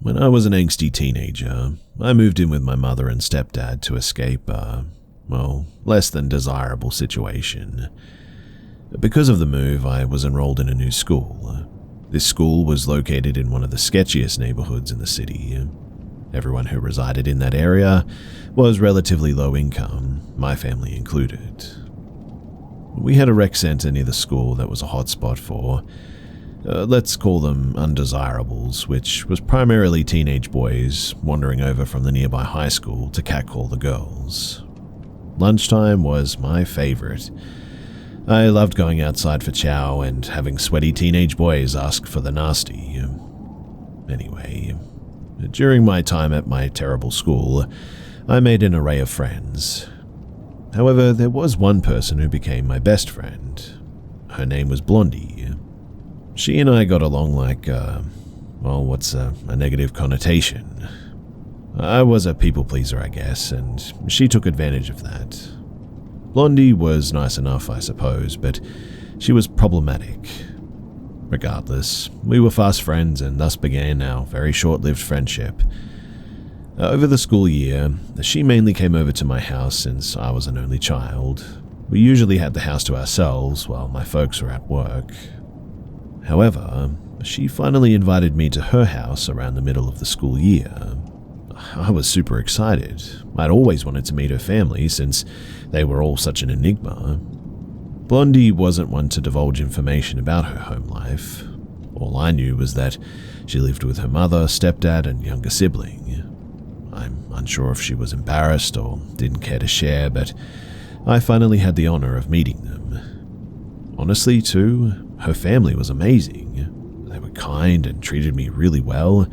When I was an angsty teenager, I moved in with my mother and stepdad to escape a, less than desirable situation. Because of the move, I was enrolled in a new school. This school was located in one of the sketchiest neighborhoods in the city. Everyone who resided in that area was relatively low income, my family included. We had a rec center near the school that was a hotspot for, let's call them undesirables, which was primarily teenage boys wandering over from the nearby high school to catcall the girls. Lunchtime was my favorite. I loved going outside for chow and having sweaty teenage boys ask for the nasty. Anyway, during my time at my terrible school, I made an array of friends. However, there was one person who became my best friend. Her name was Blondie. She and I got along like, what's a negative connotation? I was a people pleaser, I guess, and she took advantage of that. Blondie was nice enough, I suppose, but she was problematic. Regardless, we were fast friends and thus began our very short-lived friendship. Over the school year, she mainly came over to my house since I was an only child. We usually had the house to ourselves while my folks were at work. However, she finally invited me to her house around the middle of the school year. I was super excited. I'd always wanted to meet her family since they were all such an enigma. Blondie wasn't one to divulge information about her home life. All I knew was that she lived with her mother, stepdad, and younger sibling. I'm unsure if she was embarrassed or didn't care to share, but I finally had the honor of meeting them. Honestly, too, her family was amazing. They were kind and treated me really well.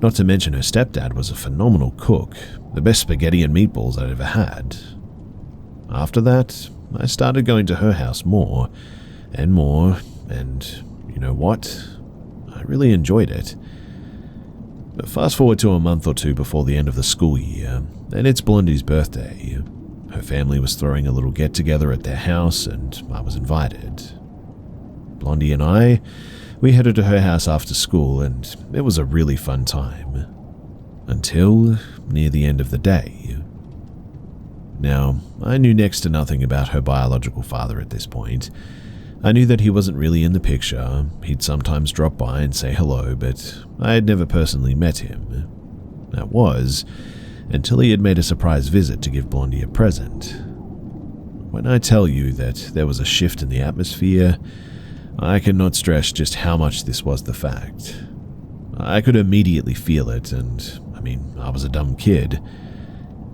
Not to mention her stepdad was a phenomenal cook, the best spaghetti and meatballs I'd ever had. After that, I started going to her house more, and you know what? I really enjoyed it. But fast forward to a month or two before the end of the school year, and it's Blondie's birthday. Her family was throwing a little get-together at their house, and I was invited. Blondie and we headed to her house after school, and it was a really fun time. Until near the end of the day. Now, I knew next to nothing about her biological father at this point. I knew that he wasn't really in the picture. He'd sometimes drop by and say hello, but I had never personally met him. That was until he had made a surprise visit to give Blondie a present. When I tell you that there was a shift in the atmosphere, I cannot stress just how much this was the fact. I could immediately feel it, and I was a dumb kid.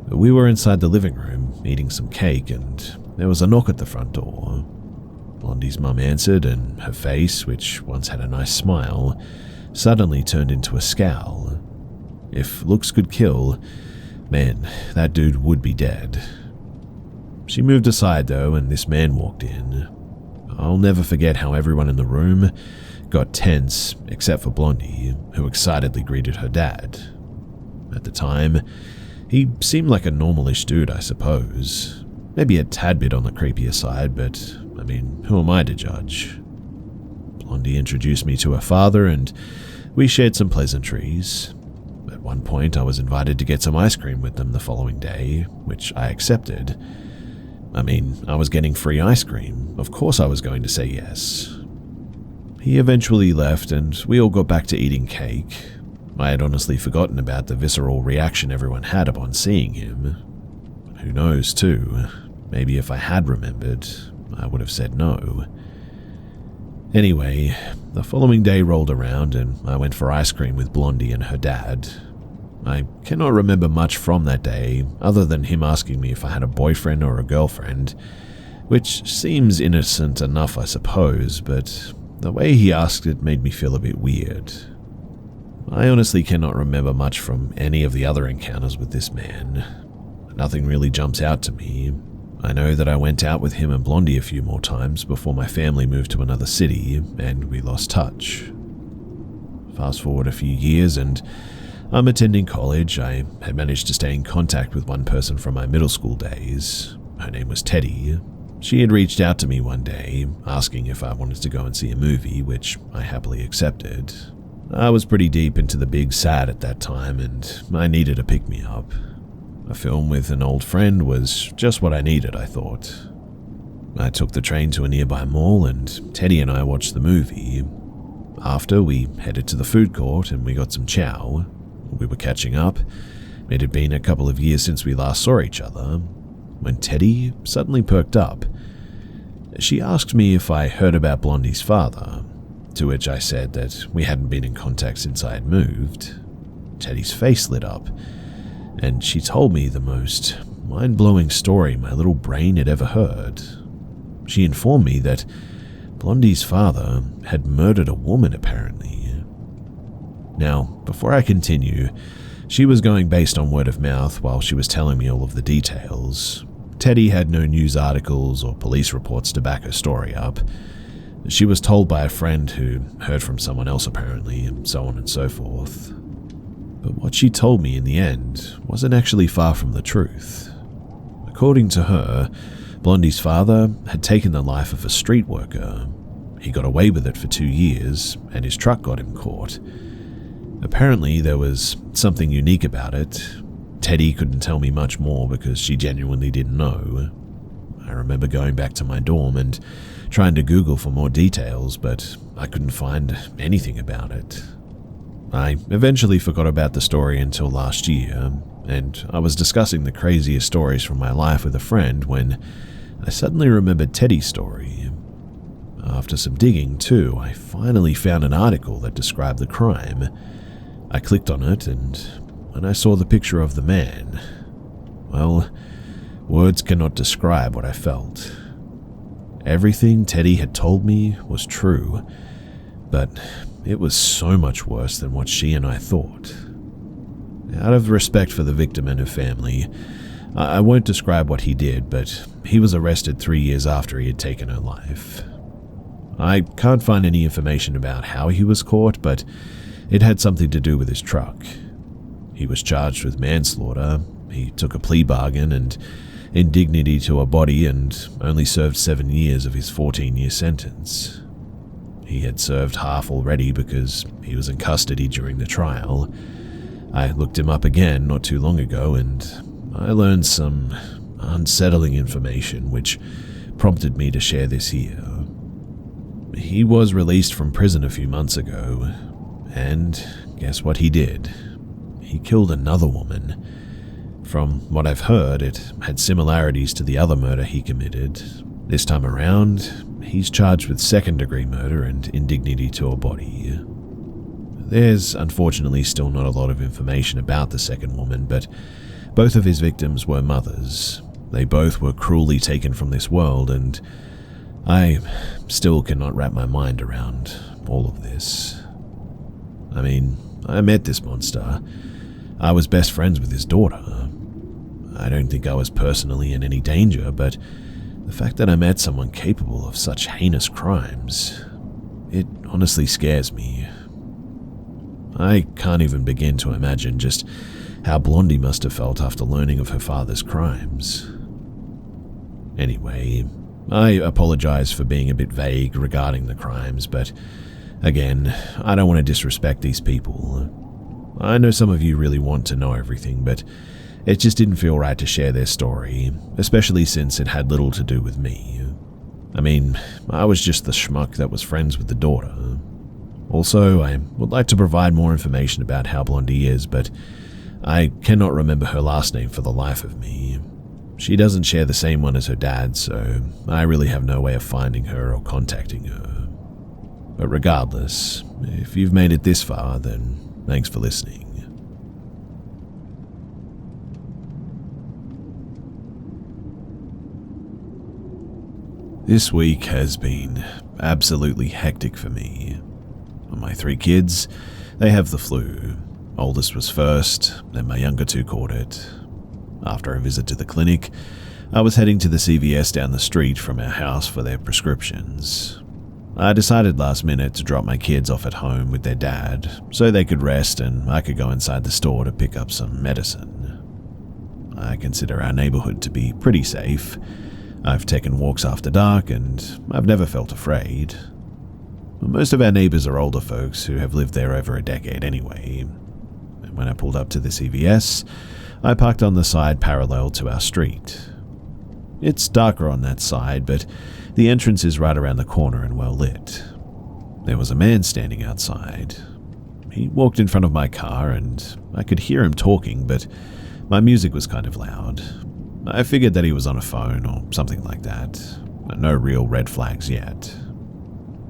We were inside the living room, eating some cake, and there was a knock at the front door. Blondie's mum answered, and her face, which once had a nice smile, suddenly turned into a scowl. If looks could kill, man, that dude would be dead. She moved aside, though, and this man walked in. I'll never forget how everyone in the room got tense, except for Blondie, who excitedly greeted her dad. At the time, he seemed like a normalish dude, I suppose. Maybe a tad bit on the creepier side, but, who am I to judge? Blondie introduced me to her father, and we shared some pleasantries. At one point, I was invited to get some ice cream with them the following day, which I accepted. I was getting free ice cream. Of course I was going to say yes. He eventually left, and we all got back to eating cake. I had honestly forgotten about the visceral reaction everyone had upon seeing him. Who knows, too? Maybe if I had remembered, I would have said no. Anyway, the following day rolled around, and I went for ice cream with Blondie and her dad. I cannot remember much from that day, other than him asking me if I had a boyfriend or a girlfriend, which seems innocent enough, I suppose, but the way he asked it made me feel a bit weird. I honestly cannot remember much from any of the other encounters with this man. Nothing really jumps out to me. I know that I went out with him and Blondie a few more times before my family moved to another city and we lost touch. Fast forward a few years and I'm attending college. I had managed to stay in contact with one person from my middle school days. Her name was Teddy. She had reached out to me one day, asking if I wanted to go and see a movie, which I happily accepted. I was pretty deep into the big sad at that time, and I needed a pick-me-up. A film with an old friend was just what I needed, I thought. I took the train to a nearby mall, and Teddy and I watched the movie. After, we headed to the food court and we got some chow. We were catching up. It had been a couple of years since we last saw each other, when Teddy suddenly perked up. She asked me if I heard about Blondie's father, to which I said that we hadn't been in contact since I had moved. Teddy's face lit up, and she told me the most mind-blowing story my little brain had ever heard. She informed me that Blondie's father had murdered a woman, apparently. Now, before I continue, she was going based on word of mouth while she was telling me all of the details. Teddy had no news articles or police reports to back her story up. She was told by a friend who heard from someone else apparently, and so on and so forth. But what she told me in the end wasn't actually far from the truth. According to her, Blondie's father had taken the life of a street worker. He got away with it for 2 years, and his truck got him caught. Apparently, there was something unique about it. Teddy couldn't tell me much more because she genuinely didn't know. I remember going back to my dorm and trying to Google for more details, but I couldn't find anything about it. I eventually forgot about the story until last year, and I was discussing the craziest stories from my life with a friend when I suddenly remembered Teddy's story. After some digging, too, I finally found an article that described the crime. I clicked on it, and when I saw the picture of the man, well, words cannot describe what I felt. Everything Teddy had told me was true, but it was so much worse than what she and I thought. Out of respect for the victim and her family, I won't describe what he did, but he was arrested 3 years after he had taken her life. I can't find any information about how he was caught, but it had something to do with his truck. He was charged with manslaughter, he took a plea bargain and indignity to a body and only served 7 years of his 14-year sentence. He had served half already because he was in custody during the trial. I looked him up again not too long ago and I learned some unsettling information which prompted me to share this here. He was released from prison a few months ago, and guess what he did? He killed another woman. From what I've heard, it had similarities to the other murder he committed. This time around, he's charged with second-degree murder and indignity to a body. There's unfortunately still not a lot of information about the second woman, but both of his victims were mothers. They both were cruelly taken from this world, and I still cannot wrap my mind around all of this. I mean, I met this monster. I was best friends with his daughter. I don't think I was personally in any danger, but the fact that I met someone capable of such heinous crimes, it honestly scares me. I can't even begin to imagine just how Blondie must have felt after learning of her father's crimes. Anyway, I apologize for being a bit vague regarding the crimes, but again, I don't want to disrespect these people. I know some of you really want to know everything, but it just didn't feel right to share their story, especially since it had little to do with me. I mean, I was just the schmuck that was friends with the daughter. Also, I would like to provide more information about how Blondie is, but I cannot remember her last name for the life of me. She doesn't share the same one as her dad, so I really have no way of finding her or contacting her. But regardless, if you've made it this far, then thanks for listening. This week has been absolutely hectic for me. My 3 kids, they have the flu. Oldest was first, then my younger 2 caught it. After a visit to the clinic, I was heading to the CVS down the street from our house for their prescriptions. I decided last minute to drop my kids off at home with their dad so they could rest and I could go inside the store to pick up some medicine. I consider our neighborhood to be pretty safe. I've taken walks after dark and I've never felt afraid. Most of our neighbors are older folks who have lived there over a decade anyway. And when I pulled up to the CVS, I parked on the side parallel to our street. It's darker on that side, but the entrance is right around the corner and well lit. There was a man standing outside. He walked in front of my car and I could hear him talking, but my music was kind of loud. I figured that he was on a phone or something like that. No real red flags yet.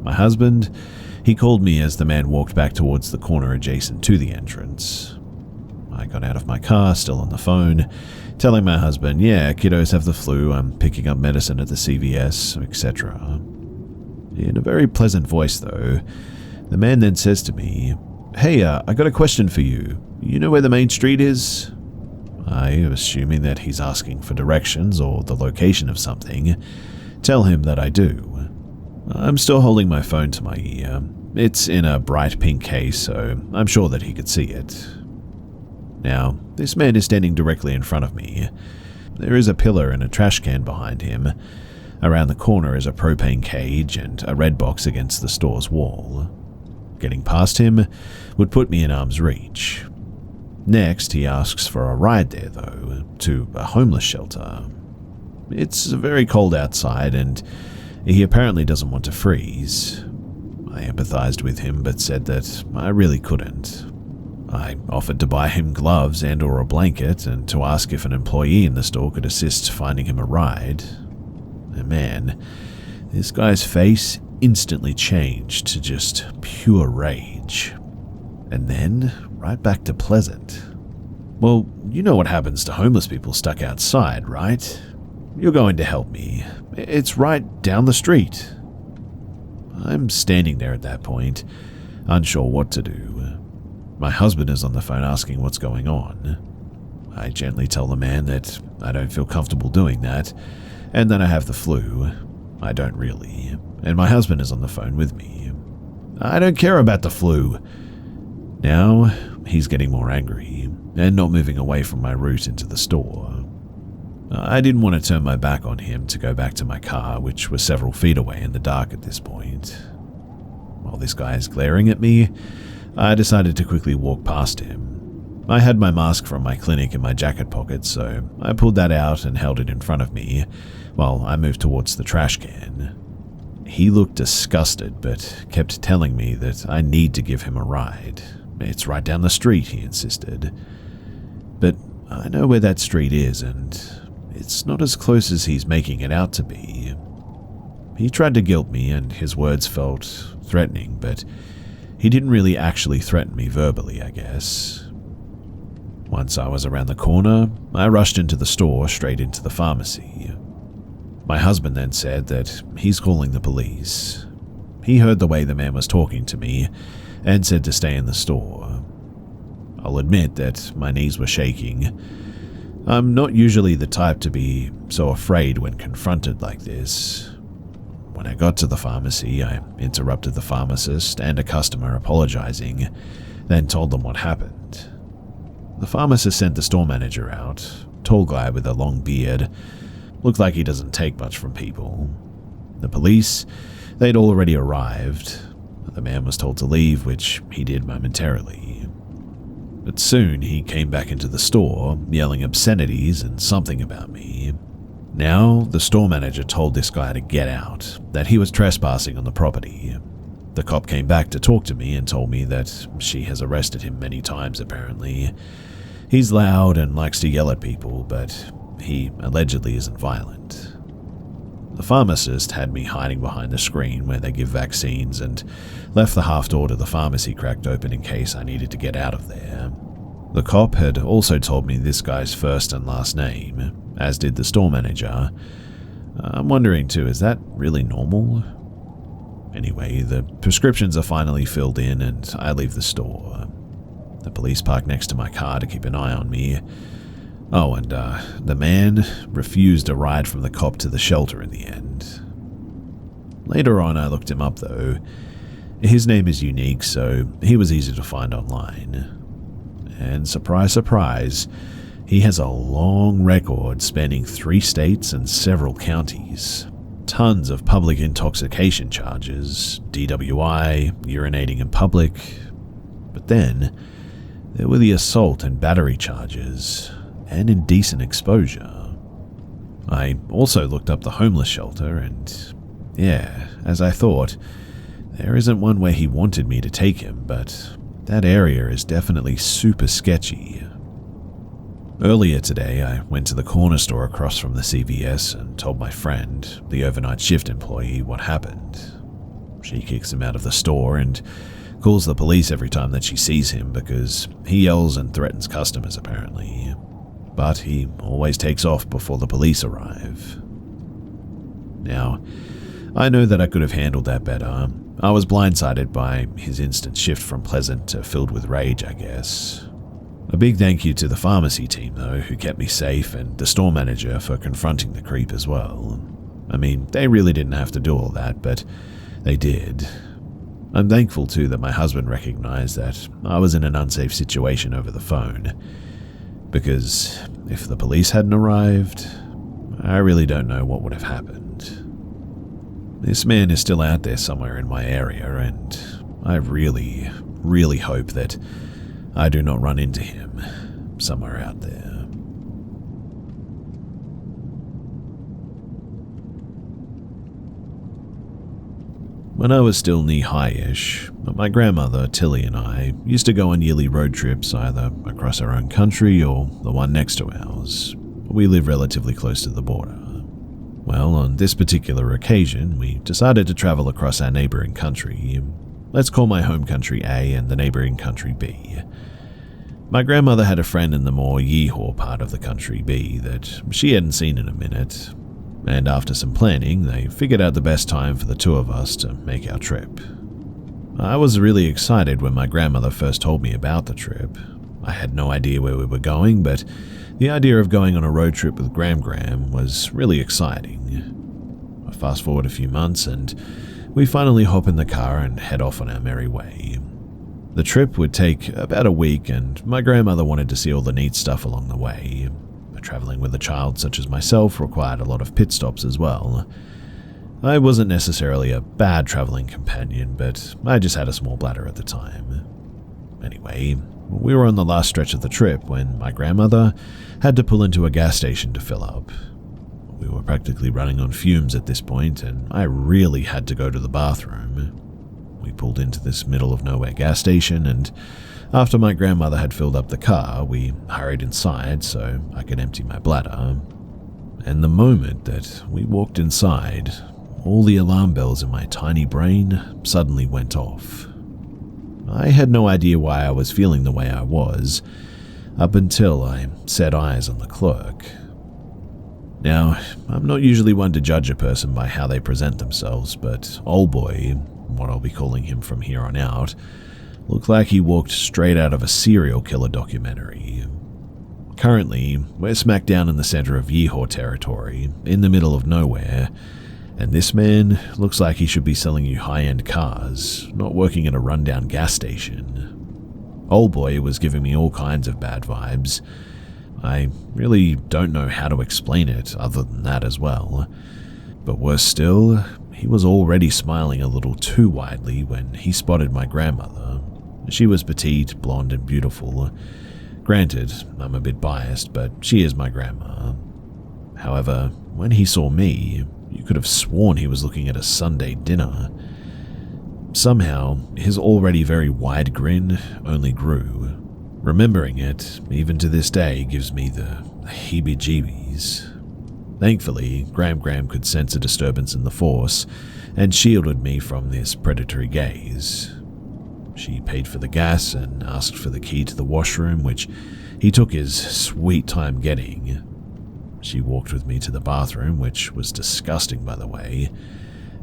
My husband, he called me as the man walked back towards the corner adjacent to the entrance. I got out of my car, still on the phone, telling my husband, yeah, kiddos have the flu, I'm picking up medicine at the CVS, etc. In a very pleasant voice, though, the man then says to me, hey, I got a question for you. You know where the main street is? I, assuming that he's asking for directions or the location of something, tell him that I do. I'm still holding my phone to my ear. It's in a bright pink case, so I'm sure that he could see it. Now, this man is standing directly in front of me. There is a pillar and a trash can behind him. Around the corner is a propane cage and a red box against the store's wall. Getting past him would put me in arm's reach. Next, he asks for a ride there, though, to a homeless shelter. It's very cold outside, and he apparently doesn't want to freeze. I empathized with him, but said that I really couldn't. I offered to buy him gloves and or a blanket, and to ask if an employee in the store could assist finding him a ride. And man, this guy's face instantly changed to just pure rage. And then, right back to pleasant. Well, you know what happens to homeless people stuck outside, right? You're going to help me. It's right down the street. I'm standing there at that point, unsure what to do. My husband is on the phone asking what's going on. I gently tell the man that I don't feel comfortable doing that, and that I have the flu. I don't really. And my husband is on the phone with me. I don't care about the flu. Now, he's getting more angry, and not moving away from my route into the store. I didn't want to turn my back on him to go back to my car, which was several feet away in the dark at this point. While this guy is glaring at me, I decided to quickly walk past him. I had my mask from my clinic in my jacket pocket, so I pulled that out and held it in front of me while I moved towards the trash can. He looked disgusted, but kept telling me that I need to give him a ride. It's right down the street, he insisted. But I know where that street is, and it's not as close as he's making it out to be. He tried to guilt me, and his words felt threatening, but he didn't really actually threaten me verbally, I guess. Once I was around the corner, I rushed into the store straight into the pharmacy. My husband then said that he's calling the police. He heard the way the man was talking to me and said to stay in the store. I'll admit that my knees were shaking. I'm not usually the type to be so afraid when confronted like this. When I got to the pharmacy, I interrupted the pharmacist and a customer apologizing, then told them what happened. The pharmacist sent the store manager out, tall guy with a long beard. Looked like he doesn't take much from people. The police, they'd already arrived. The man was told to leave, which he did momentarily. But soon he came back into the store, yelling obscenities and something about me. Now, the store manager told this guy to get out, that he was trespassing on the property. The cop came back to talk to me and told me that she has arrested him many times apparently. He's loud and likes to yell at people, but he allegedly isn't violent. The pharmacist had me hiding behind the screen where they give vaccines and left the half door to the pharmacy cracked open in case I needed to get out of there. The cop had also told me this guy's first and last name, as did the store manager. I'm wondering too, is that really normal? Anyway, the prescriptions are finally filled in and I leave the store. The police park next to my car to keep an eye on me. Oh, and the man refused a ride from the cop to the shelter in the end. Later on, I looked him up though. His name is unique, so he was easy to find online. And surprise, surprise, he has a long record spanning 3 states and several counties. tons of public intoxication charges, DWI, urinating in public. But then, there were the assault and battery charges, and indecent exposure. I also looked up the homeless shelter, and yeah, as I thought, there isn't one where he wanted me to take him, but that area is definitely super sketchy. Earlier today, I went to the corner store across from the CVS and told my friend, the overnight shift employee, what happened. She kicks him out of the store and calls the police every time that she sees him because he yells and threatens customers apparently. But he always takes off before the police arrive. Now, I know that I could have handled that better. I was blindsided by his instant shift from pleasant to filled with rage, I guess. A big thank you to the pharmacy team, though, who kept me safe, and the store manager for confronting the creep as well. I mean, they really didn't have to do all that, but they did. I'm thankful, too, that my husband recognized that I was in an unsafe situation over the phone, because if the police hadn't arrived, I really don't know what would have happened. This man is still out there somewhere in my area, and I really, really hope that I do not run into him somewhere out there. When I was still knee-high-ish, my grandmother, Tilly, and I used to go on yearly road trips either across our own country or the one next to ours. We live relatively close to the border. Well, on this particular occasion, we decided to travel across our neighboring country. Let's call my home country A and the neighboring country B. My grandmother had a friend in the more yeehaw part of the country B that she hadn't seen in a minute, and after some planning, they figured out the best time for the two of us to make our trip. I was really excited when my grandmother first told me about the trip. I had no idea where we were going, but the idea of going on a road trip with Gram was really exciting. I fast forward a few months and we finally hop in the car and head off on our merry way. The trip would take about a week, and my grandmother wanted to see all the neat stuff along the way. Traveling with a child such as myself required a lot of pit stops as well. I wasn't necessarily a bad traveling companion, but I just had a small bladder at the time. Anyway, we were on the last stretch of the trip when my grandmother had to pull into a gas station to fill up. We were practically running on fumes at this point, and I really had to go to the bathroom. We pulled into this middle of nowhere gas station, and after my grandmother had filled up the car, we hurried inside so I could empty my bladder. And the moment that we walked inside, all the alarm bells in my tiny brain suddenly went off. I had no idea why I was feeling the way I was, up until I set eyes on the clerk. Now, I'm not usually one to judge a person by how they present themselves, but old boy, what I'll be calling him from here on out, looked like he walked straight out of a serial killer documentary. Currently, we're smack down in the center of Yeehaw territory, in the middle of nowhere, and this man looks like he should be selling you high-end cars, not working at a rundown gas station. Old boy was giving me all kinds of bad vibes. I really don't know how to explain it other than that as well. But worse still, he was already smiling a little too widely when he spotted my grandmother. She was petite, blonde, and beautiful. Granted, I'm a bit biased, but she is my grandma. However, when he saw me, you could have sworn he was looking at a Sunday dinner. Somehow, his already very wide grin only grew. Remembering it, even to this day, gives me the heebie-jeebies. Thankfully, Gram could sense a disturbance in the force and shielded me from this predatory gaze. She paid for the gas and asked for the key to the washroom, which he took his sweet time getting. She walked with me to the bathroom, which was disgusting by the way,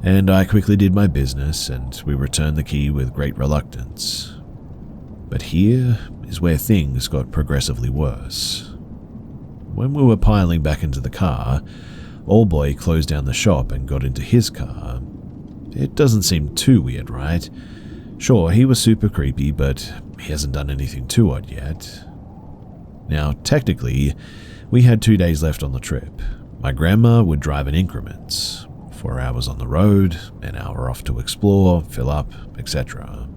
and I quickly did my business and we returned the key with great reluctance. But here is where things got progressively worse. When we were piling back into the car, old boy closed down the shop and got into his car. It doesn't seem too weird, right? Sure, he was super creepy, but he hasn't done anything too odd yet. Now, technically, we had 2 days left on the trip. My grandma would drive in increments. 4 hours on the road, an hour off to explore, fill up, etc.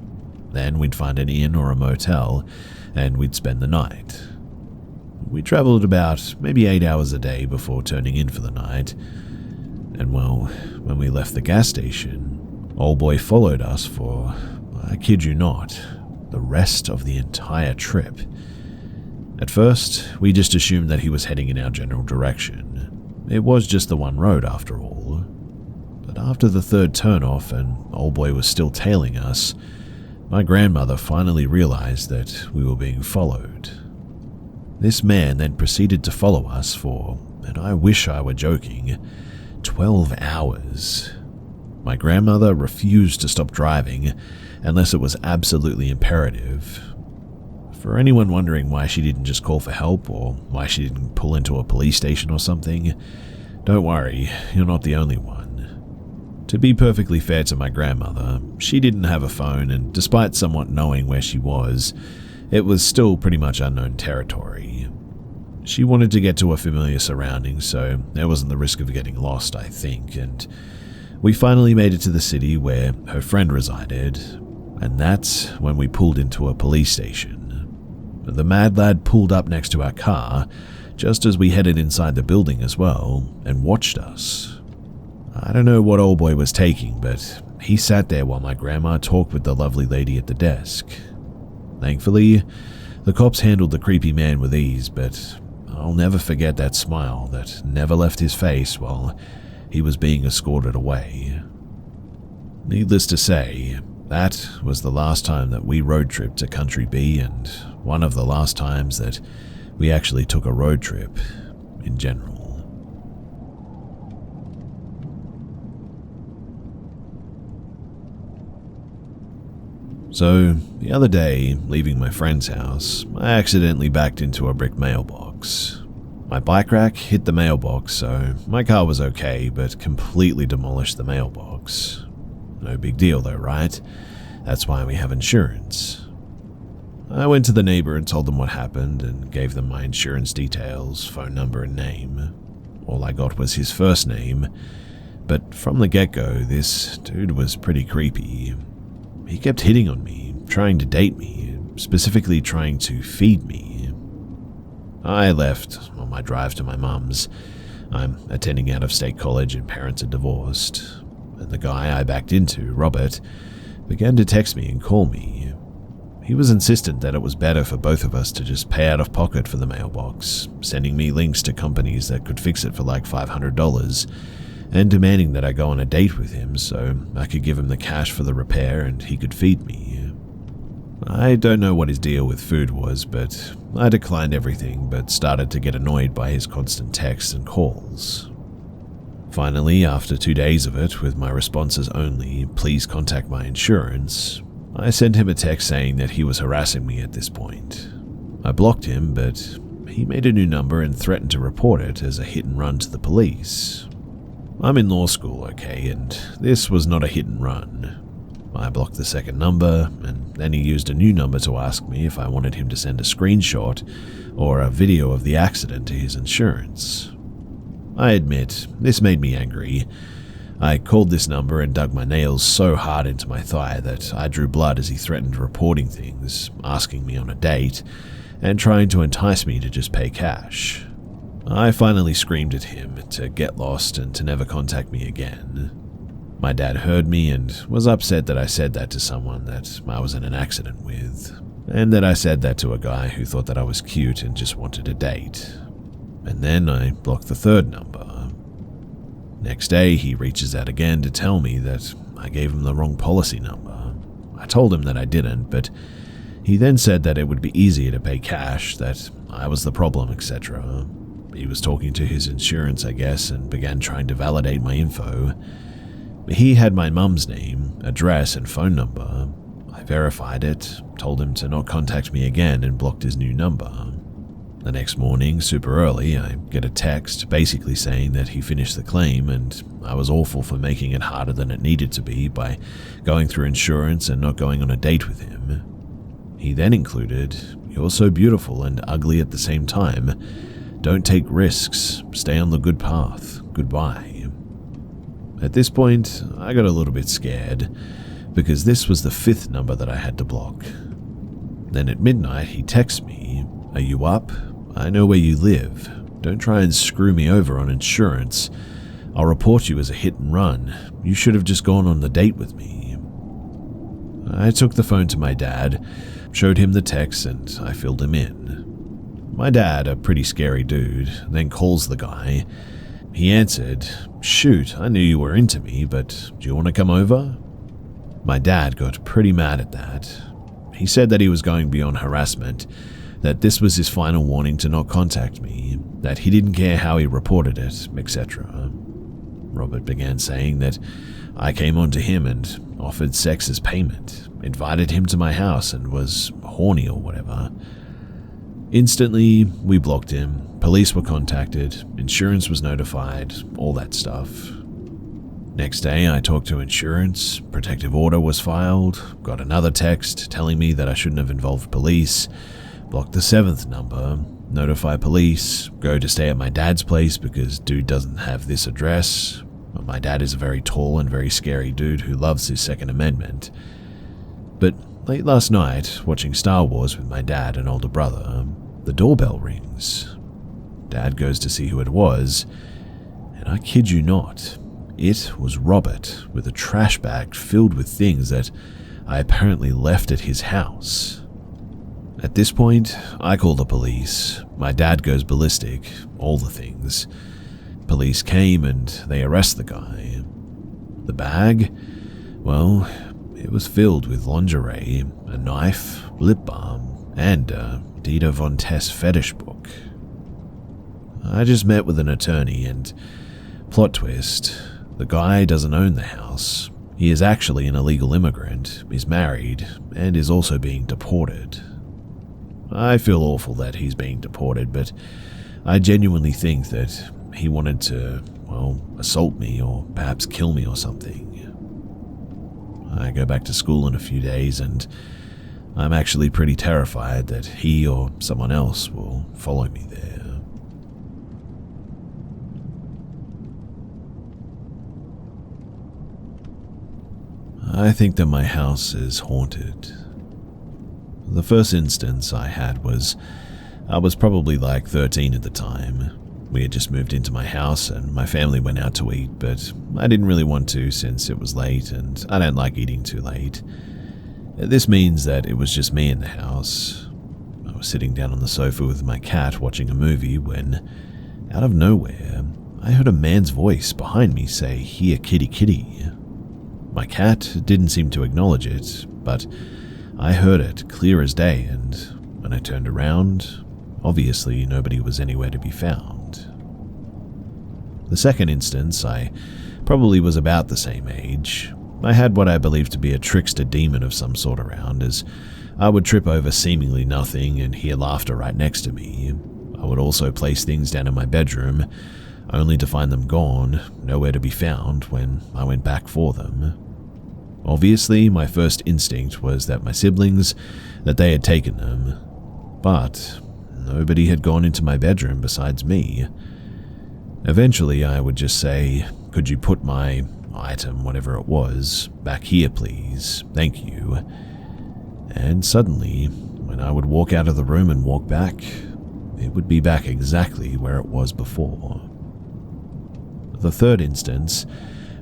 Then we'd find an inn or a motel, and we'd spend the night. We travelled about maybe 8 hours a day before turning in for the night, and well, when we left the gas station, old boy followed us for, I kid you not, the rest of the entire trip. At first, we just assumed that he was heading in our general direction. It was just the one road after all. But after the third turnoff and old boy was still tailing us, my grandmother finally realized that we were being followed. This man then proceeded to follow us for, and I wish I were joking, 12 hours. My grandmother refused to stop driving unless it was absolutely imperative. For anyone wondering why she didn't just call for help or why she didn't pull into a police station or something, don't worry, you're not the only one. To be perfectly fair to my grandmother, she didn't have a phone, and despite somewhat knowing where she was, it was still pretty much unknown territory. She wanted to get to a familiar surrounding, so there wasn't the risk of getting lost, I think, and we finally made it to the city where her friend resided, and that's when we pulled into a police station. The mad lad pulled up next to our car, just as we headed inside the building as well, and watched us. I don't know what old boy was taking, but he sat there while my grandma talked with the lovely lady at the desk. Thankfully, the cops handled the creepy man with ease, but I'll never forget that smile that never left his face while he was being escorted away. Needless to say, that was the last time that we road tripped to Country B, and one of the last times that we actually took a road trip in general. So, the other day, leaving my friend's house, I accidentally backed into a brick mailbox. My bike rack hit the mailbox, so my car was okay, but completely demolished the mailbox. No big deal though, right? That's why we have insurance. I went to the neighbor and told them what happened and gave them my insurance details, phone number and name. All I got was his first name, but from the get-go, this dude was pretty creepy. He kept hitting on me, trying to date me, specifically trying to feed me. I left on my drive to my mum's. I'm attending out-of-state college and parents are divorced. And the guy I backed into, Robert, began to text me and call me. He was insistent that it was better for both of us to just pay out of pocket for the mailbox, sending me links to companies that could fix it for like $500, and demanding that I go on a date with him so I could give him the cash for the repair and he could feed me. I don't know what his deal with food was, but I declined everything but started to get annoyed by his constant texts and calls. Finally, after 2 days of it, with my responses only, "Please contact my insurance," I sent him a text saying that he was harassing me at this point. I blocked him, but he made a new number and threatened to report it as a hit and run to the police. I'm in law school, okay, and this was not a hit and run. I blocked the second number, and then he used a new number to ask me if I wanted him to send a screenshot or a video of the accident to his insurance. I admit, this made me angry. I called this number and dug my nails so hard into my thigh that I drew blood as he threatened reporting things, asking me on a date, and trying to entice me to just pay cash. I finally screamed at him to get lost and to never contact me again. My dad heard me and was upset that I said that to someone that I was in an accident with, and that I said that to a guy who thought that I was cute and just wanted a date. And then I blocked the third number. Next day, he reaches out again to tell me that I gave him the wrong policy number. I told him that I didn't, but he then said that it would be easier to pay cash, that I was the problem, etc. He was talking to his insurance, I guess, and began trying to validate my info. He had my mum's name, address, and phone number. I verified it, told him to not contact me again, and blocked his new number. The next morning, super early, I get a text basically saying that he finished the claim and I was awful for making it harder than it needed to be by going through insurance and not going on a date with him. He then included, "You're so beautiful and ugly at the same time. Don't take risks. Stay on the good path. Goodbye." At this point, I got a little bit scared, because this was the 5th number that I had to block. Then at midnight, he texts me, "Are you up? I know where you live. Don't try and screw me over on insurance. I'll report you as a hit and run. You should have just gone on the date with me." I took the phone to my dad, showed him the text, and I filled him in. My dad, a pretty scary dude, then calls the guy. He answered, "Shoot, I knew you were into me, but do you want to come over?" My dad got pretty mad at that. He said that he was going beyond harassment, that this was his final warning to not contact me, that he didn't care how he reported it, etc. Robert began saying that I came on to him and offered sex as payment, invited him to my house and was horny or whatever. Instantly, we blocked him, police were contacted, insurance was notified, all that stuff. Next day, I talked to insurance, protective order was filed, got another text telling me that I shouldn't have involved police, blocked the 7th number, notify police, go to stay at my dad's place because dude doesn't have this address. My dad is a very tall and very scary dude who loves his Second Amendment. But late last night, watching Star Wars with my dad and older brother, the doorbell rings. Dad goes to see who it was, and I kid you not, it was Robert with a trash bag filled with things that I apparently left at his house. At this point, I call the police. My dad goes ballistic, all the things. Police came and they arrest the guy. The bag? Well, it was filled with lingerie, a knife, lip balm, and a Dita Von Tess fetish book. I just met with an attorney and, plot twist, the guy doesn't own the house. He is actually an illegal immigrant, is married, and is also being deported. I feel awful that he's being deported, but I genuinely think that he wanted to, well, assault me or perhaps kill me or something. I go back to school in a few days and I'm actually pretty terrified that he or someone else will follow me there. I think that my house is haunted. The first instance I had was, I was probably like 13 at the time. We had just moved into my house and my family went out to eat, but I didn't really want to since it was late and I don't like eating too late. This means that it was just me in the house. I was sitting down on the sofa with my cat watching a movie when, out of nowhere, I heard a man's voice behind me say, "Here, kitty, kitty." My cat didn't seem to acknowledge it, but I heard it clear as day, and when I turned around, obviously nobody was anywhere to be found. The second instance, I probably was about the same age. I had what I believed to be a trickster demon of some sort around, as I would trip over seemingly nothing and hear laughter right next to me. I would also place things down in my bedroom, only to find them gone, nowhere to be found when I went back for them. Obviously, my first instinct was that my siblings, that they had taken them, but nobody had gone into my bedroom besides me. Eventually, I would just say, "Could you put my item, whatever it was, back here, please? Thank you." And suddenly, when I would walk out of the room and walk back, it would be back exactly where it was before. The third instance,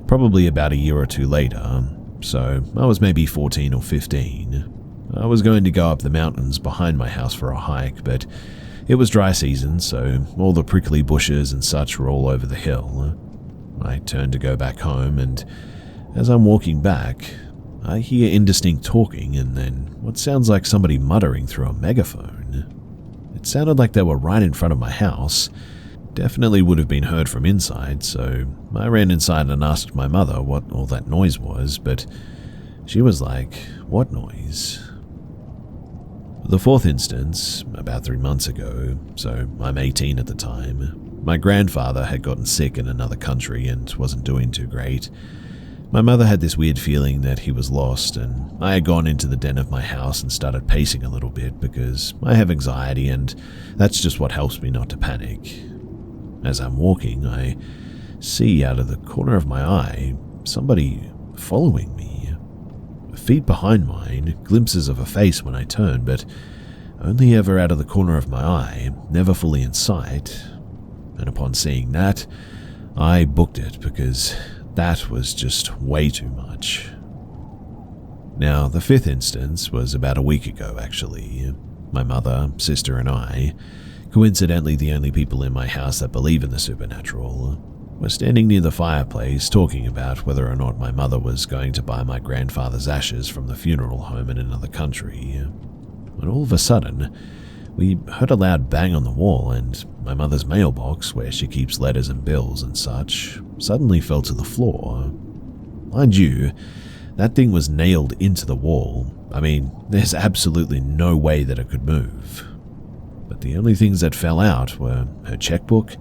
probably about a year or two later, so I was maybe 14 or 15. I was going to go up the mountains behind my house for a hike, but it was dry season, so all the prickly bushes and such were all over the hill. I turned to go back home, and as I'm walking back, I hear indistinct talking and then what sounds like somebody muttering through a megaphone. It sounded like they were right in front of my house. Definitely would have been heard from inside, so I ran inside and asked my mother what all that noise was, but she was like, "What noise?" The fourth instance, about 3 months ago, so I'm 18 at the time, my grandfather had gotten sick in another country and wasn't doing too great. My mother had this weird feeling that he was lost, and I had gone into the den of my house and started pacing a little bit because I have anxiety and that's just what helps me not to panic. As I'm walking, I see out of the corner of my eye somebody following me. Feet behind mine, glimpses of a face when I turned, but only ever out of the corner of my eye, never fully in sight. And upon seeing that, I booked it because that was just way too much. Now, the fifth instance was about a week ago, actually. My mother, sister, and I, coincidentally the only people in my house that believe in the supernatural, were standing near the fireplace talking about whether or not my mother was going to buy my grandfather's ashes from the funeral home in another country. When all of a sudden, we heard a loud bang on the wall, and my mother's mailbox, where she keeps letters and bills and such, suddenly fell to the floor. Mind you, that thing was nailed into the wall. I mean, there's absolutely no way that it could move. But the only things that fell out were her checkbook,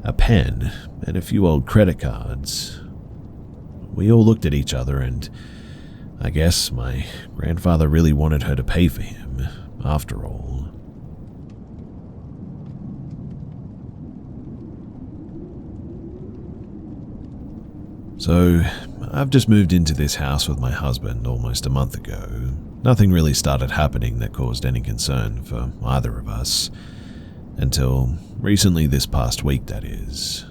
a pen, and a few old credit cards. We all looked at each other, and I guess my grandfather really wanted her to pay for him, after all. So, I've just moved into this house with my husband almost a month ago. Nothing really started happening that caused any concern for either of us. Until recently, this past week, that is.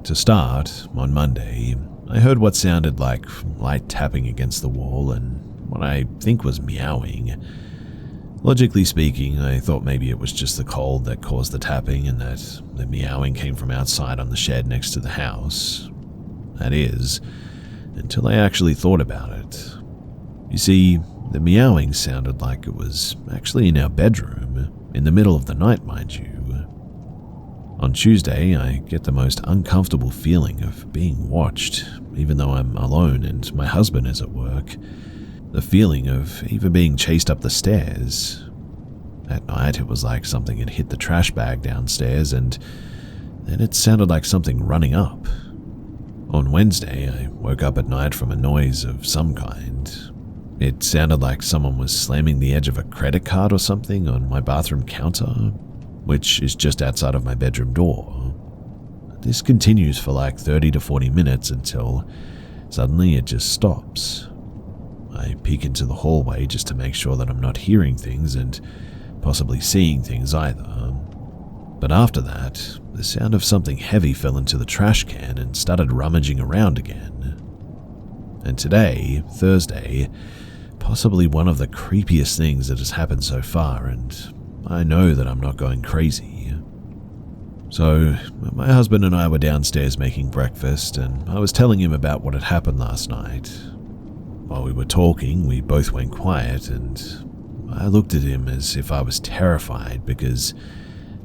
To start, on Monday, I heard what sounded like light tapping against the wall and what I think was meowing. Logically speaking, I thought maybe it was just the cold that caused the tapping and that the meowing came from outside on the shed next to the house. That is, until I actually thought about it. You see, the meowing sounded like it was actually in our bedroom, in the middle of the night, mind you. On Tuesday, I get the most uncomfortable feeling of being watched, even though I'm alone and my husband is at work. The feeling of even being chased up the stairs. At night, it was like something had hit the trash bag downstairs, and then it sounded like something running up. On Wednesday, I woke up at night from a noise of some kind. It sounded like someone was slamming the edge of a credit card or something on my bathroom counter, which is just outside of my bedroom door. This continues for like 30 to 40 minutes until suddenly it just stops. I peek into the hallway just to make sure that I'm not hearing things and possibly seeing things either. But after that, the sound of something heavy fell into the trash can and started rummaging around again. And today, Thursday, possibly one of the creepiest things that has happened so far, and I know that I'm not going crazy. So, my husband and I were downstairs making breakfast, and I was telling him about what had happened last night. While we were talking, we both went quiet, and I looked at him as if I was terrified because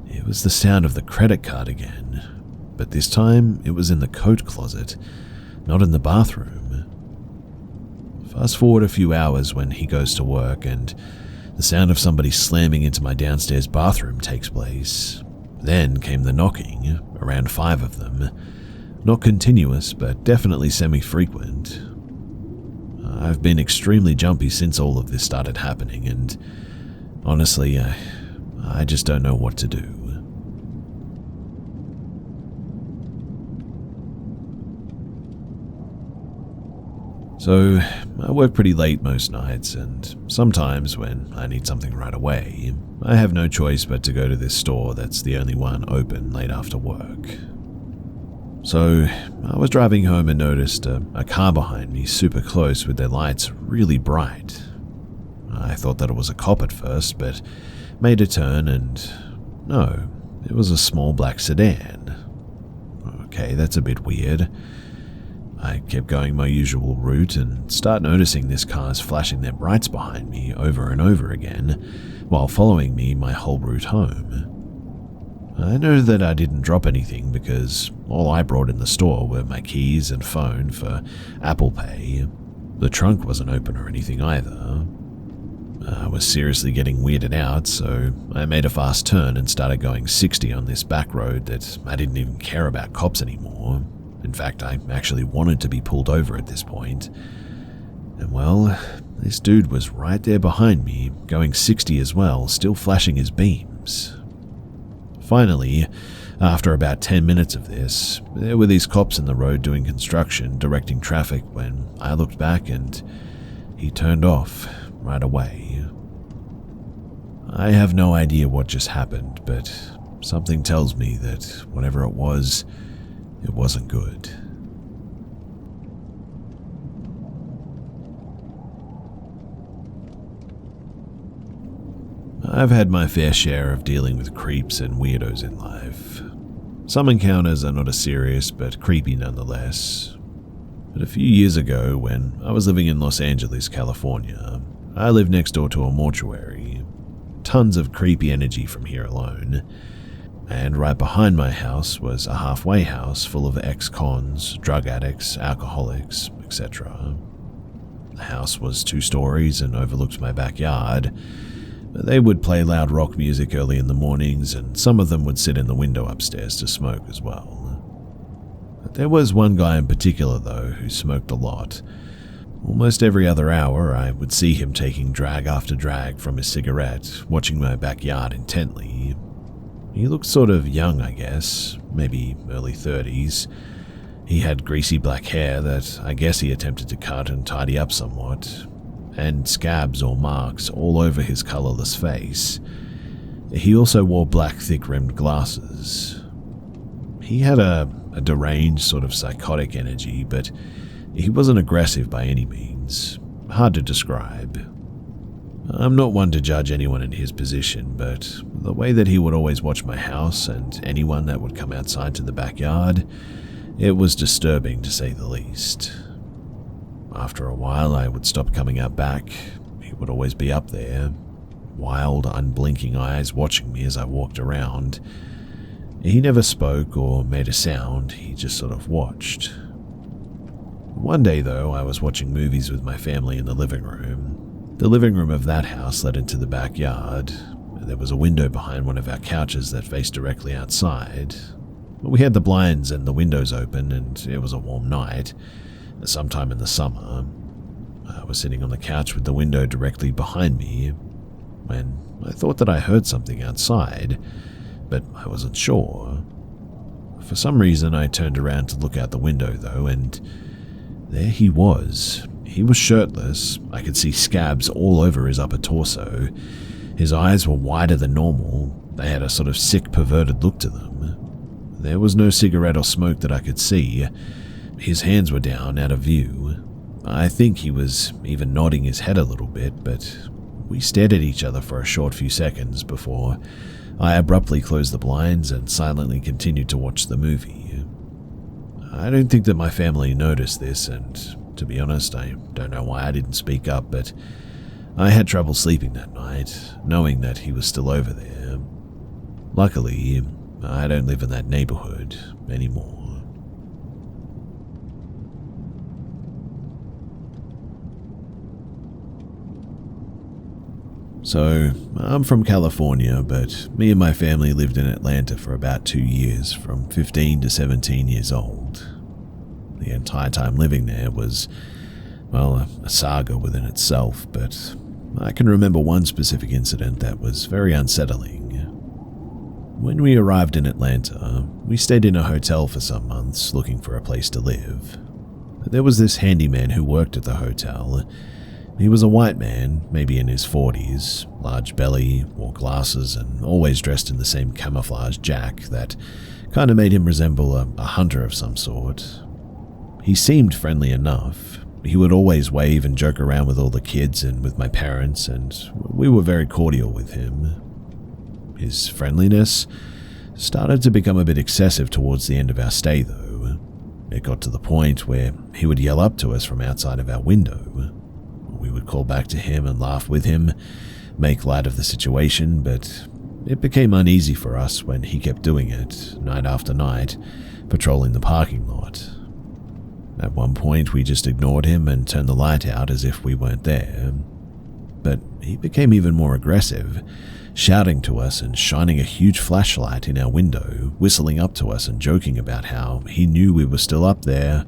it was the sound of the credit card again, but this time it was in the coat closet, not in the bathroom. Fast forward a few hours when he goes to work and the sound of somebody slamming into my downstairs bathroom takes place. Then came the knocking, around 5 of them. Not continuous, but definitely semi-frequent. I've been extremely jumpy since all of this started happening, and honestly, I just don't know what to do. So, I work pretty late most nights, and sometimes when I need something right away, I have no choice but to go to this store that's the only one open late after work. So, I was driving home and noticed a car behind me super close with their lights really bright. I thought that it was a cop at first, but made a turn and no, it was a small black sedan. Okay, that's a bit weird. I kept going my usual route and start noticing this car's flashing their brights behind me over and over again while following me my whole route home. I know that I didn't drop anything because all I brought in the store were my keys and phone for Apple Pay. The trunk wasn't open or anything either. I was seriously getting weirded out, so I made a fast turn and started going 60 on this back road that I didn't even care about cops anymore. In fact, I actually wanted to be pulled over at this point. And well, this dude was right there behind me, going 60 as well, still flashing his beams. Finally, After about 10 minutes of this, there were these cops in the road doing construction, directing traffic, when I looked back and he turned off right away. I have no idea what just happened, but something tells me that whatever it wasn't good. I've had my fair share of dealing with creeps and weirdos in life. Some encounters are not as serious, but creepy nonetheless. But a few years ago, when I was living in Los Angeles, California, I lived next door to a mortuary. Tons of creepy energy from here alone. And right behind my house was a halfway house full of ex-cons, drug addicts, alcoholics, etc. The house was 2 stories and overlooked my backyard. They would play loud rock music early in the mornings, and some of them would sit in the window upstairs to smoke as well. But there was one guy in particular, though, who smoked a lot. Almost every other hour, I would see him taking drag after drag from his cigarette, watching my backyard intently. He looked sort of young, I guess, maybe early 30s. He had greasy black hair that I guess he attempted to cut and tidy up somewhat, and scabs or marks all over his colorless face. He also wore black, thick-rimmed glasses. He had a deranged, sort of psychotic energy, but he wasn't aggressive by any means. Hard to describe. I'm not one to judge anyone in his position, but the way that he would always watch my house and anyone that would come outside to the backyard, it was disturbing to say the least. After a while, I would stop coming out back. He would always be up there, wild, unblinking eyes watching me as I walked around. He never spoke or made a sound, he just sort of watched. One day, though, I was watching movies with my family in the living room. The living room of that house led into the backyard. There was a window behind one of our couches that faced directly outside. We had the blinds and the windows open, and it was a warm night. Sometime in the summer, I was sitting on the couch with the window directly behind me when I thought that I heard something outside, but I wasn't sure. For some reason, I turned around to look out the window, though, and there he was. He was shirtless. I could see scabs all over his upper torso. His eyes were wider than normal. They had a sort of sick, perverted look to them. There was no cigarette or smoke that I could see. His hands were down, out of view. I think he was even nodding his head a little bit, but we stared at each other for a short few seconds before I abruptly closed the blinds and silently continued to watch the movie. I don't think that my family noticed this, and to be honest, I don't know why I didn't speak up, but I had trouble sleeping that night, knowing that he was still over there. Luckily, I don't live in that neighborhood anymore. So, I'm from California, but me and my family lived in Atlanta for about 2 years, from 15 to 17 years old. The entire time living there was, well, a saga within itself, but I can remember one specific incident that was very unsettling. When we arrived in Atlanta, we stayed in a hotel for some months looking for a place to live. There was this handyman who worked at the hotel. He was a white man, maybe in his 40s, large belly, wore glasses, and always dressed in the same camouflage jack that kind of made him resemble a hunter of some sort. He seemed friendly enough. He would always wave and joke around with all the kids and with my parents, and we were very cordial with him. His friendliness started to become a bit excessive towards the end of our stay, though. It got to the point where he would yell up to us from outside of our window. We would call back to him and laugh with him, make light of the situation, but it became uneasy for us when he kept doing it, night after night, patrolling the parking lot. At one point, we just ignored him and turned the light out as if we weren't there. But he became even more aggressive, shouting to us and shining a huge flashlight in our window, whistling up to us and joking about how he knew we were still up there.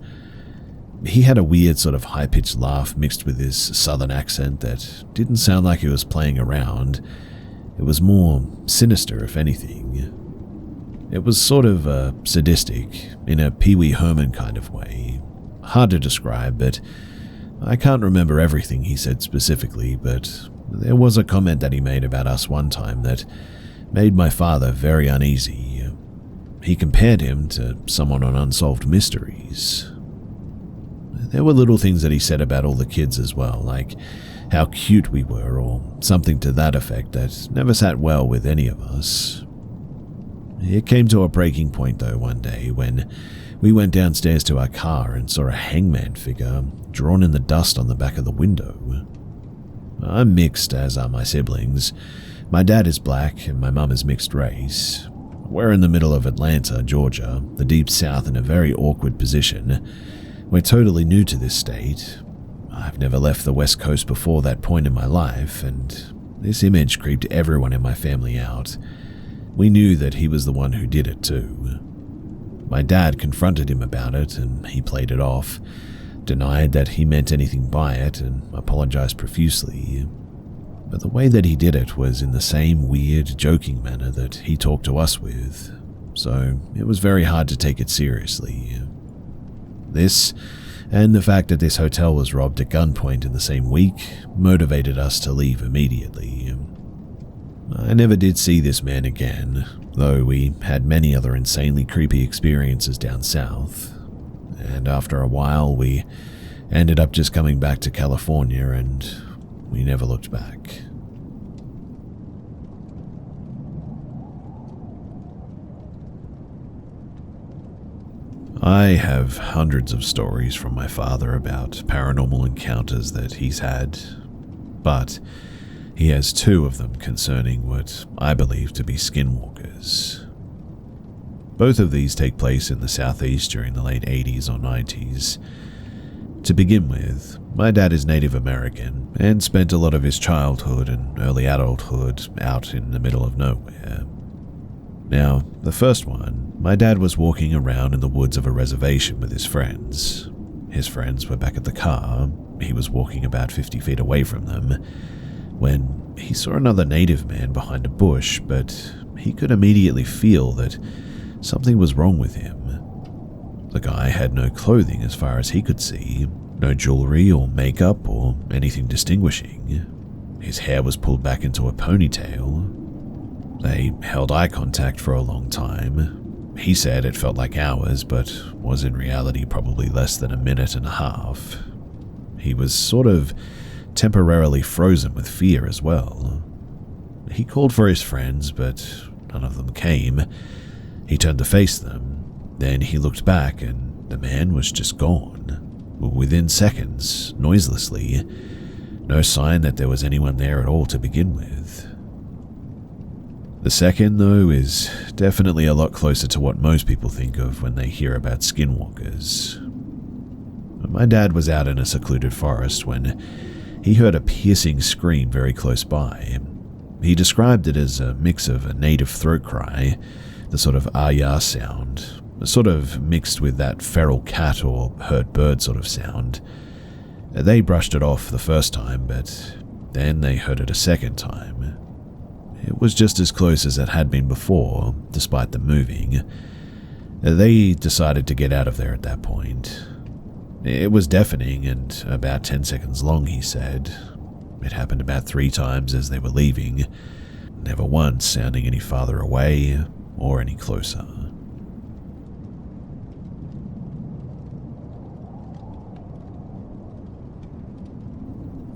He had a weird sort of high-pitched laugh mixed with his southern accent that didn't sound like he was playing around. It was more sinister, if anything. It was sort of sadistic, in a Pee Wee Herman kind of way. Hard to describe, but I can't remember everything he said specifically, but there was a comment that he made about us one time that made my father very uneasy. He compared him to someone on Unsolved Mysteries. There were little things that he said about all the kids as well, like how cute we were or something to that effect that never sat well with any of us. It came to a breaking point though one day when we went downstairs to our car and saw a hangman figure drawn in the dust on the back of the window. I'm mixed, as are my siblings. My dad is black and my mum is mixed race. We're in the middle of Atlanta, Georgia, the deep south, in a very awkward position. We're totally new to this state. I've never left the West Coast before that point in my life, and this image creeped everyone in my family out. We knew that he was the one who did it too. My dad confronted him about it, and he played it off, denied that he meant anything by it, and apologized profusely. But the way that he did it was in the same weird, joking manner that he talked to us with, so it was very hard to take it seriously. This, and the fact that this hotel was robbed at gunpoint in the same week, motivated us to leave immediately. I never did see this man again, though we had many other insanely creepy experiences down south. And after a while, we ended up just coming back to California, and we never looked back. I have hundreds of stories from my father about paranormal encounters that he's had, but he has two of them concerning what I believe to be skinwalkers. Both of these take place in the southeast during the late 80s or 90s. To begin with, my dad is Native American and spent a lot of his childhood and early adulthood out in the middle of nowhere. Now, the first one, my dad was walking around in the woods of a reservation with his friends. His friends were back at the car. He was walking about 50 feet away from them when he saw another native man behind a bush, but he could immediately feel that something was wrong with him. The guy had no clothing as far as he could see, no jewelry or makeup or anything distinguishing. His hair was pulled back into a ponytail. They held eye contact for a long time. He said it felt like hours, but was in reality probably less than a minute and a half. He was sort of temporarily frozen with fear as well. He called for his friends, but none of them came. He turned to face them. Then he looked back, and the man was just gone. Within seconds, noiselessly. No sign that there was anyone there at all to begin with. The second, though, is definitely a lot closer to what most people think of when they hear about skinwalkers. My dad was out in a secluded forest when he heard a piercing scream very close by. He described it as a mix of a native throat cry, the sort of ah-yah sound, sort of mixed with that feral cat or hurt bird sort of sound. They brushed it off the first time, but then they heard it a second time. It was just as close as it had been before, despite them moving. They decided to get out of there at that point. It was deafening and about 10 seconds long, he said. It happened about 3 times as they were leaving, never once sounding any farther away or any closer.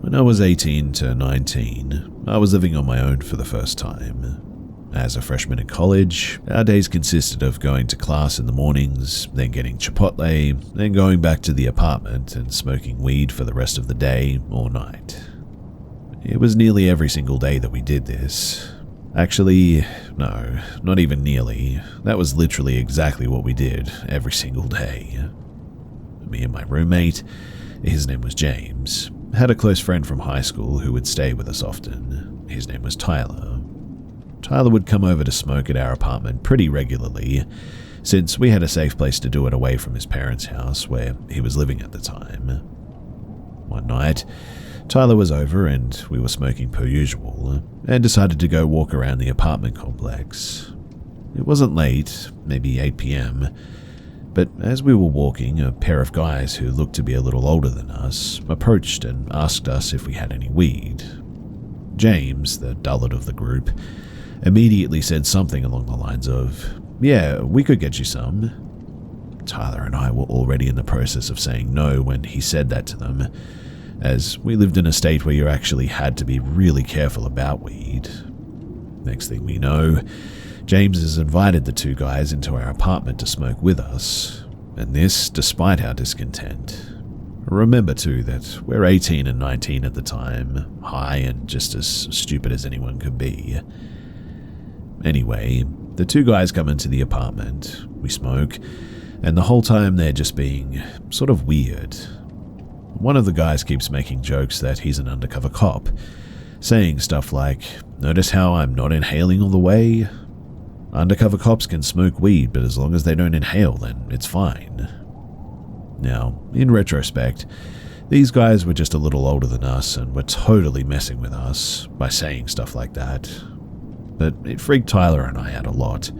When I was 18 to 19, I was living on my own for the first time. As a freshman in college, our days consisted of going to class in the mornings, then getting Chipotle, then going back to the apartment and smoking weed for the rest of the day or night. It was nearly every single day that we did this. Actually, no, not even nearly. That was literally exactly what we did every single day. Me and my roommate, his name was James, had a close friend from high school who would stay with us often. His name was Tyler. Tyler would come over to smoke at our apartment pretty regularly, since we had a safe place to do it away from his parents' house where he was living at the time. One night, Tyler was over and we were smoking per usual, and decided to go walk around the apartment complex. It wasn't late, maybe 8 p.m., but as we were walking, a pair of guys who looked to be a little older than us approached and asked us if we had any weed. James, the dullard of the group, immediately said something along the lines of, "Yeah, we could get you some." Tyler and I were already in the process of saying no when he said that to them, as we lived in a state where you actually had to be really careful about weed. Next thing we know, James has invited the two guys into our apartment to smoke with us, and this despite our discontent. Remember too that we're 18 and 19 at the time, high and just as stupid as anyone could be. Anyway, the two guys come into the apartment, we smoke, and the whole time they're just being sort of weird. One of the guys keeps making jokes that he's an undercover cop, saying stuff like, "Notice how I'm not inhaling all the way? Undercover cops can smoke weed, but as long as they don't inhale, then it's fine." Now, in retrospect, these guys were just a little older than us and were totally messing with us by saying stuff like that. But it freaked Tyler and I out a lot.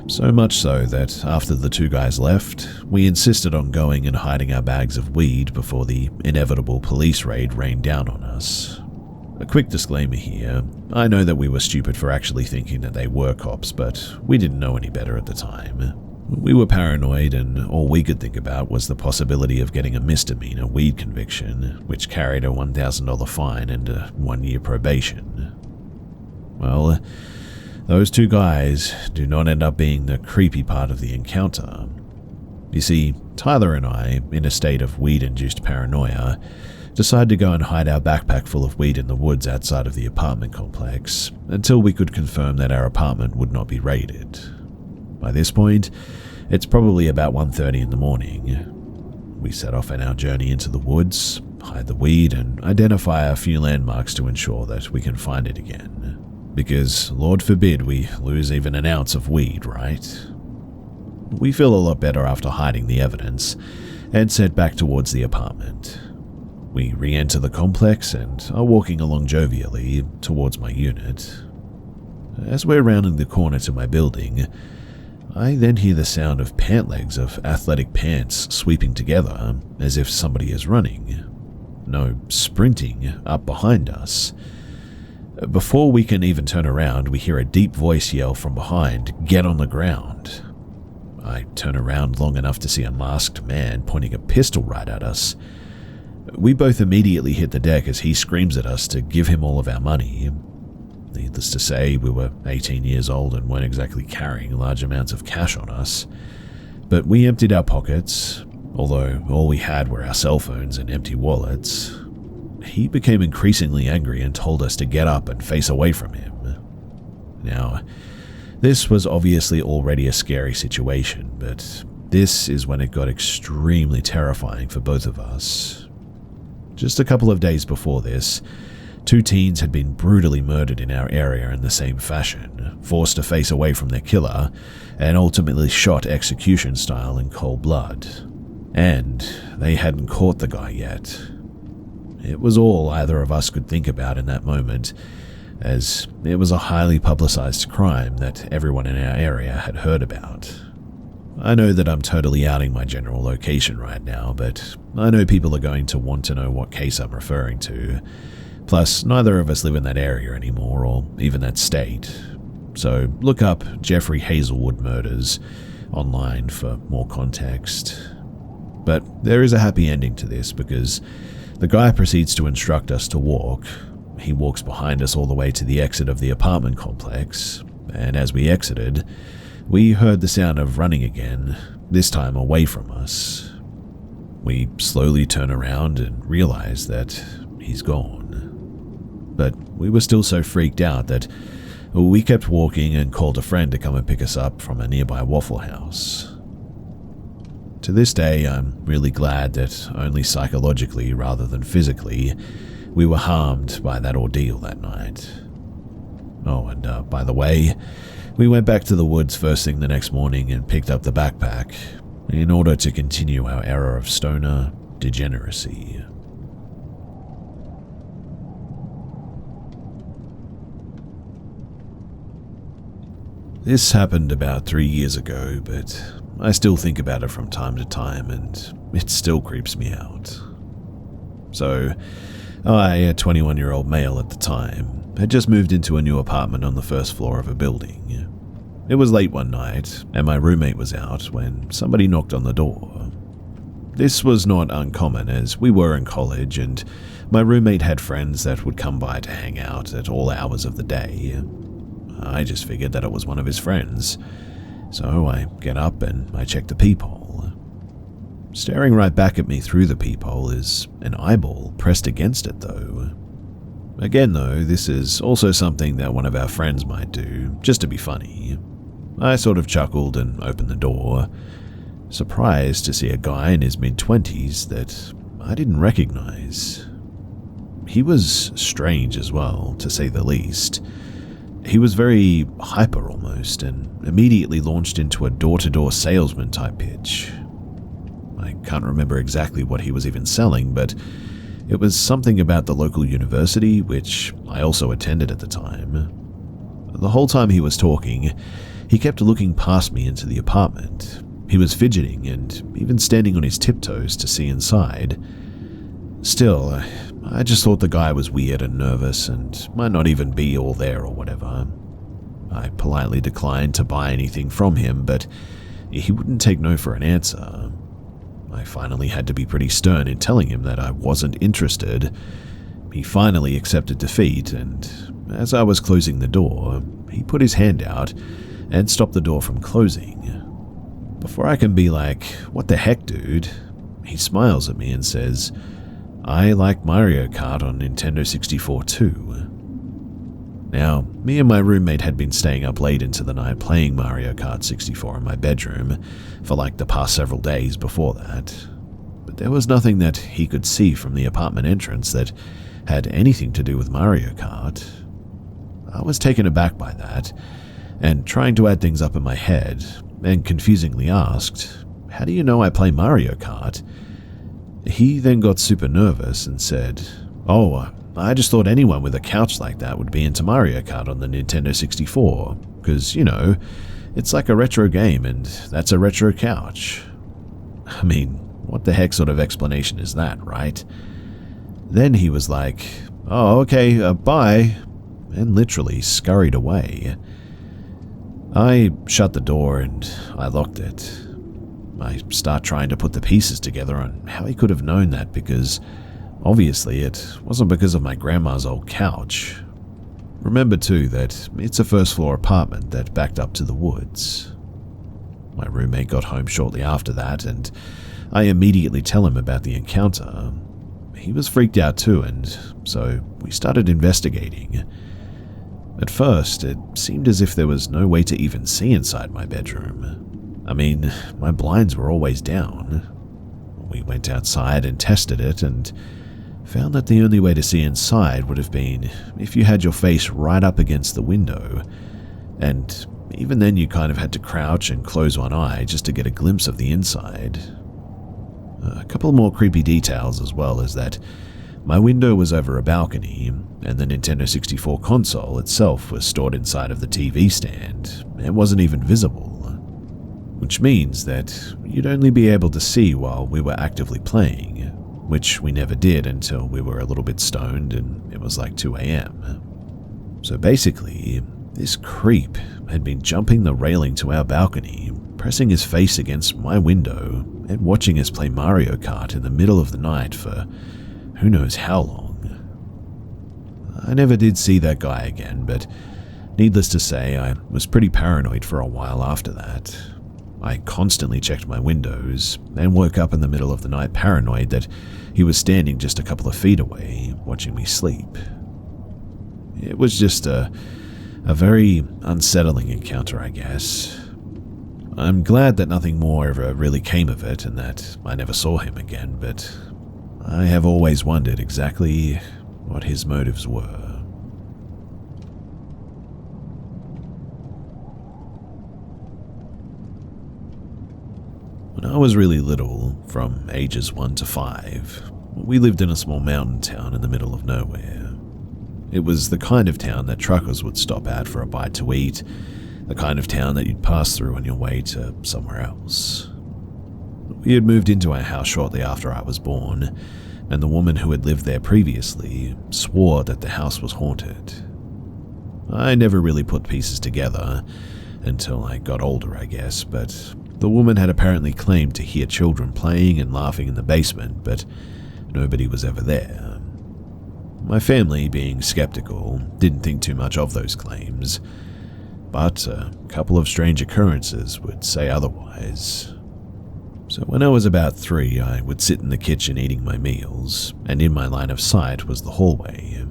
So much so that after the two guys left, we insisted on going and hiding our bags of weed before the inevitable police raid rained down on us. A quick disclaimer here, I know that we were stupid for actually thinking that they were cops, but we didn't know any better at the time. We were paranoid and all we could think about was the possibility of getting a misdemeanor weed conviction, which carried a $1,000 fine and a 1-year probation. Well, those two guys do not end up being the creepy part of the encounter. You see, Tyler and I, in a state of weed-induced paranoia, decided to go and hide our backpack full of weed in the woods outside of the apartment complex until we could confirm that our apartment would not be raided. By this point, it's probably about 1:30 in the morning. We set off on our journey into the woods, hide the weed, and identify a few landmarks to ensure that we can find it again. Because, Lord forbid, we lose even an ounce of weed, right? We feel a lot better after hiding the evidence and set back towards the apartment. We re-enter the complex and are walking along jovially towards my unit. As we're rounding the corner to my building, I then hear the sound of pant legs of athletic pants sweeping together as if somebody is running. No, sprinting up behind us. Before we can even turn around, we hear a deep voice yell from behind, "Get on the ground." I turn around long enough to see a masked man pointing a pistol right at us. We both immediately hit the deck as he screams at us to give him all of our money. Needless to say, we were 18 years old and weren't exactly carrying large amounts of cash on us. But we emptied our pockets, although all we had were our cell phones and empty wallets. He became increasingly angry and told us to get up and face away from him. Now, this was obviously already a scary situation, but this is when it got extremely terrifying for both of us. Just a couple of days before this, 2 teens had been brutally murdered in our area in the same fashion, forced to face away from their killer, and ultimately shot execution style in cold blood. And they hadn't caught the guy yet. It was all either of us could think about in that moment, as it was a highly publicized crime that everyone in our area had heard about. I know that I'm totally outing my general location right now, but I know people are going to want to know what case I'm referring to. Plus, neither of us live in that area anymore, or even that state. So look up Jeffrey Hazelwood murders online for more context. But there is a happy ending to this, because the guy proceeds to instruct us to walk. He walks behind us all the way to the exit of the apartment complex, and as we exited, we heard the sound of running again, this time away from us. We slowly turn around and realize that he's gone. But we were still so freaked out that we kept walking and called a friend to come and pick us up from a nearby Waffle House. To this day, I'm really glad that only psychologically rather than physically, we were harmed by that ordeal that night. Oh, and by the way, we went back to the woods first thing the next morning and picked up the backpack in order to continue our era of stoner degeneracy. This happened about 3 years ago, but I still think about it from time to time and it still creeps me out. So, I, a 21-year-old male at the time, had just moved into a new apartment on the first floor of a building. It was late one night, and my roommate was out when somebody knocked on the door. This was not uncommon as we were in college and my roommate had friends that would come by to hang out at all hours of the day. I just figured that it was one of his friends, so I get up and I check the peephole. Staring right back at me through the peephole is an eyeball pressed against it though. Again though, this is also something that one of our friends might do, just to be funny. I sort of chuckled and opened the door, surprised to see a guy in his mid-20s that I didn't recognize. He was strange as well, to say the least. He was very hyper almost, and immediately launched into a door-to-door salesman type pitch. I can't remember exactly what he was even selling, but it was something about the local university, which I also attended at the time. The whole time he was talking, he kept looking past me into the apartment. He was fidgeting and even standing on his tiptoes to see inside. Still, I just thought the guy was weird and nervous and might not even be all there or whatever. I politely declined to buy anything from him, but he wouldn't take no for an answer. I finally had to be pretty stern in telling him that I wasn't interested. He finally accepted defeat, and as I was closing the door, he put his hand out and stopped the door from closing. Before I can be like, "What the heck, dude?" he smiles at me and says, "I like Mario Kart on Nintendo 64 too." Now, me and my roommate had been staying up late into the night playing Mario Kart 64 in my bedroom for like the past several days before that. But there was nothing that he could see from the apartment entrance that had anything to do with Mario Kart. I was taken aback by that, and trying to add things up in my head, and confusingly asked, "How do you know I play Mario Kart?" He then got super nervous and said, "Oh, I just thought anyone with a couch like that would be into Mario Kart on the Nintendo 64, because, you know, it's like a retro game and that's a retro couch." I mean, what the heck sort of explanation is that, right? Then he was like, "Oh, okay, bye," and literally scurried away. I shut the door and I locked it. I start trying to put the pieces together on how he could have known that, because obviously it wasn't because of my grandma's old couch. Remember too that it's a first floor apartment that backed up to the woods. My roommate got home shortly after that, and I immediately tell him about the encounter. He was freaked out too, and so we started investigating. At first, it seemed as if there was no way to even see inside my bedroom. I mean, my blinds were always down. We went outside and tested it and found that the only way to see inside would have been if you had your face right up against the window, and even then you kind of had to crouch and close one eye just to get a glimpse of the inside. A couple more creepy details as well is that my window was over a balcony, and the Nintendo 64 console itself was stored inside of the TV stand and wasn't even visible, which means that you'd only be able to see while we were actively playing, which we never did until we were a little bit stoned and it was like 2 a.m. So basically, this creep had been jumping the railing to our balcony, pressing his face against my window and watching us play Mario Kart in the middle of the night for who knows how long. I never did see that guy again, but needless to say, I was pretty paranoid for a while after that. I constantly checked my windows and woke up in the middle of the night paranoid that he was standing just a couple of feet away, watching me sleep. It was just a very unsettling encounter, I guess. I'm glad that nothing more ever really came of it and that I never saw him again, but I have always wondered exactly what his motives were. When I was really little, from ages 1 to 5, we lived in a small mountain town in the middle of nowhere. It was the kind of town that truckers would stop at for a bite to eat, the kind of town that you'd pass through on your way to somewhere else. We had moved into our house shortly after I was born, and the woman who had lived there previously swore that the house was haunted. I never really put pieces together until I got older, I guess, but the woman had apparently claimed to hear children playing and laughing in the basement, but nobody was ever there. My family, being skeptical, didn't think too much of those claims, but a couple of strange occurrences would say otherwise. So when I was about 3, I would sit in the kitchen eating my meals, and in my line of sight was the hallway.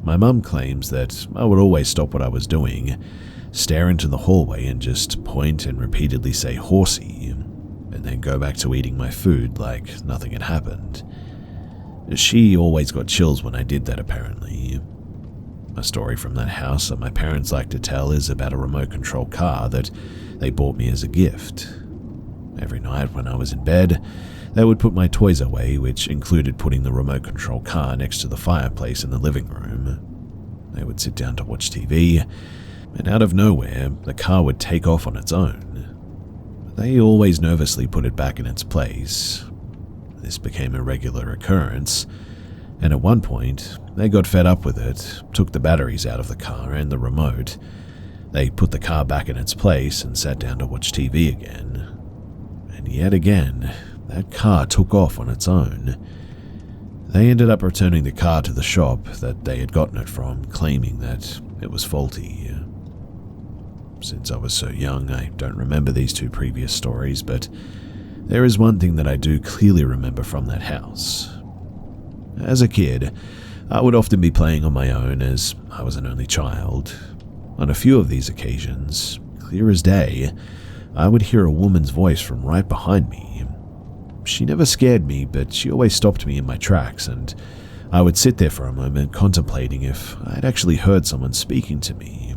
My mum claims that I would always stop what I was doing, stare into the hallway and just point and repeatedly say "horsey," and then go back to eating my food like nothing had happened. She always got chills when I did that, apparently. A story from that house that my parents like to tell is about a remote control car that they bought me as a gift. Every night when I was in bed, they would put my toys away, which included putting the remote control car next to the fireplace in the living room. They would sit down to watch TV, and out of nowhere, the car would take off on its own. They always nervously put it back in its place. This became a regular occurrence, and at one point, they got fed up with it, took the batteries out of the car and the remote. They put the car back in its place and sat down to watch TV again. And yet again, that car took off on its own. They ended up returning the car to the shop that they had gotten it from, claiming that it was faulty. Since I was so young, I don't remember these 2 previous stories, but there is one thing that I do clearly remember from that house. As a kid, I would often be playing on my own as I was an only child. On a few of these occasions, clear as day, I would hear a woman's voice from right behind me. She never scared me, but she always stopped me in my tracks, and I would sit there for a moment contemplating if I'd actually heard someone speaking to me.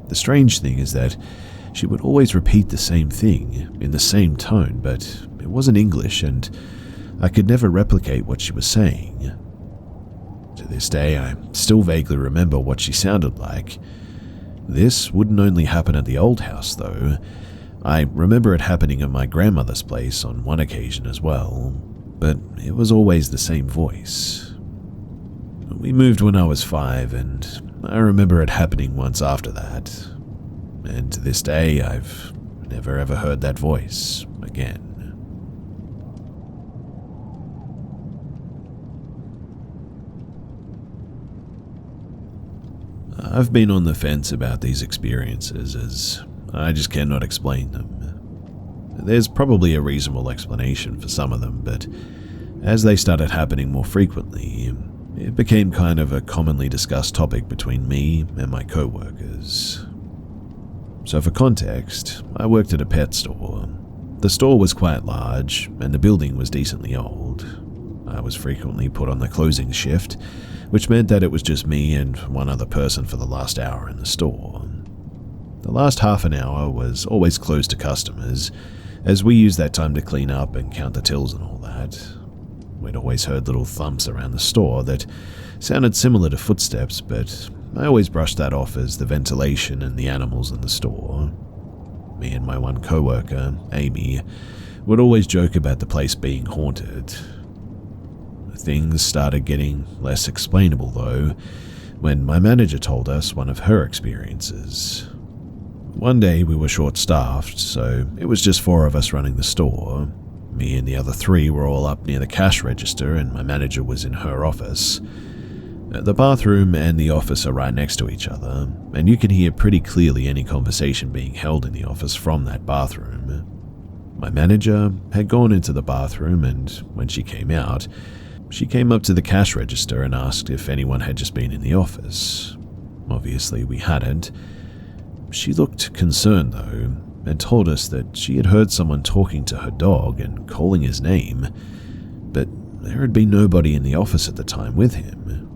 The strange thing is that she would always repeat the same thing, in the same tone, but it wasn't English, and I could never replicate what she was saying. To this day, I still vaguely remember what she sounded like. This wouldn't only happen at the old house, though. I remember it happening at my grandmother's place on one occasion as well, but it was always the same voice. We moved when I was 5, and I remember it happening once after that. And to this day, I've never ever heard that voice again. I've been on the fence about these experiences as I just cannot explain them. There's probably a reasonable explanation for some of them, but as they started happening more frequently, it became kind of a commonly discussed topic between me and my co-workers. So for context, I worked at a pet store. The store was quite large, and the building was decently old. I was frequently put on the closing shift, which meant that it was just me and one other person for the last hour in the store. The last half an hour was always closed to customers, as we used that time to clean up and count the tills and all that. We'd always heard little thumps around the store that sounded similar to footsteps, but I always brushed that off as the ventilation and the animals in the store. Me and my one co-worker, Amy, would always joke about the place being haunted. Things started getting less explainable, though, when my manager told us one of her experiences. One day we were short-staffed, so it was just 4 of us running the store. Me and the other 3 were all up near the cash register, and my manager was in her office. The bathroom and the office are right next to each other, and you can hear pretty clearly any conversation being held in the office from that bathroom. My manager had gone into the bathroom, and when she came out, she came up to the cash register and asked if anyone had just been in the office. Obviously, we hadn't. She looked concerned, though, and told us that she had heard someone talking to her dog and calling his name, but there had been nobody in the office at the time with him.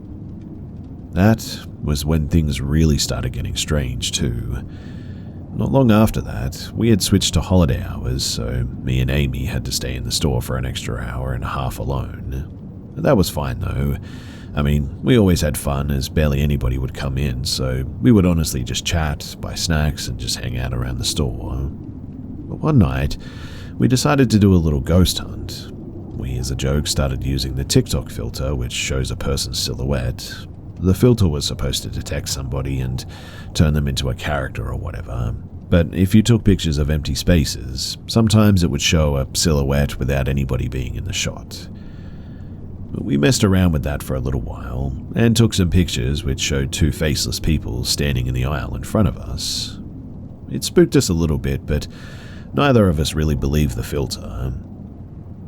That was when things really started getting strange, too. Not long after that, we had switched to holiday hours, so me and Amy had to stay in the store for an extra hour and a half alone. That was fine, though. I mean, we always had fun as barely anybody would come in, so we would honestly just chat, buy snacks, and just hang out around the store. But one night, we decided to do a little ghost hunt. We, as a joke, started using the TikTok filter, which shows a person's silhouette. The filter was supposed to detect somebody and turn them into a character or whatever. But if you took pictures of empty spaces, sometimes it would show a silhouette without anybody being in the shot. We messed around with that for a little while, and took some pictures which showed two faceless people standing in the aisle in front of us. It spooked us a little bit, but neither of us really believed the filter.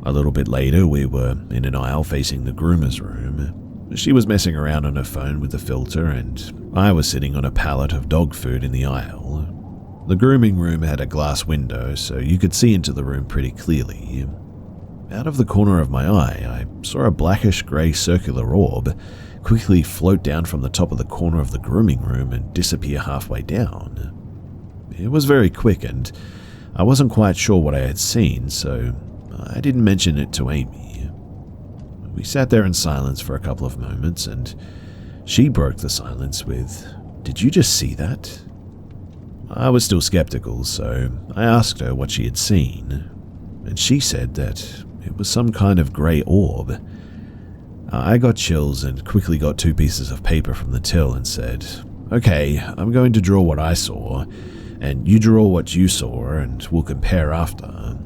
A little bit later, we were in an aisle facing the groomer's room. She was messing around on her phone with the filter, and I was sitting on a pallet of dog food in the aisle. The grooming room had a glass window, so you could see into the room pretty clearly. Out of the corner of my eye, I saw a blackish-grey circular orb quickly float down from the top of the corner of the grooming room and disappear halfway down. It was very quick, and I wasn't quite sure what I had seen, so I didn't mention it to Amy. We sat there in silence for a couple of moments, and she broke the silence with, "Did you just see that?" I was still skeptical, so I asked her what she had seen, and she said that it was some kind of grey orb. I got chills and quickly got 2 pieces of paper from the till and said, "Okay, I'm going to draw what I saw, and you draw what you saw, and we'll compare after."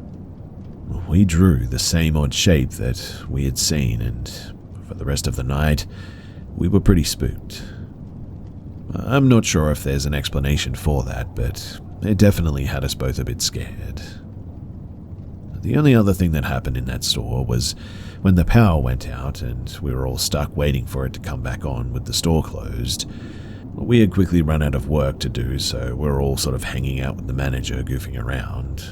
We drew the same odd shape that we had seen, and for the rest of the night, we were pretty spooked. I'm not sure if there's an explanation for that, but it definitely had us both a bit scared. The only other thing that happened in that store was when the power went out and we were all stuck waiting for it to come back on with the store closed. We had quickly run out of work to do, so we were all sort of hanging out with the manager, goofing around.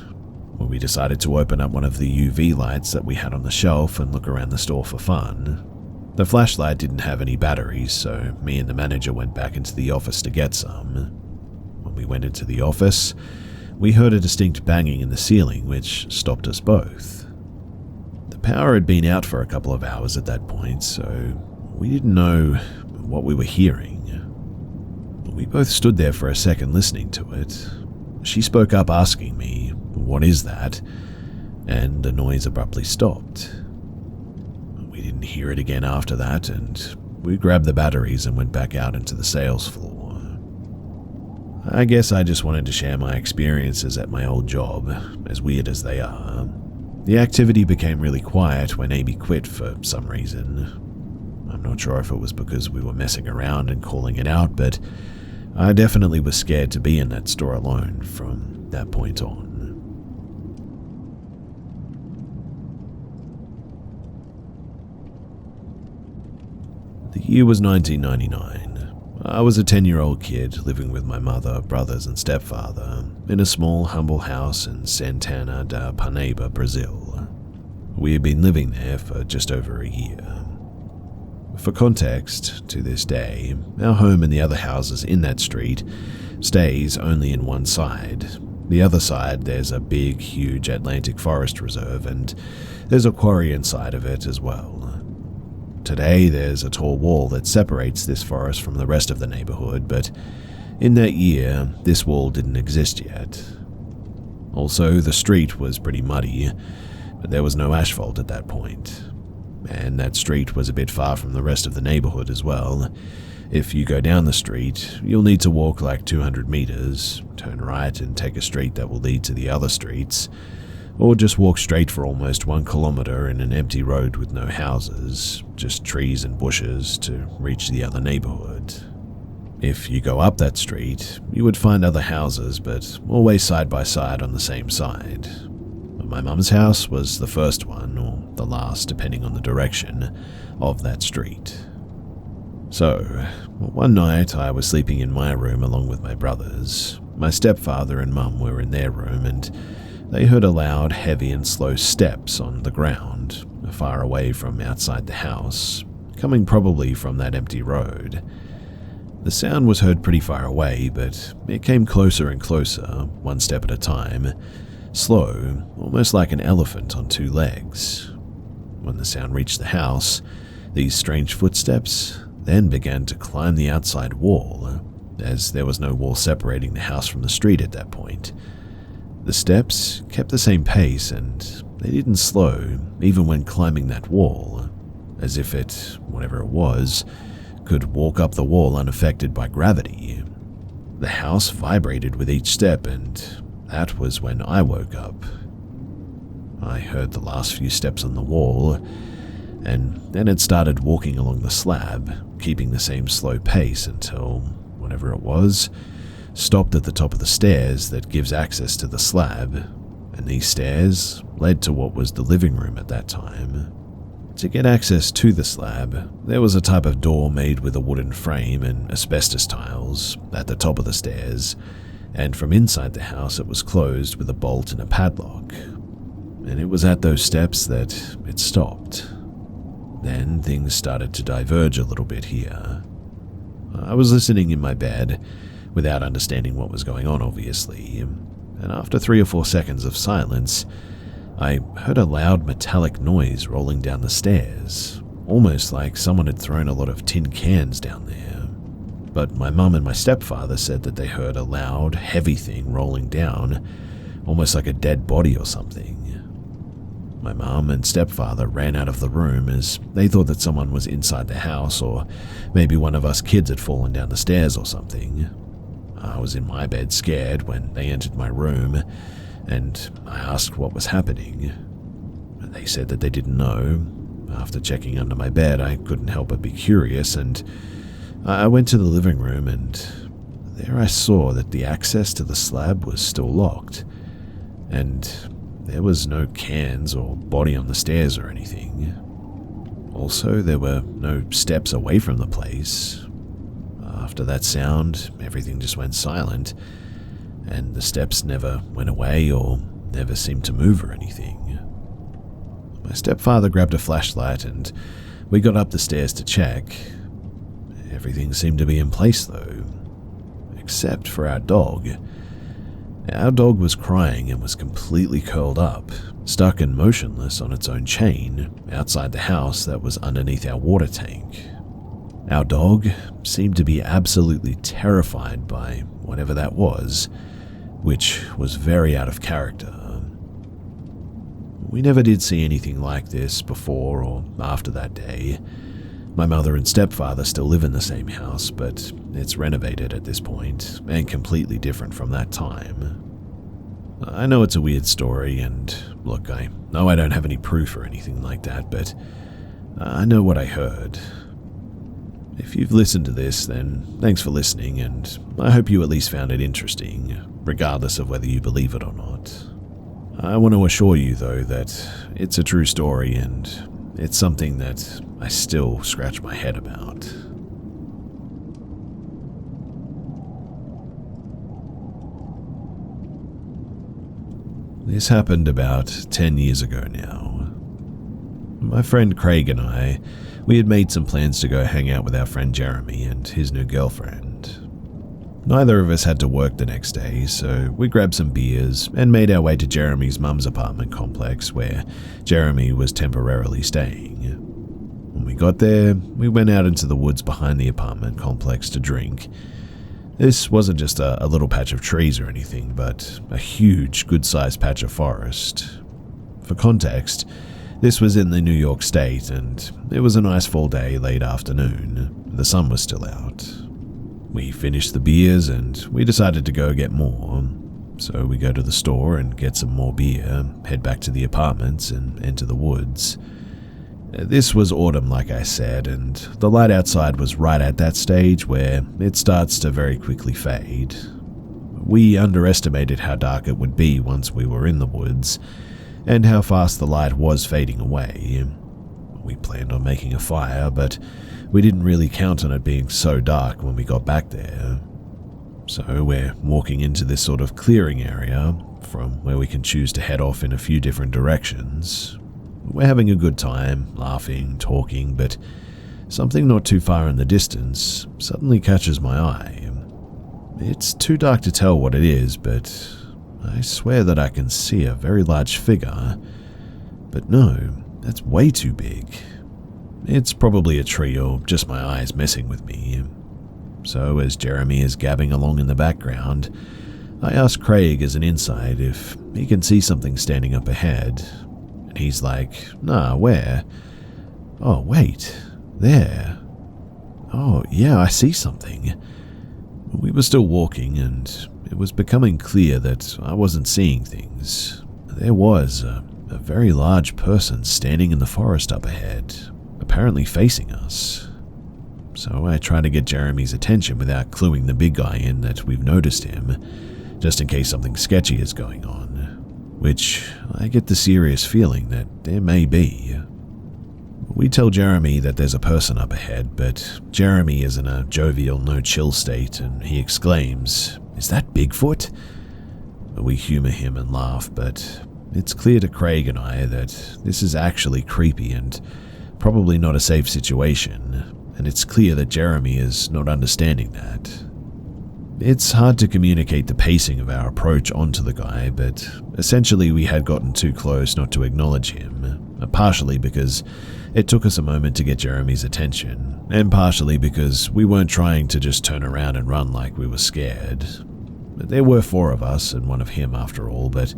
We decided to open up one of the UV lights that we had on the shelf and look around the store for fun. The flashlight didn't have any batteries, so me and the manager went back into the office to get some. When we went into the office, we heard a distinct banging in the ceiling, which stopped us both. The power had been out for a couple of hours at that point, so we didn't know what we were hearing. We both stood there for a second listening to it. She spoke up asking me, "What is that?" And the noise abruptly stopped. We didn't hear it again after that, and we grabbed the batteries and went back out into the sales floor. I guess I just wanted to share my experiences at my old job, as weird as they are. The activity became really quiet when Amy quit for some reason. I'm not sure if it was because we were messing around and calling it out, but I definitely was scared to be in that store alone from that point on. The year was 1999. I was a 10-year-old kid living with my mother, brothers, and stepfather in a small, humble house in Santana da Parnaíba, Brazil. We had been living there for just over a year. For context, to this day, our home and the other houses in that street stays only in one side. The other side, there's a big, huge Atlantic forest reserve, and there's a quarry inside of it as well. Today, there's a tall wall that separates this forest from the rest of the neighborhood, but in that year, this wall didn't exist yet. Also, the street was pretty muddy, but there was no asphalt at that point. And that street was a bit far from the rest of the neighborhood as well. If you go down the street, you'll need to walk like 200 meters, turn right and take a street that will lead to the other streets, or just walk straight for almost 1 kilometer in an empty road with no houses, just trees and bushes to reach the other neighborhood. If you go up that street, you would find other houses, but always side by side on the same side. My mum's house was the first one, or the last depending on the direction, of that street. So, one night I was sleeping in my room along with my brothers. My stepfather and mum were in their room, and they heard a loud, heavy and slow steps on the ground, far away from outside the house, coming probably from that empty road. The sound was heard pretty far away, but it came closer and closer, one step at a time, slow, almost like an elephant on 2 legs. When the sound reached the house, These strange footsteps then began to climb the outside wall, as there was no wall separating the house from the street at that point. The steps kept the same pace, and they didn't slow even when climbing that wall, as if it, whatever it was, could walk up the wall unaffected by gravity. The house vibrated with each step, and that was when I woke up. I heard the last few steps on the wall, and then it started walking along the slab, keeping the same slow pace until, whatever it was, stopped at the top of the stairs that gives access to the slab, and these stairs led to what was the living room at that time. To get access to the slab, there was a type of door made with a wooden frame and asbestos tiles at the top of the stairs, and from inside the house it was closed with a bolt and a padlock. And it was at those steps that it stopped. Then things started to diverge a little bit here. I was listening in my bed, without understanding what was going on, obviously, and after 3 or 4 seconds of silence, I heard a loud metallic noise rolling down the stairs, almost like someone had thrown a lot of tin cans down there. But my mum and my stepfather said that they heard a loud, heavy thing rolling down, almost like a dead body or something. My mum and stepfather ran out of the room as they thought that someone was inside the house, or maybe one of us kids had fallen down the stairs or something. I was in my bed scared when they entered my room, and I asked what was happening. They said that they didn't know. After checking under my bed, I couldn't help but be curious, and I went to the living room, and there I saw that the access to the slab was still locked, and there was no cans or body on the stairs or anything. Also, there were no steps away from the place. After that sound, everything just went silent, and the steps never went away or never seemed to move or anything. My stepfather grabbed a flashlight and we got up the stairs to check. Everything seemed to be in place though, except for our dog. Our dog was crying and was completely curled up, stuck and motionless on its own chain outside the house that was underneath our water tank. Our dog seemed to be absolutely terrified by whatever that was, which was very out of character. We never did see anything like this before or after that day. My mother and stepfather still live in the same house, but it's renovated at this point and completely different from that time. I know it's a weird story, and look, I know I don't have any proof or anything like that, but I know what I heard. If you've listened to this, then thanks for listening, and I hope you at least found it interesting, regardless of whether you believe it or not. I want to assure you, though, that it's a true story, and it's something that I still scratch my head about. This happened about 10 years ago now. My friend Craig and I, we had made some plans to go hang out with our friend Jeremy and his new girlfriend. Neither of us had to work the next day, so we grabbed some beers and made our way to Jeremy's mum's apartment complex where Jeremy was temporarily staying. When we got there, we went out into the woods behind the apartment complex to drink. This wasn't just a little patch of trees or anything, but a huge, good-sized patch of forest. For context, this was in the New York state, and it was a nice fall day late afternoon. The sun was still out. We finished the beers, and we decided to go get more. So we go to the store and get some more beer, head back to the apartments, and enter the woods. This was autumn, like I said, and the light outside was right at that stage where it starts to very quickly fade. We underestimated how dark it would be once we were in the woods, and how fast the light was fading away. We planned on making a fire, but we didn't really count on it being so dark when we got back there. So we're walking into this sort of clearing area, from where we can choose to head off in a few different directions. We're having a good time, laughing, talking, but something not too far in the distance suddenly catches my eye. It's too dark to tell what it is, but I swear that I can see a very large figure. But no, that's way too big. It's probably a tree or just my eyes messing with me. So as Jeremy is gabbing along in the background, I ask Craig as an insight if he can see something standing up ahead. And he's like, "Nah, where?" "Oh, wait, there. Oh, yeah, I see something." We were still walking, and it was becoming clear that I wasn't seeing things. There was a very large person standing in the forest up ahead, apparently facing us. So I try to get Jeremy's attention without cluing the big guy in that we've noticed him, just in case something sketchy is going on, which I get the serious feeling that there may be. We tell Jeremy that there's a person up ahead, but Jeremy is in a jovial, no-chill state, and he exclaims, "Is that Bigfoot?" We humor him and laugh, but it's clear to Craig and I that this is actually creepy and probably not a safe situation, and it's clear that Jeremy is not understanding that. It's hard to communicate the pacing of our approach onto the guy, but essentially we had gotten too close not to acknowledge him, partially because it took us a moment to get Jeremy's attention, and partially because we weren't trying to just turn around and run like we were scared. There were 4 of us and 1 of him after all, but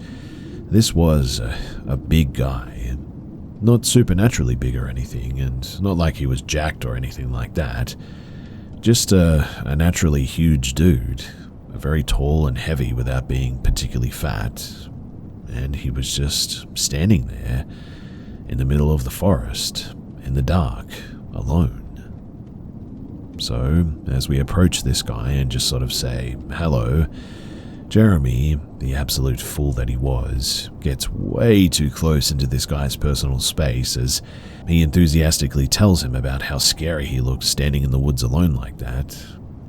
this was a big guy. Not supernaturally big or anything, and not like he was jacked or anything like that. Just a naturally huge dude, very tall and heavy without being particularly fat, and he was just standing there in the middle of the forest, in the dark, alone. So, as we approach this guy and just sort of say, "Hello," Jeremy, the absolute fool that he was, gets way too close into this guy's personal space as he enthusiastically tells him about how scary he looked standing in the woods alone like that.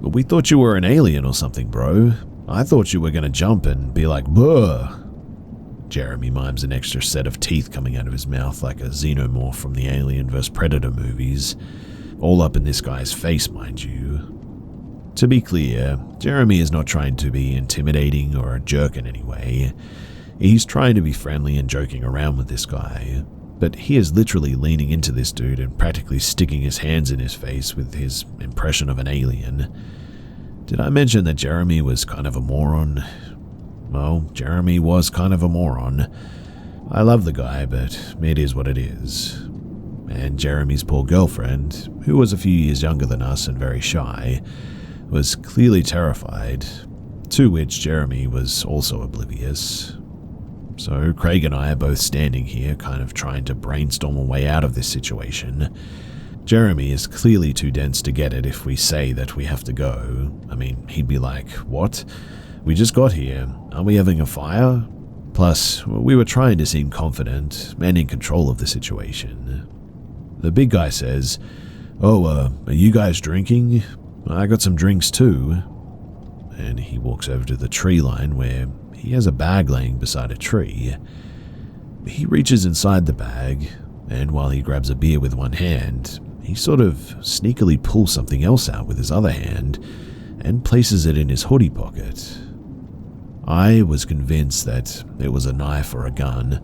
"We thought you were an alien or something, bro. I thought you were gonna jump and be like, buh." Jeremy mimes an extra set of teeth coming out of his mouth like a xenomorph from the Alien vs. Predator movies, all up in this guy's face, mind you. To be clear, Jeremy is not trying to be intimidating or a jerk in any way. He's trying to be friendly and joking around with this guy, but he is literally leaning into this dude and practically sticking his hands in his face with his impression of an alien. Did I mention that Jeremy was kind of a moron? Well, Jeremy was kind of a moron. I love the guy, but it is what it is. And Jeremy's poor girlfriend, who was a few years younger than us and very shy, was clearly terrified, to which Jeremy was also oblivious. So Craig and I are both standing here, kind of trying to brainstorm a way out of this situation. Jeremy is clearly too dense to get it if we say that we have to go. I mean, he'd be like, "What? We just got here. Aren't we having a fire?" Plus, we were trying to seem confident and in control of the situation. The big guy says, "Oh, are you guys drinking? I got some drinks too." And he walks over to the tree line where he has a bag laying beside a tree. He reaches inside the bag, and while he grabs a beer with one hand, he sort of sneakily pulls something else out with his other hand and places it in his hoodie pocket. I was convinced that it was a knife or a gun,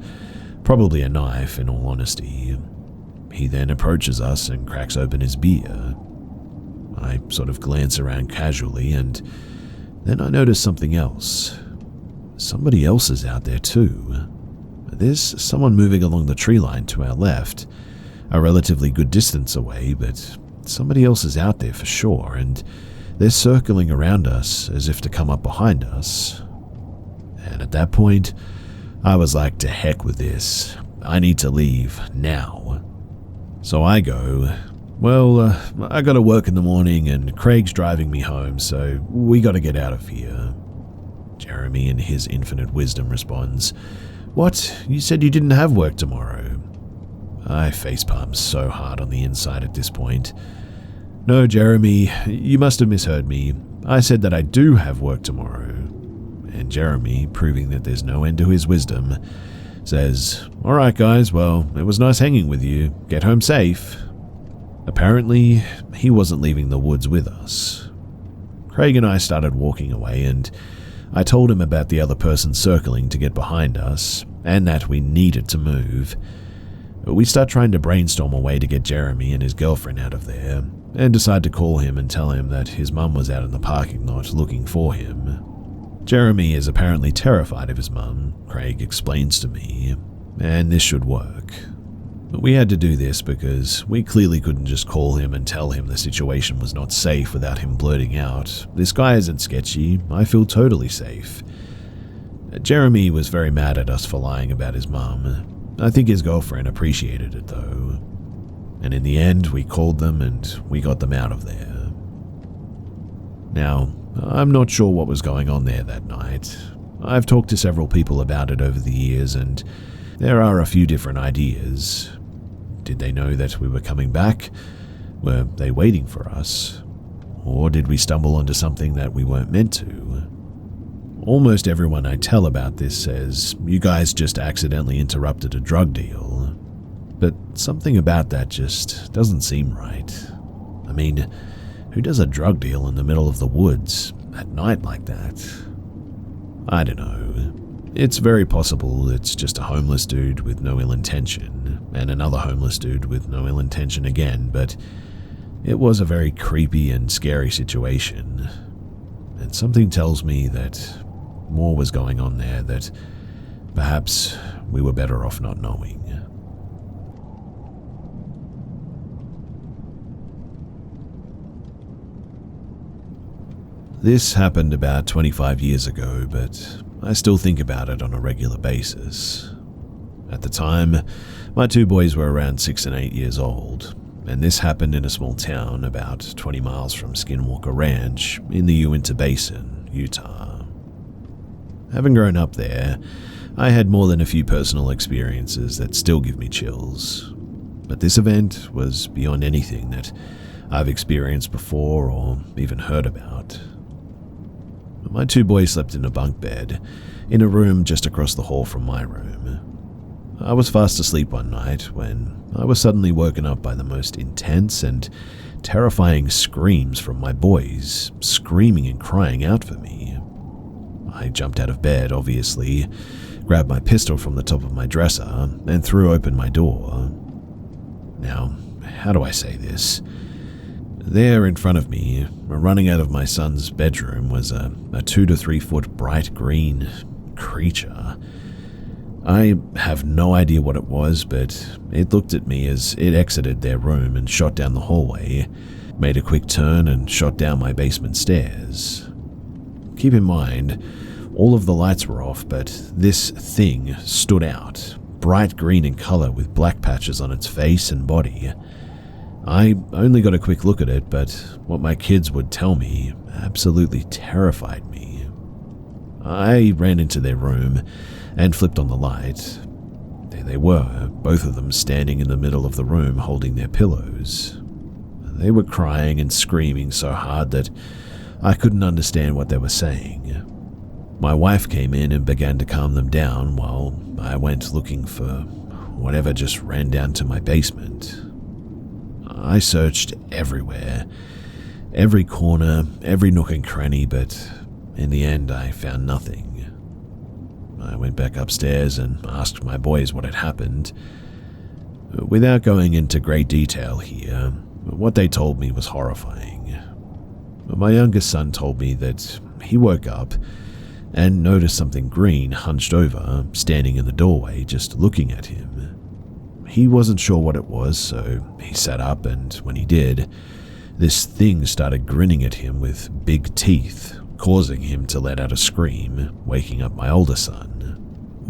probably a knife in all honesty. He then approaches us and cracks open his beer. I sort of glance around casually, and then I notice something else. Somebody else is out there too. There's someone moving along the tree line to our left, a relatively good distance away, but somebody else is out there for sure, and they're circling around us as if to come up behind us. And at that point, I was like, to heck with this. I need to leave now. So I go, "Well, I gotta work in the morning and Craig's driving me home, so we gotta get out of here." Jeremy, in his infinite wisdom, responds, "What? You said you didn't have work tomorrow." I facepalm so hard on the inside at this point. "No, Jeremy, you must have misheard me. I said that I do have work tomorrow." And Jeremy, proving that there's no end to his wisdom, says, "All right, guys, well, it was nice hanging with you. Get home safe." Apparently, he wasn't leaving the woods with us. Craig and I started walking away, and I told him about the other person circling to get behind us, and that we needed to move. We start trying to brainstorm a way to get Jeremy and his girlfriend out of there, and decide to call him and tell him that his mum was out in the parking lot looking for him. Jeremy is apparently terrified of his mum, Craig explains to me, and this should work. But we had to do this because we clearly couldn't just call him and tell him the situation was not safe without him blurting out, "This guy isn't sketchy, I feel totally safe." Jeremy was very mad at us for lying about his mum. I think his girlfriend appreciated it though. And in the end, we called them and we got them out of there. Now, I'm not sure what was going on there that night. I've talked to several people about it over the years and there are a few different ideas. Did they know that we were coming back? Were they waiting for us? Or did we stumble onto something that we weren't meant to? Almost everyone I tell about this says, "You guys just accidentally interrupted a drug deal." But something about that just doesn't seem right. I mean, who does a drug deal in the middle of the woods at night like that? I don't know. It's very possible it's just a homeless dude with no ill intention, and another homeless dude with no ill intention again, but it was a very creepy and scary situation. And something tells me that more was going on there that perhaps we were better off not knowing. This happened about 25 years ago, but I still think about it on a regular basis. At the time, my two boys were around 6 and 8 years old, and this happened in a small town about 20 miles from Skinwalker Ranch in the Uinta Basin, Utah. Having grown up there, I had more than a few personal experiences that still give me chills, but this event was beyond anything that I've experienced before or even heard about. My two boys slept in a bunk bed in a room just across the hall from my room. I was fast asleep one night when I was suddenly woken up by the most intense and terrifying screams from my boys, screaming and crying out for me. I jumped out of bed, obviously, grabbed my pistol from the top of my dresser, and threw open my door. Now, how do I say this? There in front of me, running out of my son's bedroom, was a 2 to 3 foot bright green creature. I have no idea what it was, but it looked at me as it exited their room and shot down the hallway, made a quick turn and shot down my basement stairs. Keep in mind, all of the lights were off, but this thing stood out, bright green in color with black patches on its face and body. I only got a quick look at it, but what my kids would tell me absolutely terrified me. I ran into their room and flipped on the light. There they were, both of them standing in the middle of the room holding their pillows. They were crying and screaming so hard that I couldn't understand what they were saying. My wife came in and began to calm them down while I went looking for whatever just ran down to my basement. I searched everywhere, every corner, every nook and cranny, but in the end I found nothing. I went back upstairs and asked my boys what had happened. Without going into great detail here, what they told me was horrifying. My youngest son told me that he woke up and noticed something green hunched over, standing in the doorway, just looking at him. He wasn't sure what it was, so he sat up, and when he did, this thing started grinning at him with big teeth, causing him to let out a scream, waking up my older son.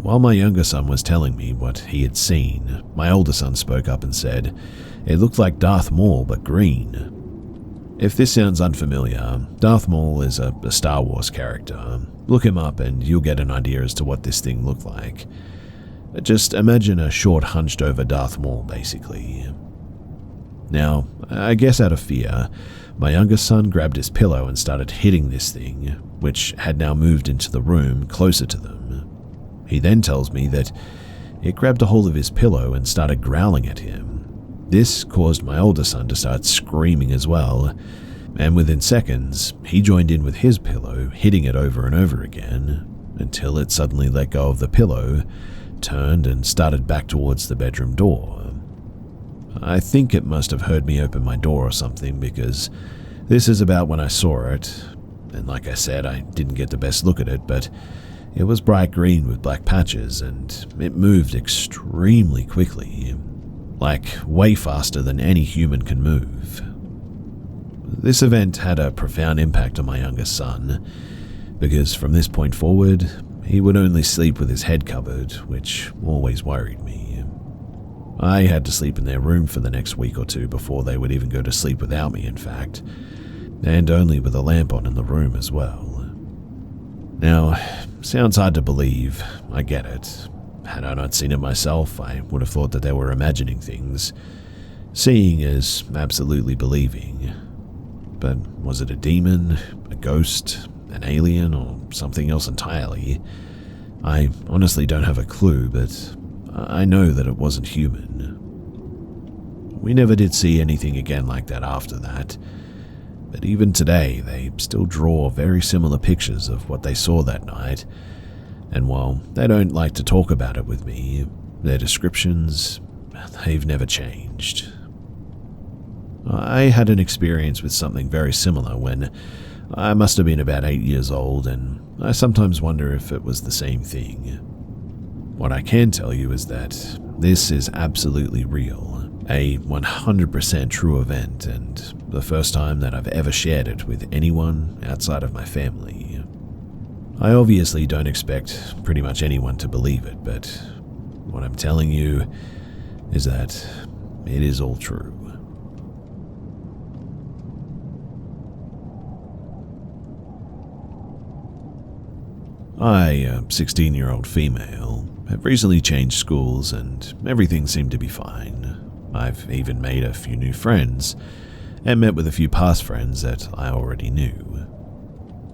While my younger son was telling me what he had seen, my older son spoke up and said, "It looked like Darth Maul, but green." If this sounds unfamiliar, Darth Maul is a Star Wars character. Look him up and you'll get an idea as to what this thing looked like. Just imagine a short, hunched-over Darth Maul, basically. Now, I guess out of fear, my youngest son grabbed his pillow and started hitting this thing, which had now moved into the room closer to them. He then tells me that it grabbed a hold of his pillow and started growling at him. This caused my older son to start screaming as well, and within seconds, he joined in with his pillow, hitting it over and over again, until it suddenly let go of the pillow, turned and started back towards the bedroom door. I think it must have heard me open my door or something, because this is about when I saw it, and like I said, I didn't get the best look at it, but it was bright green with black patches, and it moved extremely quickly, like way faster than any human can move. This event had a profound impact on my youngest son, because from this point forward, he would only sleep with his head covered, which always worried me. I had to sleep in their room for the next week or two before they would even go to sleep without me, in fact, and only with a lamp on in the room as well. Now, sounds hard to believe, I get it. Had I not seen it myself, I would have thought that they were imagining things. Seeing is absolutely believing. But was it a demon, a ghost, an alien, or something else entirely? I honestly don't have a clue, but I know that it wasn't human. We never did see anything again like that after that, but even today they still draw very similar pictures of what they saw that night, and while they don't like to talk about it with me, their descriptions, they've never changed. I had an experience with something very similar when I must have been about 8 years old, and I sometimes wonder if it was the same thing. What I can tell you is that this is absolutely real, a 100% true event, and the first time that I've ever shared it with anyone outside of my family. I obviously don't expect pretty much anyone to believe it, but what I'm telling you is that it is all true. I, a 16-year-old female, have recently changed schools and everything seemed to be fine. I've even made a few new friends and met with a few past friends that I already knew.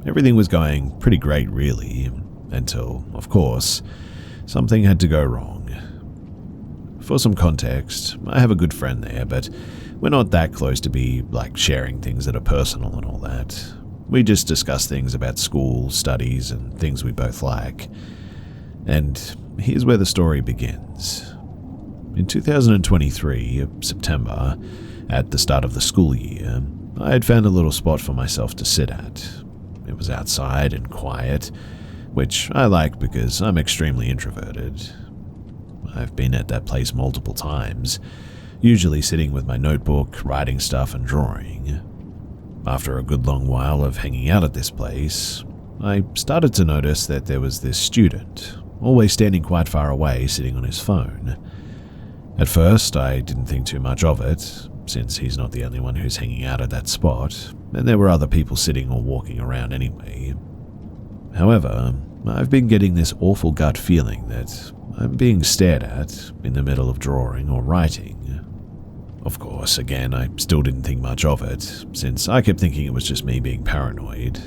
Everything was going pretty great really, until, of course, something had to go wrong. For some context, I have a good friend there, but we're not that close to be like sharing things that are personal and all that. We just discuss things about school, studies, and things we both like. And here's where the story begins. In 2023, September, at the start of the school year, I had found a little spot for myself to sit at. It was outside and quiet, which I like because I'm extremely introverted. I've been at that place multiple times, usually sitting with my notebook, writing stuff and drawing. After a good long while of hanging out at this place, I started to notice that there was this student, always standing quite far away, sitting on his phone. At first, I didn't think too much of it, since he's not the only one who's hanging out at that spot, and there were other people sitting or walking around anyway. However, I've been getting this awful gut feeling that I'm being stared at in the middle of drawing or writing. Of course, again, I still didn't think much of it, since I kept thinking it was just me being paranoid.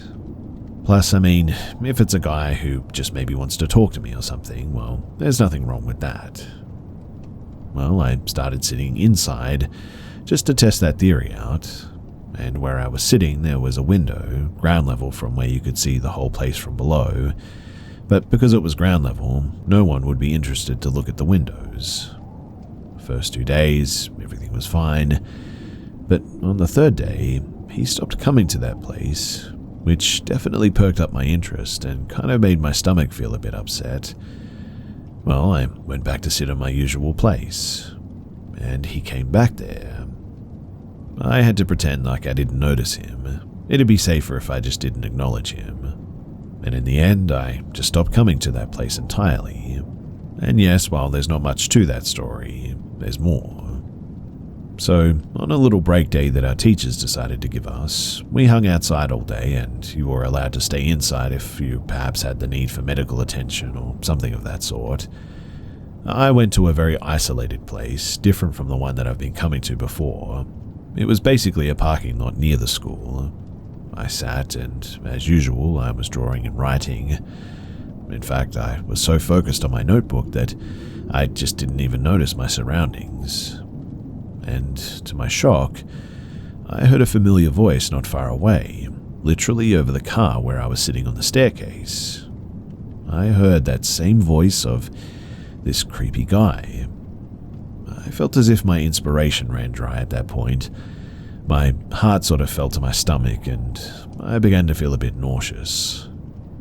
Plus, I mean, if it's a guy who just maybe wants to talk to me or something, well, there's nothing wrong with that. Well, I started sitting inside just to test that theory out, and where I was sitting there was a window, ground level from where you could see the whole place from below, but because it was ground level, no one would be interested to look at the windows. First 2 days, everything was fine, but on the third day, he stopped coming to that place, which definitely perked up my interest and kind of made my stomach feel a bit upset. Well, I went back to sit in my usual place, and he came back there. I had to pretend like I didn't notice him. It'd be safer if I just didn't acknowledge him. And in the end, I just stopped coming to that place entirely. And yes, while there's not much to that story, there's more. So, on a little break day that our teachers decided to give us, we hung outside all day and you were allowed to stay inside if you perhaps had the need for medical attention or something of that sort. I went to a very isolated place, different from the one that I've been coming to before. It was basically a parking lot near the school. I sat and, as usual, I was drawing and writing. In fact, I was so focused on my notebook that I just didn't even notice my surroundings. And to my shock, I heard a familiar voice not far away, literally over the car where I was sitting on the staircase. I heard that same voice of this creepy guy. I felt as if my inspiration ran dry at that point. My heart sort of fell to my stomach and I began to feel a bit nauseous.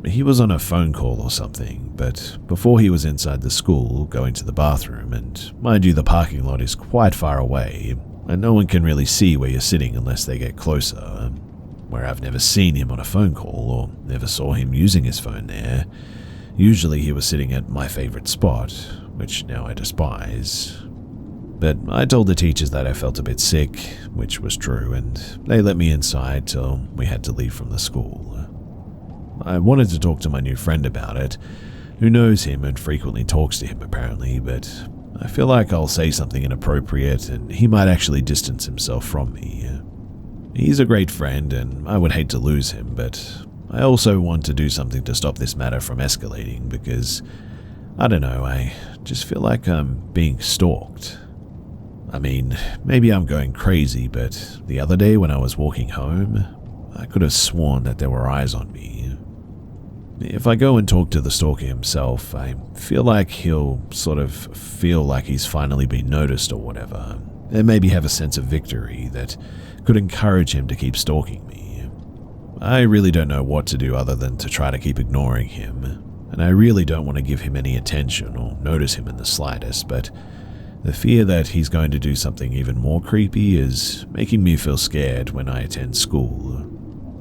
He was on a phone call or something, but before he was inside the school, going to the bathroom, and mind you, the parking lot is quite far away, and no one can really see where you're sitting unless they get closer, where I've never seen him on a phone call or never saw him using his phone there. Usually he was sitting at my favorite spot, which now I despise. But I told the teachers that I felt a bit sick, which was true, and they let me inside till we had to leave from the school. I wanted to talk to my new friend about it, who knows him and frequently talks to him apparently, but I feel like I'll say something inappropriate and he might actually distance himself from me. He's a great friend and I would hate to lose him, but I also want to do something to stop this matter from escalating because, I don't know, I just feel like I'm being stalked. I mean, maybe I'm going crazy, but the other day when I was walking home, I could have sworn that there were eyes on me. If I go and talk to the stalker himself, I feel like he'll sort of feel like he's finally been noticed or whatever, and maybe have a sense of victory that could encourage him to keep stalking me. I really don't know what to do other than to try to keep ignoring him, and I really don't want to give him any attention or notice him in the slightest, but the fear that he's going to do something even more creepy is making me feel scared when I attend school.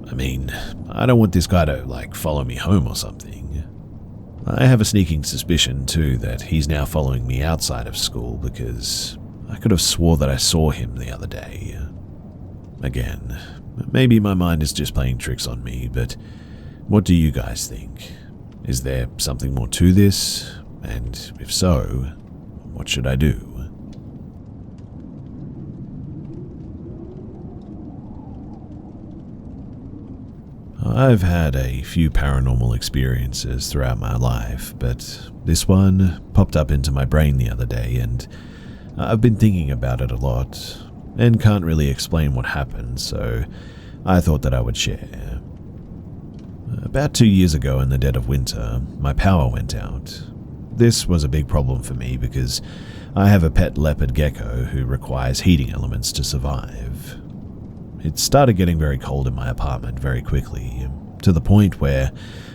I mean, I don't want this guy to, follow me home or something. I have a sneaking suspicion, too, that he's now following me outside of school because I could have swore that I saw him the other day. Again, maybe my mind is just playing tricks on me, but what do you guys think? Is there something more to this? And if so, what should I do? I've had a few paranormal experiences throughout my life, but this one popped up into my brain the other day and I've been thinking about it a lot and can't really explain what happened, so I thought that I would share. About 2 years ago in the dead of winter, my power went out. This was a big problem for me because I have a pet leopard gecko who requires heating elements to survive. It started getting very cold in my apartment very quickly, to the point where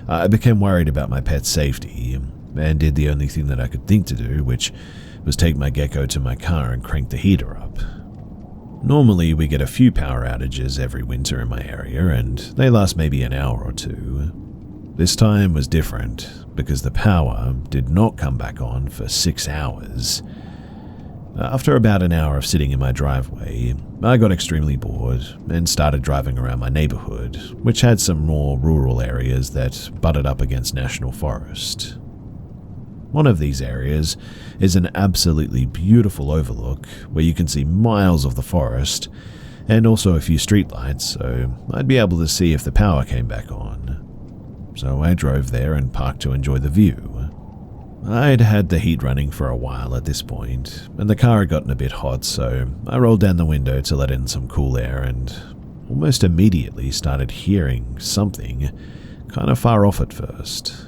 I became worried about my pet's safety and did the only thing that I could think to do, which was take my gecko to my car and crank the heater up. Normally we get a few power outages every winter in my area and they last maybe an hour or two. This time was different because the power did not come back on for 6 hours. After about an hour of sitting in my driveway, I got extremely bored and started driving around my neighborhood, which had some more rural areas that butted up against national forest. One of these areas is an absolutely beautiful overlook where you can see miles of the forest and also a few streetlights, so I'd be able to see if the power came back on. So I drove there and parked to enjoy the view. I'd had the heat running for a while at this point, and the car had gotten a bit hot, so I rolled down the window to let in some cool air and almost immediately started hearing something kind of far off at first.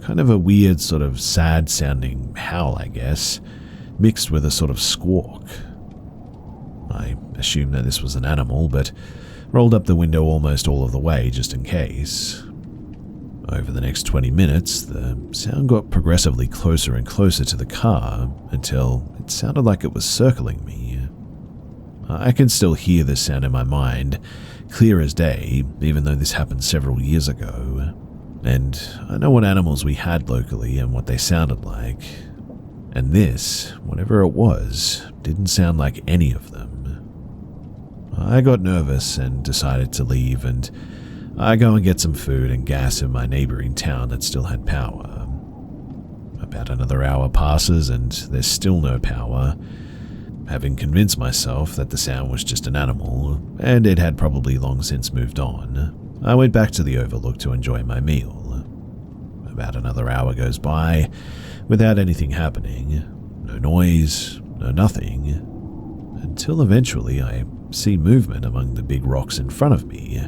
Kind of a weird sort of sad sounding howl, I guess, mixed with a sort of squawk. I assumed that this was an animal, but rolled up the window almost all of the way just in case. Over the next 20 minutes, the sound got progressively closer and closer to the car until it sounded like it was circling me. I can still hear this sound in my mind, clear as day, even though this happened several years ago. And I know what animals we had locally and what they sounded like. And this, whatever it was, didn't sound like any of them. I got nervous and decided to leave, and I go and get some food and gas in my neighboring town that still had power. About another hour passes and there's still no power. Having convinced myself that the sound was just an animal, and it had probably long since moved on, I went back to the overlook to enjoy my meal. About another hour goes by without anything happening. No noise, no nothing. Until eventually I see movement among the big rocks in front of me.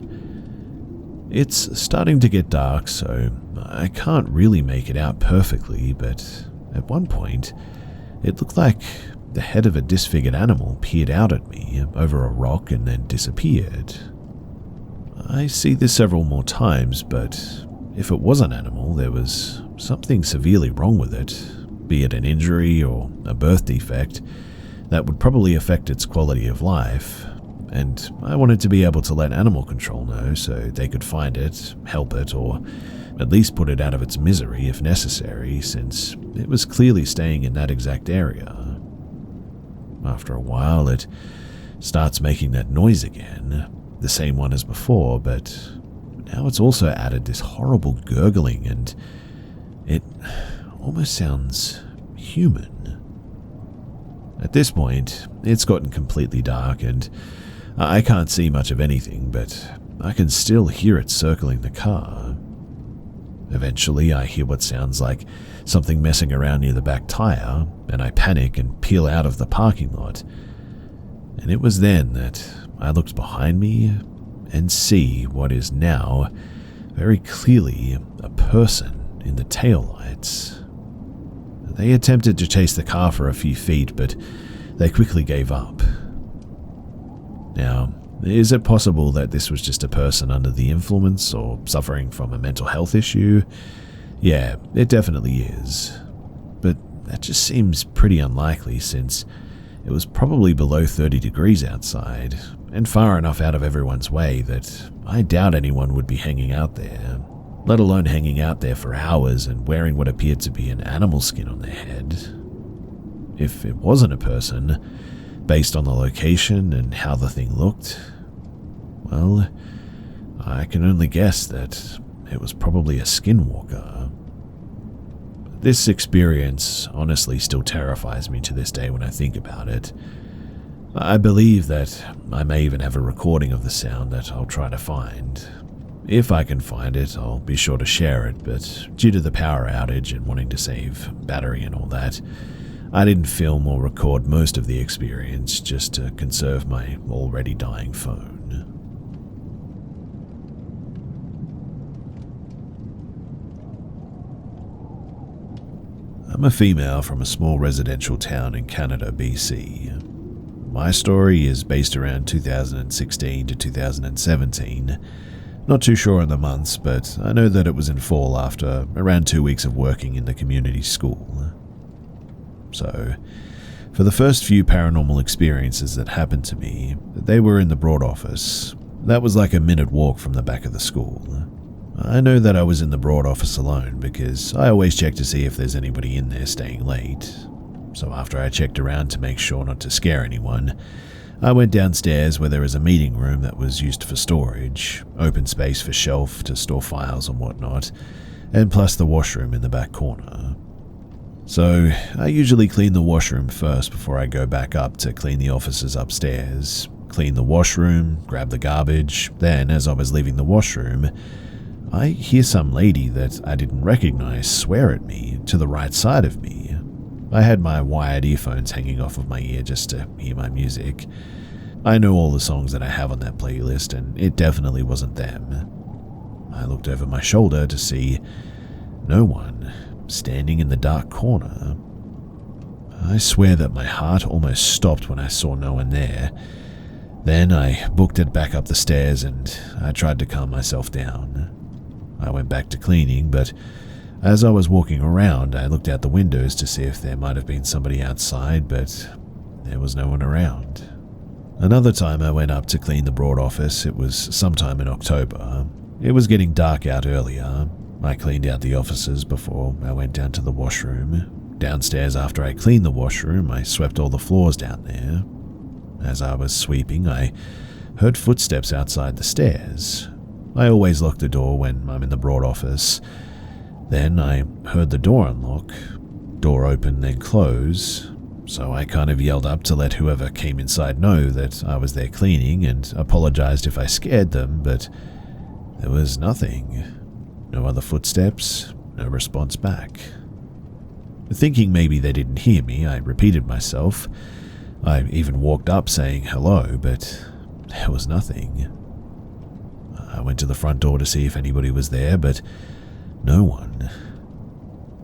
It's starting to get dark, so I can't really make it out perfectly, but at one point, it looked like the head of a disfigured animal peered out at me over a rock and then disappeared. I see this several more times, but if it was an animal, there was something severely wrong with it, be it an injury or a birth defect, that would probably affect its quality of life, and I wanted to be able to let animal control know so they could find it, help it, or at least put it out of its misery if necessary, since it was clearly staying in that exact area. After a while, it starts making that noise again, the same one as before, but now it's also added this horrible gurgling, and it almost sounds human. At this point, it's gotten completely dark, and I can't see much of anything, but I can still hear it circling the car. Eventually, I hear what sounds like something messing around near the back tire, and I panic and peel out of the parking lot. And it was then that I looked behind me and see what is now very clearly a person in the taillights. They attempted to chase the car for a few feet, but they quickly gave up. Now, is it possible that this was just a person under the influence or suffering from a mental health issue? Yeah, it definitely is. But that just seems pretty unlikely, since it was probably below 30 degrees outside, and far enough out of everyone's way that I doubt anyone would be hanging out there, let alone hanging out there for hours and wearing what appeared to be an animal skin on their head. If it wasn't a person, based on the location and how the thing looked, well, I can only guess that it was probably a skinwalker. This experience honestly still terrifies me to this day when I think about it. I believe that I may even have a recording of the sound that I'll try to find. If I can find it, I'll be sure to share it, but due to the power outage and wanting to save battery and all that, I didn't film or record most of the experience just to conserve my already dying phone. I'm a female from a small residential town in Canada, BC. My story is based around 2016 to 2017. Not too sure on the months, but I know that it was in fall after around 2 weeks of working in the community school. So, for the first few paranormal experiences that happened to me, they were in the Broad office. That was like a minute walk from the back of the school. I know that I was in the Broad office alone because I always check to see if there's anybody in there staying late. So after I checked around to make sure not to scare anyone, I went downstairs where there is a meeting room that was used for storage, open space for shelf to store files and whatnot, and plus the washroom in the back corner. So I usually clean the washroom first before I go back up to clean the offices upstairs, clean the washroom, grab the garbage. Then, as I was leaving the washroom, I hear some lady that I didn't recognize swear at me to the right side of me. I had my wired earphones hanging off of my ear just to hear my music. I know all the songs that I have on that playlist, and it definitely wasn't them. I looked over my shoulder to see no one standing in the dark corner. I swear that my heart almost stopped when I saw no one there. Then I booked it back up the stairs and I tried to calm myself down. I went back to cleaning, but as I was walking around, I looked out the windows to see if there might have been somebody outside, but there was no one around. Another time I went up to clean the Broad office. It was sometime in October. It was getting dark out earlier. I cleaned out the offices before I went down to the washroom. Downstairs, after I cleaned the washroom, I swept all the floors down there. As I was sweeping, I heard footsteps outside the stairs. I always lock the door when I'm in the Broad office. Then I heard the door unlock, door open then close, so I kind of yelled up to let whoever came inside know that I was there cleaning and apologized if I scared them, but there was nothing. No other footsteps, no response back. Thinking maybe they didn't hear me, I repeated myself. I even walked up saying hello, but there was nothing. I went to the front door to see if anybody was there, but no one.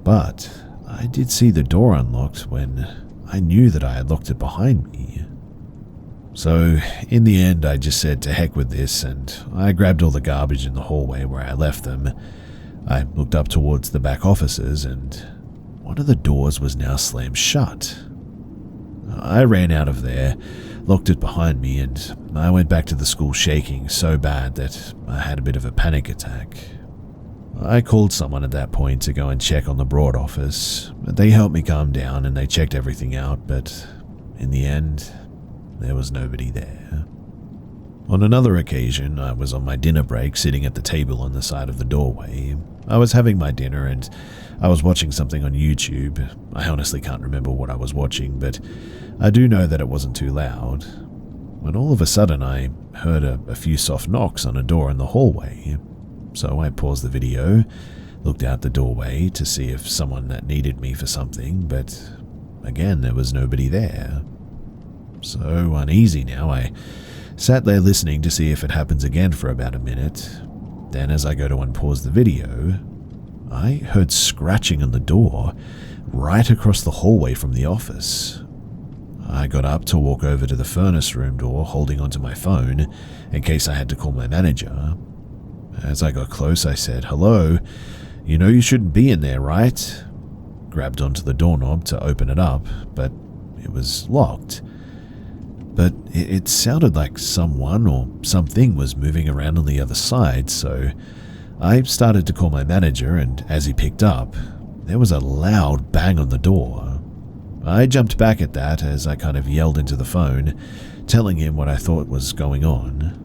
But I did see the door unlocked when I knew that I had locked it behind me. So, in the end, I just said to heck with this, and I grabbed all the garbage in the hallway where I left them. I looked up towards the back offices, and one of the doors was now slammed shut. I ran out of there, locked it behind me, and I went back to the school shaking so bad that I had a bit of a panic attack. I called someone at that point to go and check on the Broad office. They helped me calm down and they checked everything out, but in the end, there was nobody there. On another occasion, I was on my dinner break sitting at the table on the side of the doorway. I was having my dinner and I was watching something on YouTube. I honestly can't remember what I was watching, but I do know that it wasn't too loud. When all of a sudden I heard a few soft knocks on a door in the hallway. So I paused the video, looked out the doorway to see if someone that needed me for something, but again, there was nobody there. So uneasy now, I sat there listening to see if it happens again for about a minute. Then as I go to unpause the video, I heard scratching on the door right across the hallway from the office. I got up to walk over to the furnace room door, holding onto my phone in case I had to call my manager. As I got close, I said, "Hello, you know you shouldn't be in there, right?" Grabbed onto the doorknob to open it up, but it was locked. But it sounded like someone or something was moving around on the other side, so I started to call my manager, and as he picked up, there was a loud bang on the door. I jumped back at that as I kind of yelled into the phone, telling him what I thought was going on.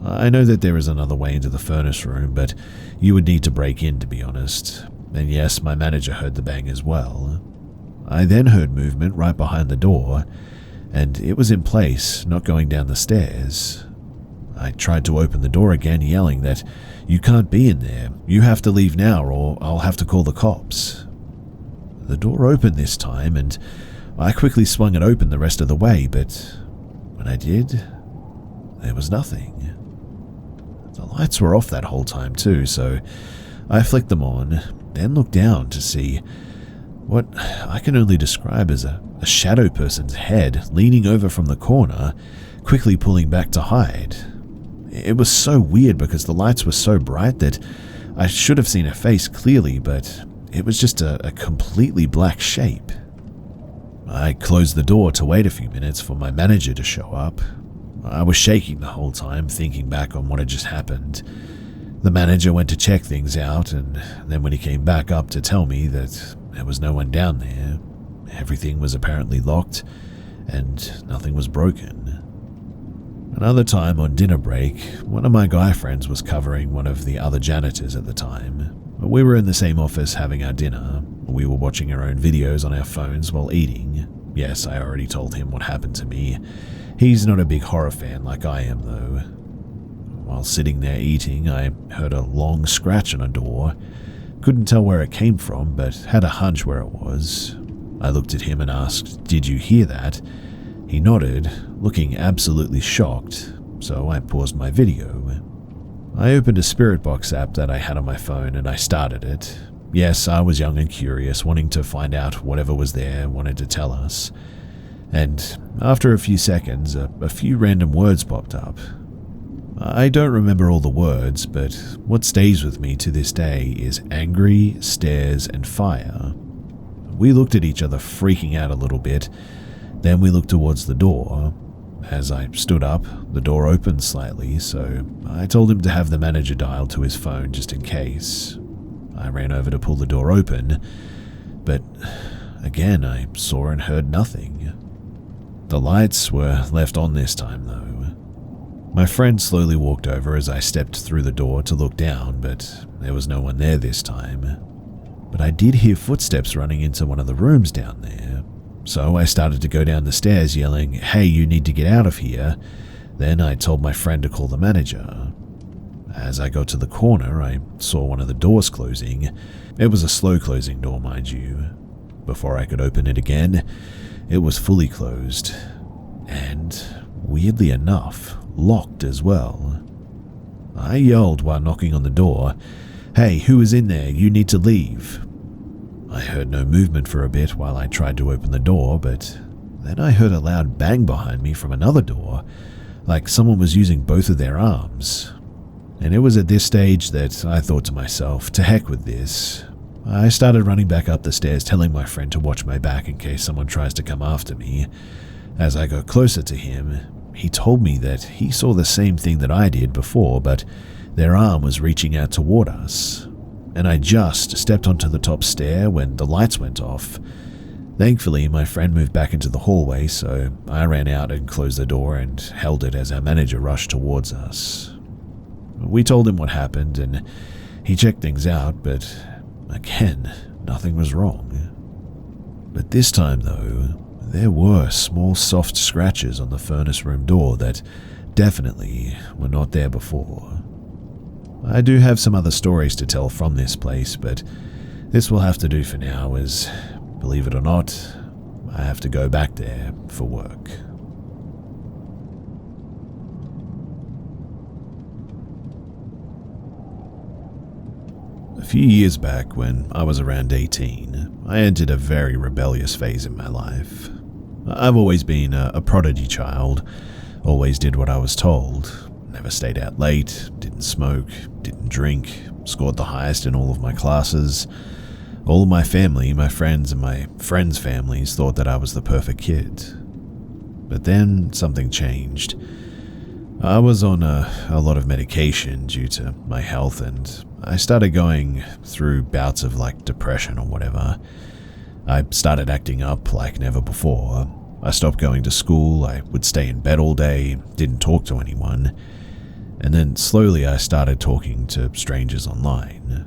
I know that there is another way into the furnace room, but you would need to break in, to be honest. And yes, my manager heard the bang as well. I then heard movement right behind the door, and it was in place, not going down the stairs. I tried to open the door again, yelling that, "You can't be in there. You have to leave now or I'll have to call the cops." The door opened this time, and I quickly swung it open the rest of the way, but when I did, there was nothing. The lights were off that whole time too, so I flicked them on, then looked down to see what I can only describe as a shadow person's head leaning over from the corner, quickly pulling back to hide. It was so weird because the lights were so bright that I should have seen a face clearly, but it was just a completely black shape. I closed the door to wait a few minutes for my manager to show up. I was shaking the whole time, thinking back on what had just happened. The manager went to check things out, and then when he came back up to tell me that there was no one down there, everything was apparently locked, and nothing was broken. Another time on dinner break, one of my guy friends was covering one of the other janitors at the time. We were in the same office having our dinner. We were watching our own videos on our phones while eating. Yes, I already told him what happened to me. He's not a big horror fan like I am, though. While sitting there eating, I heard a long scratch on a door. Couldn't tell where it came from, but had a hunch where it was. I looked at him and asked, "Did you hear that?" He nodded, looking absolutely shocked, so I paused my video. I opened a spirit box app that I had on my phone and I started it. Yes, I was young and curious, wanting to find out whatever was there, wanted to tell us. And after a few seconds, a few random words popped up. I don't remember all the words, but what stays with me to this day is angry, stairs, and fire. We looked at each other, freaking out a little bit. Then we looked towards the door. As I stood up, the door opened slightly, so I told him to have the manager dial to his phone just in case. I ran over to pull the door open, but again I saw and heard nothing. The lights were left on this time, though. My friend slowly walked over as I stepped through the door to look down, but there was no one there this time. But I did hear footsteps running into one of the rooms down there, so I started to go down the stairs yelling, "Hey, you need to get out of here." Then I told my friend to call the manager. As I got to the corner, I saw one of the doors closing. It was a slow closing door, mind you. Before I could open it again, it was fully closed, and weirdly enough, locked as well. I yelled while knocking on the door, "Hey, who is in there? You need to leave." I heard no movement for a bit while I tried to open the door, but then I heard a loud bang behind me from another door, like someone was using both of their arms. And it was at this stage that I thought to myself, to heck with this. I started running back up the stairs, telling my friend to watch my back in case someone tries to come after me. As I got closer to him, he told me that he saw the same thing that I did before, but their arm was reaching out toward us. And I just stepped onto the top stair when the lights went off. Thankfully, my friend moved back into the hallway, so I ran out and closed the door and held it as our manager rushed towards us. We told him what happened, and he checked things out, but again, nothing was wrong. But this time, though, there were small soft scratches on the furnace room door that definitely were not there before. I do have some other stories to tell from this place, but this will have to do for now as, believe it or not, I have to go back there for work. A few years back, when I was around 18, I entered a very rebellious phase in my life. I've always been a prodigy child, always did what I was told, never stayed out late, didn't smoke, didn't drink, scored the highest in all of my classes. All of my family, my friends and my friends' families thought that I was the perfect kid. But then something changed. I was on a lot of medication due to my health, and I started going through bouts of depression or whatever. I started acting up like never before. I stopped going to school, I would stay in bed all day, didn't talk to anyone, and then slowly I started talking to strangers online.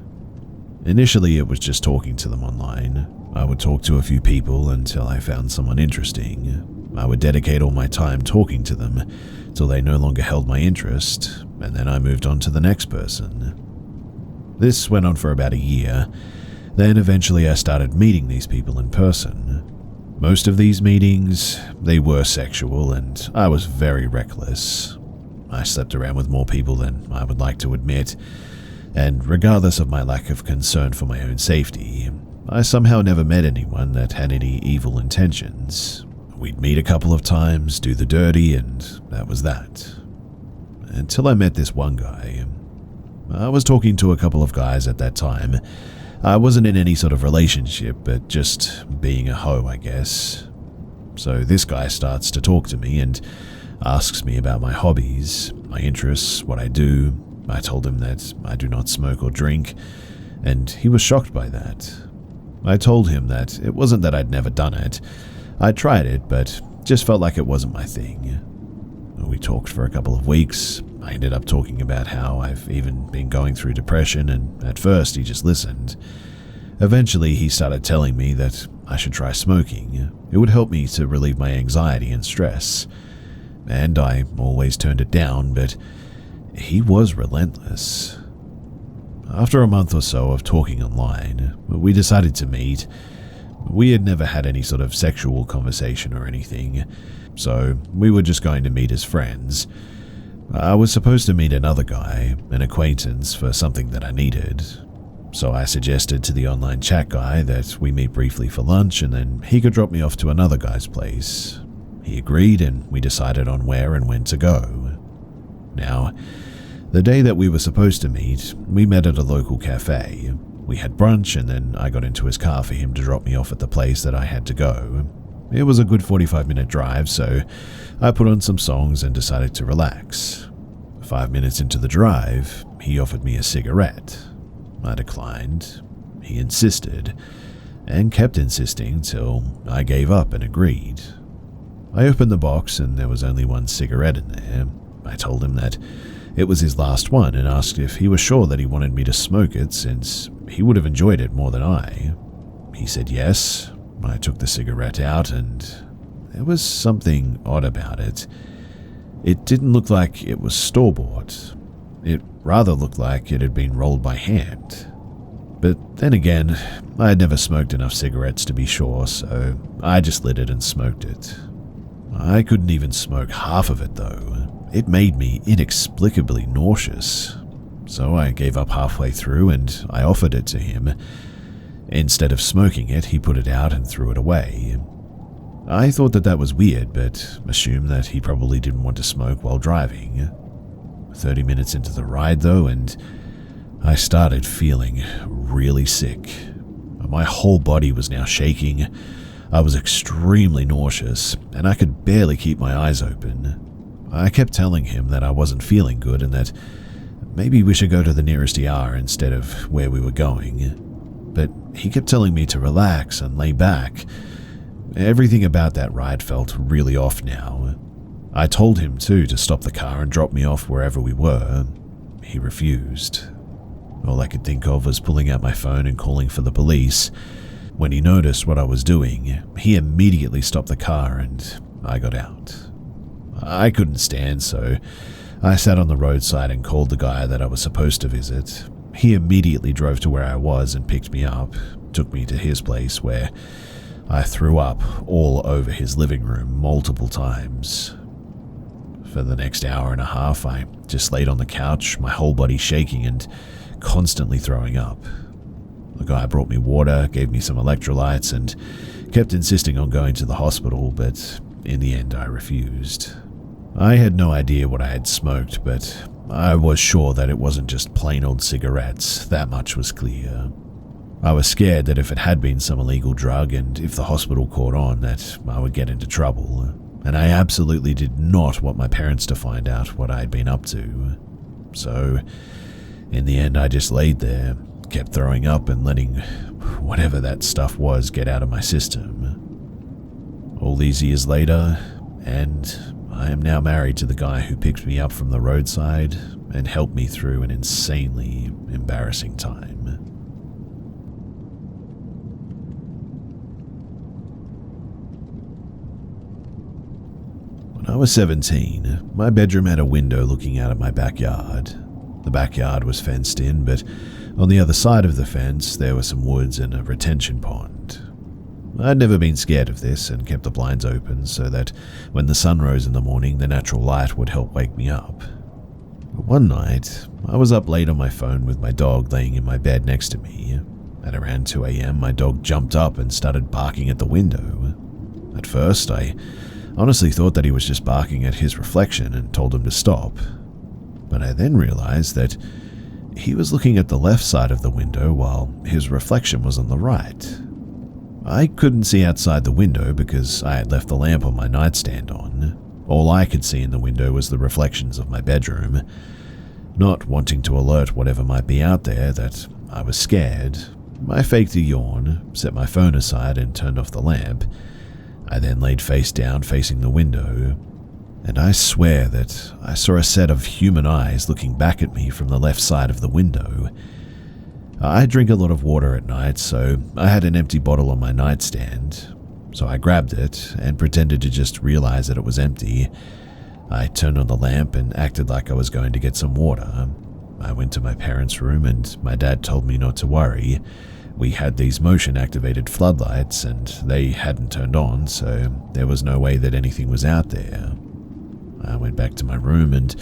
Initially it was just talking to them online. I would talk to a few people until I found someone interesting. I would dedicate all my time talking to them till they no longer held my interest, and then I moved on to the next person. This went on for about a year. Then eventually I started meeting these people in person. Most of these meetings, they were sexual, and I was very reckless. I slept around with more people than I would like to admit, and regardless of my lack of concern for my own safety, I somehow never met anyone that had any evil intentions. We'd meet a couple of times, do the dirty, and that was that. Until I met this one guy. I was talking to a couple of guys at that time. I wasn't in any sort of relationship, but just being a hoe, I guess. So this guy starts to talk to me and asks me about my hobbies, my interests, what I do. I told him that I do not smoke or drink, and he was shocked by that. I told him that it wasn't that I'd never done it. I tried it, but just felt like it wasn't my thing. We talked for a couple of weeks. I ended up talking about how I've even been going through depression, and at first he just listened. Eventually he started telling me that I should try smoking. It would help me to relieve my anxiety and stress. And I always turned it down, but he was relentless. After a month or so of talking online, we decided to meet. We had never had any sort of sexual conversation or anything, so we were just going to meet as friends. I was supposed to meet another guy, an acquaintance, for something that I needed. So I suggested to the online chat guy that we meet briefly for lunch and then he could drop me off to another guy's place. He agreed and we decided on where and when to go. Now, the day that we were supposed to meet, we met at a local cafe. We had brunch and then I got into his car for him to drop me off at the place that I had to go. It was a good 45-minute drive, so I put on some songs and decided to relax. 5 minutes into the drive, he offered me a cigarette. I declined. He insisted, and kept insisting till I gave up and agreed. I opened the box and there was only one cigarette in there. I told him that it was his last one and asked if he was sure that he wanted me to smoke it since he would have enjoyed it more than I. He said yes. I took the cigarette out and there was something odd about it. It didn't look like it was store-bought. It rather looked like it had been rolled by hand. But then again, I had never smoked enough cigarettes to be sure, so I just lit it and smoked it. I couldn't even smoke half of it though. It made me inexplicably nauseous. So I gave up halfway through and I offered it to him. Instead of smoking it, he put it out and threw it away. I thought that was weird, but assumed that he probably didn't want to smoke while driving. 30 minutes into the ride, though, and I started feeling really sick. My whole body was now shaking. I was extremely nauseous, and I could barely keep my eyes open. I kept telling him that I wasn't feeling good and that maybe we should go to the nearest ER instead of where we were going. But he kept telling me to relax and lay back. Everything about that ride felt really off now. I told him, too, to stop the car and drop me off wherever we were. He refused. All I could think of was pulling out my phone and calling for the police. When he noticed what I was doing, he immediately stopped the car and I got out. I couldn't stand, so I sat on the roadside and called the guy that I was supposed to visit. He immediately drove to where I was and picked me up, took me to his place where I threw up all over his living room multiple times. For the next hour and a half, I just laid on the couch, my whole body shaking and constantly throwing up. The guy brought me water, gave me some electrolytes, and kept insisting on going to the hospital, but in the end I refused. I had no idea what I had smoked, but I was sure that it wasn't just plain old cigarettes, that much was clear. I was scared that if it had been some illegal drug and if the hospital caught on, that I would get into trouble, and I absolutely did not want my parents to find out what I had been up to. So, in the end, I just laid there, kept throwing up and letting whatever that stuff was get out of my system. All these years later, and I am now married to the guy who picked me up from the roadside and helped me through an insanely embarrassing time. When I was 17, my bedroom had a window looking out at my backyard. The backyard was fenced in, but on the other side of the fence there were some woods and a retention pond. I'd never been scared of this and kept the blinds open so that when the sun rose in the morning, the natural light would help wake me up. But one night, I was up late on my phone with my dog laying in my bed next to me. At around 2 a.m., my dog jumped up and started barking at the window. At first, I honestly thought that he was just barking at his reflection and told him to stop. But I then realized that he was looking at the left side of the window while his reflection was on the right. I couldn't see outside the window because I had left the lamp on my nightstand on. All I could see in the window was the reflections of my bedroom. Not wanting to alert whatever might be out there that I was scared, I faked a yawn, set my phone aside and turned off the lamp. I then laid face down facing the window, and I swear that I saw a set of human eyes looking back at me from the left side of the window. I drink a lot of water at night, so I had an empty bottle on my nightstand, so I grabbed it and pretended to just realize that it was empty. I turned on the lamp and acted like I was going to get some water. I went to my parents' room and my dad told me not to worry. We had these motion-activated floodlights and they hadn't turned on, so there was no way that anything was out there. I went back to my room and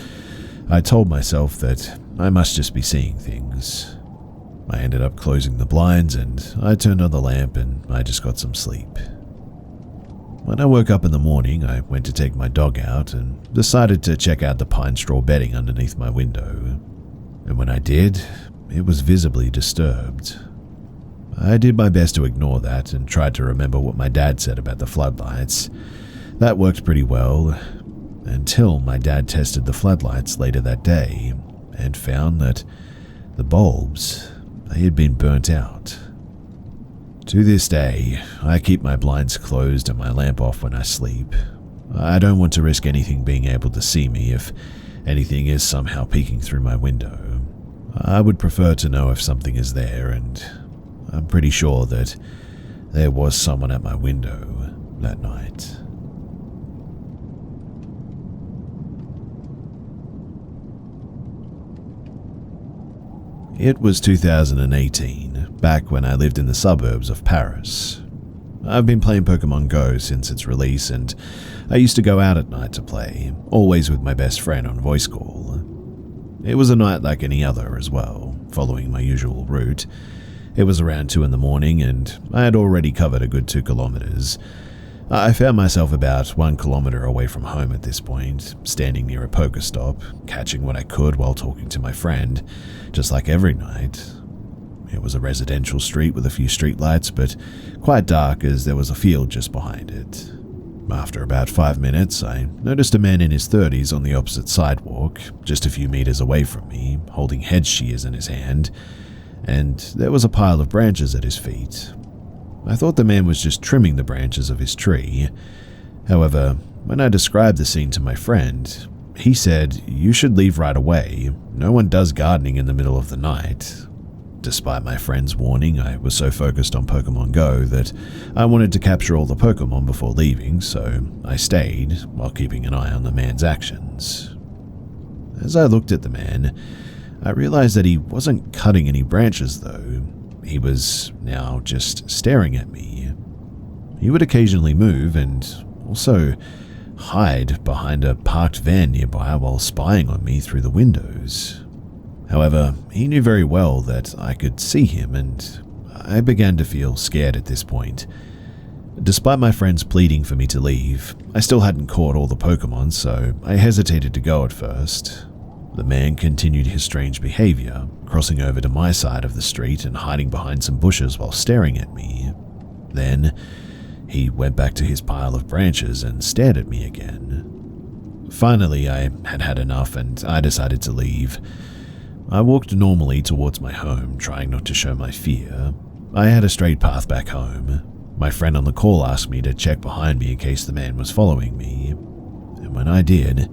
I told myself that I must just be seeing things. I ended up closing the blinds and I turned on the lamp and I just got some sleep. When I woke up in the morning, I went to take my dog out and decided to check out the pine straw bedding underneath my window. And when I did, it was visibly disturbed. I did my best to ignore that and tried to remember what my dad said about the floodlights. That worked pretty well, until my dad tested the floodlights later that day and found that the bulbs, they had been burnt out. To this day, I keep my blinds closed and my lamp off when I sleep. I don't want to risk anything being able to see me if anything is somehow peeking through my window. I would prefer to know if something is there, and I'm pretty sure that there was someone at my window that night. It was 2018, back when I lived in the suburbs of Paris. I've been playing Pokemon Go since its release, and I used to go out at night to play, always with my best friend on voice call. It was a night like any other as well, following my usual route. It was around 2 in the morning, and I had already covered a good 2 kilometers. I found myself about 1 kilometer away from home at this point, standing near a poker stop, catching what I could while talking to my friend, just like every night. It was a residential street with a few streetlights, but quite dark as there was a field just behind it. After about 5 minutes, I noticed a man in his 30s on the opposite sidewalk, just a few meters away from me, holding hedge shears in his hand, and there was a pile of branches at his feet. I thought the man was just trimming the branches of his tree. However, when I described the scene to my friend, he said, "You should leave right away. No one does gardening in the middle of the night." Despite my friend's warning, I was so focused on Pokemon Go that I wanted to capture all the Pokemon before leaving, so I stayed while keeping an eye on the man's actions. As I looked at the man, I realized that he wasn't cutting any branches though. He was now just staring at me. He would occasionally move and also hide behind a parked van nearby while spying on me through the windows. However, he knew very well that I could see him, and I began to feel scared at this point. Despite my friends pleading for me to leave, I still hadn't caught all the Pokemon, so I hesitated to go at first. The man continued his strange behavior, crossing over to my side of the street and hiding behind some bushes while staring at me. Then, he went back to his pile of branches and stared at me again. Finally, I had had enough and I decided to leave. I walked normally towards my home, trying not to show my fear. I had a straight path back home. My friend on the call asked me to check behind me in case the man was following me. And when I did,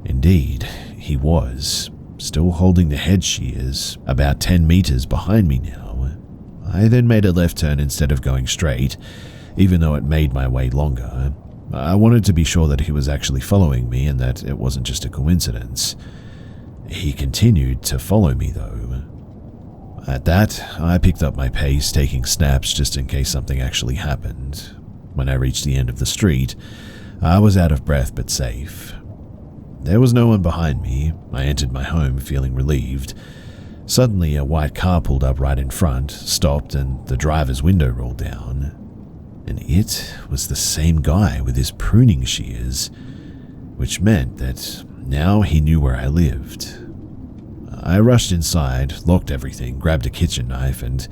indeed, he was, still holding the hedge shears, about 10 meters behind me now. I then made a left turn instead of going straight, even though it made my way longer. I wanted to be sure that he was actually following me and that it wasn't just a coincidence. He continued to follow me though. At that, I picked up my pace, taking snaps just in case something actually happened. When I reached the end of the street, I was out of breath but safe. There was no one behind me. I entered my home feeling relieved. Suddenly, a white car pulled up right in front, stopped, and the driver's window rolled down. And it was the same guy with his pruning shears, which meant that now he knew where I lived. I rushed inside, locked everything, grabbed a kitchen knife, and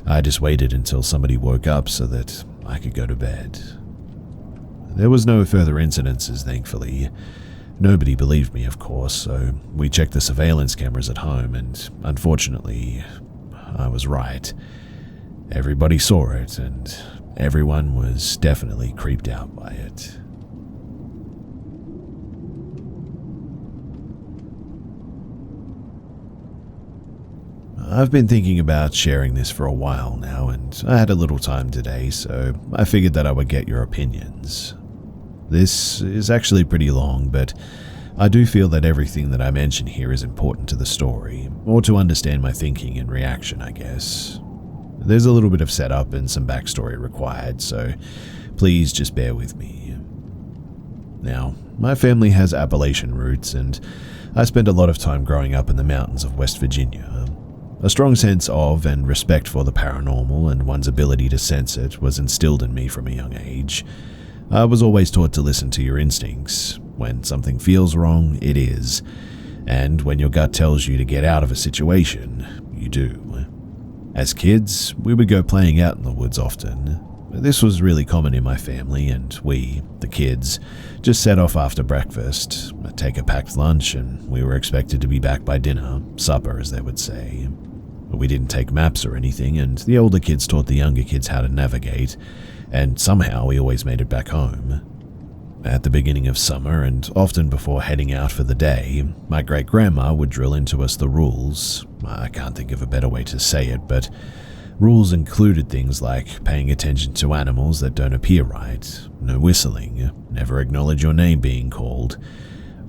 I just waited until somebody woke up so that I could go to bed. There was no further incidences, thankfully. Nobody believed me, of course, so we checked the surveillance cameras at home, and unfortunately, I was right. Everybody saw it, and everyone was definitely creeped out by it. I've been thinking about sharing this for a while now, and I had a little time today, so I figured that I would get your opinions. This is actually pretty long, but I do feel that everything that I mention here is important to the story, or to understand my thinking and reaction, I guess. There's a little bit of setup and some backstory required, so please just bear with me. Now, my family has Appalachian roots, and I spent a lot of time growing up in the mountains of West Virginia. A strong sense of and respect for the paranormal and one's ability to sense it was instilled in me from a young age. I was always taught to listen to your instincts. When something feels wrong, it is. And when your gut tells you to get out of a situation, you do. As kids, we would go playing out in the woods often. This was really common in my family, and we, the kids, just set off after breakfast, take a packed lunch, and we were expected to be back by dinner, supper as they would say. We didn't take maps or anything, and the older kids taught the younger kids how to navigate, and somehow we always made it back home. At the beginning of summer, and often before heading out for the day, my great-grandma would drill into us the rules. I can't think of a better way to say it, but rules included things like paying attention to animals that don't appear right, no whistling, never acknowledge your name being called,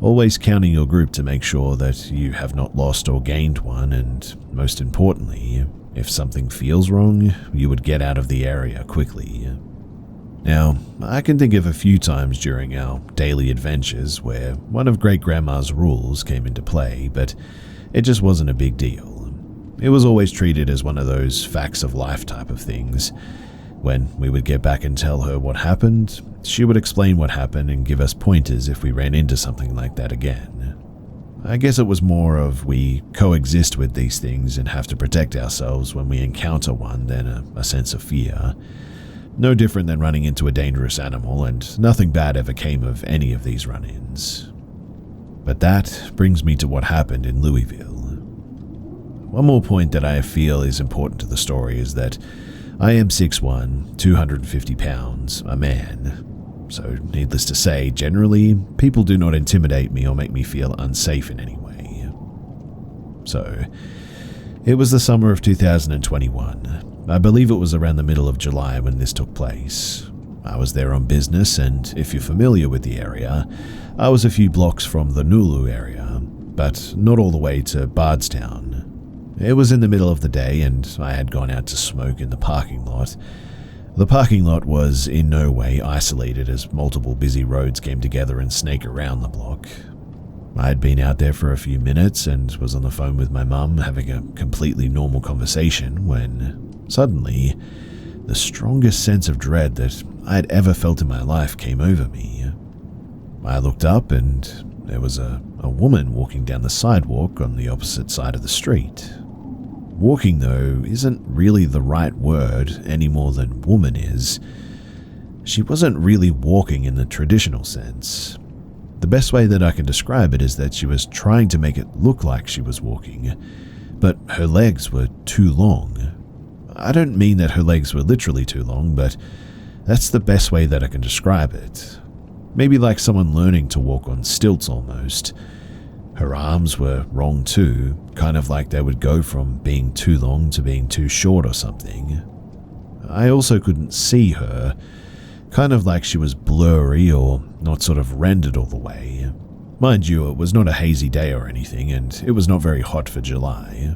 always counting your group to make sure that you have not lost or gained one, and most importantly, if something feels wrong, you would get out of the area quickly. Now, I can think of a few times during our daily adventures where one of Great-Grandma's rules came into play, but it just wasn't a big deal. it was always treated as one of those facts of life type of things. When we would get back and tell her what happened, she would explain what happened and give us pointers if we ran into something like that again. I guess it was more of we coexist with these things and have to protect ourselves when we encounter one than a sense of fear. No different than running into a dangerous animal, and nothing bad ever came of any of these run-ins. But that brings me to what happened in Louisville. One more point that I feel is important to the story is that I am 6'1", 250 pounds, a man. So, needless to say, generally, people do not intimidate me or make me feel unsafe in any way. So, it was the summer of 2021. I believe it was around the middle of July when this took place. I was there on business, and if you're familiar with the area, I was a few blocks from the Nulu area, but not all the way to Bardstown. It was in the middle of the day, and I had gone out to smoke in the parking lot. The parking lot was in no way isolated as multiple busy roads came together and snake around the block. I had been out there for a few minutes and was on the phone with my mum having a completely normal conversation when, suddenly, the strongest sense of dread that I had ever felt in my life came over me. I looked up and there was a woman walking down the sidewalk on the opposite side of the street. Walking, though, isn't really the right word any more than woman is. She wasn't really walking in the traditional sense. The best way that I can describe it is that she was trying to make it look like she was walking, but her legs were too long. I don't mean that her legs were literally too long, but that's the best way that I can describe it. Maybe like someone learning to walk on stilts almost. Her arms were wrong too, kind of like they would go from being too long to being too short or something. I also couldn't see her, kind of like she was blurry or not sort of rendered all the way. Mind you, it was not a hazy day or anything, and it was not very hot for July.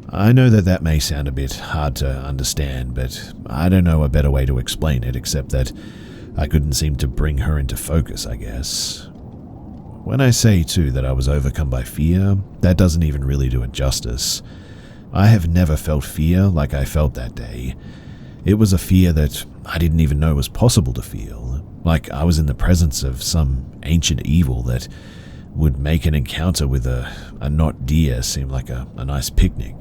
I know that that may sound a bit hard to understand, but I don't know a better way to explain it except that I couldn't seem to bring her into focus, I guess. When I say, too, that I was overcome by fear, that doesn't even really do it justice. I have never felt fear like I felt that day. It was a fear that I didn't even know was possible to feel, like I was in the presence of some ancient evil that would make an encounter with a not deer seem like a nice picnic.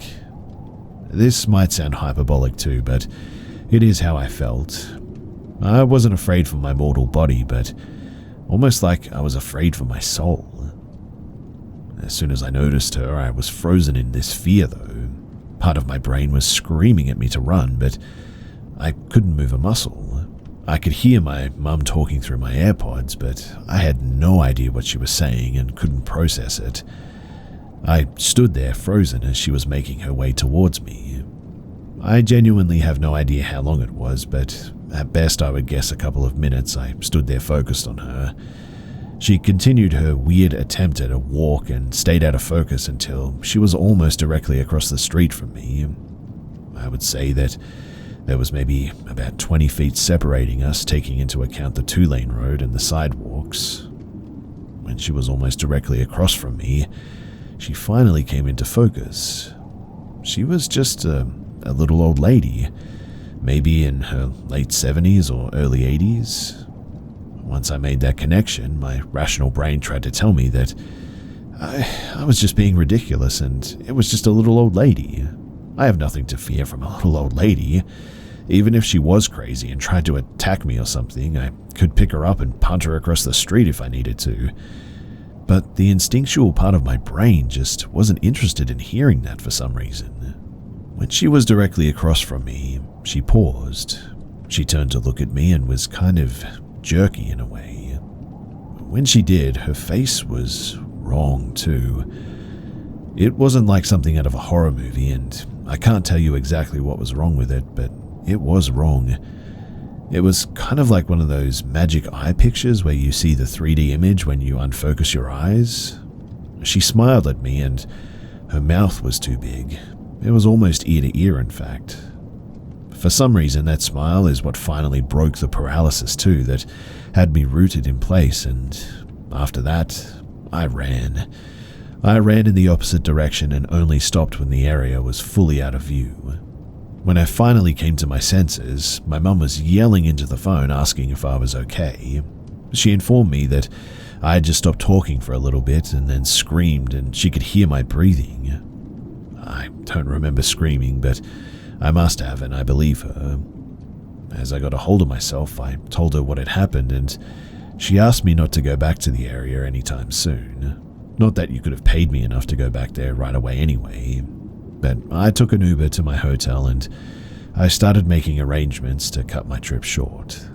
This might sound hyperbolic too, but it is how I felt. I wasn't afraid for my mortal body, but almost like I was afraid for my soul. As soon as I noticed her, I was frozen in this fear though. Part of my brain was screaming at me to run, but I couldn't move a muscle. I could hear my mum talking through my AirPods, but I had no idea what she was saying and couldn't process it. I stood there frozen as she was making her way towards me. I genuinely have no idea how long it was, but at best I would guess a couple of minutes I stood there focused on her. She continued her weird attempt at a walk and stayed out of focus until she was almost directly across the street from me. I would say that there was maybe about 20 feet separating us, taking into account the 2-lane road and the sidewalks. When she was almost directly across from me, she finally came into focus. She was just a little old lady, maybe in her late 70s or early 80s. Once I made that connection, my rational brain tried to tell me that I was just being ridiculous and it was just a little old lady. I have nothing to fear from a little old lady. Even if she was crazy and tried to attack me or something, I could pick her up and punt her across the street if I needed to. But the instinctual part of my brain just wasn't interested in hearing that for some reason. When she was directly across from me, she paused. She turned to look at me and was kind of jerky in a way. When she did, her face was wrong too. It wasn't like something out of a horror movie, and I can't tell you exactly what was wrong with it, but it was wrong. It was kind of like one of those magic eye pictures where you see the 3D image when you unfocus your eyes. She smiled at me and her mouth was too big. It was almost ear to ear, in fact. For some reason, that smile is what finally broke the paralysis too, that had me rooted in place, and after that, I ran. I ran in the opposite direction and only stopped when the area was fully out of view. When I finally came to my senses, my mum was yelling into the phone asking if I was okay. She informed me that I had just stopped talking for a little bit and then screamed and she could hear my breathing. I don't remember screaming, but I must have, and I believe her. As I got a hold of myself, I told her what had happened, and she asked me not to go back to the area anytime soon. Not that you could have paid me enough to go back there right away anyway, but I took an Uber to my hotel and I started making arrangements to cut my trip short.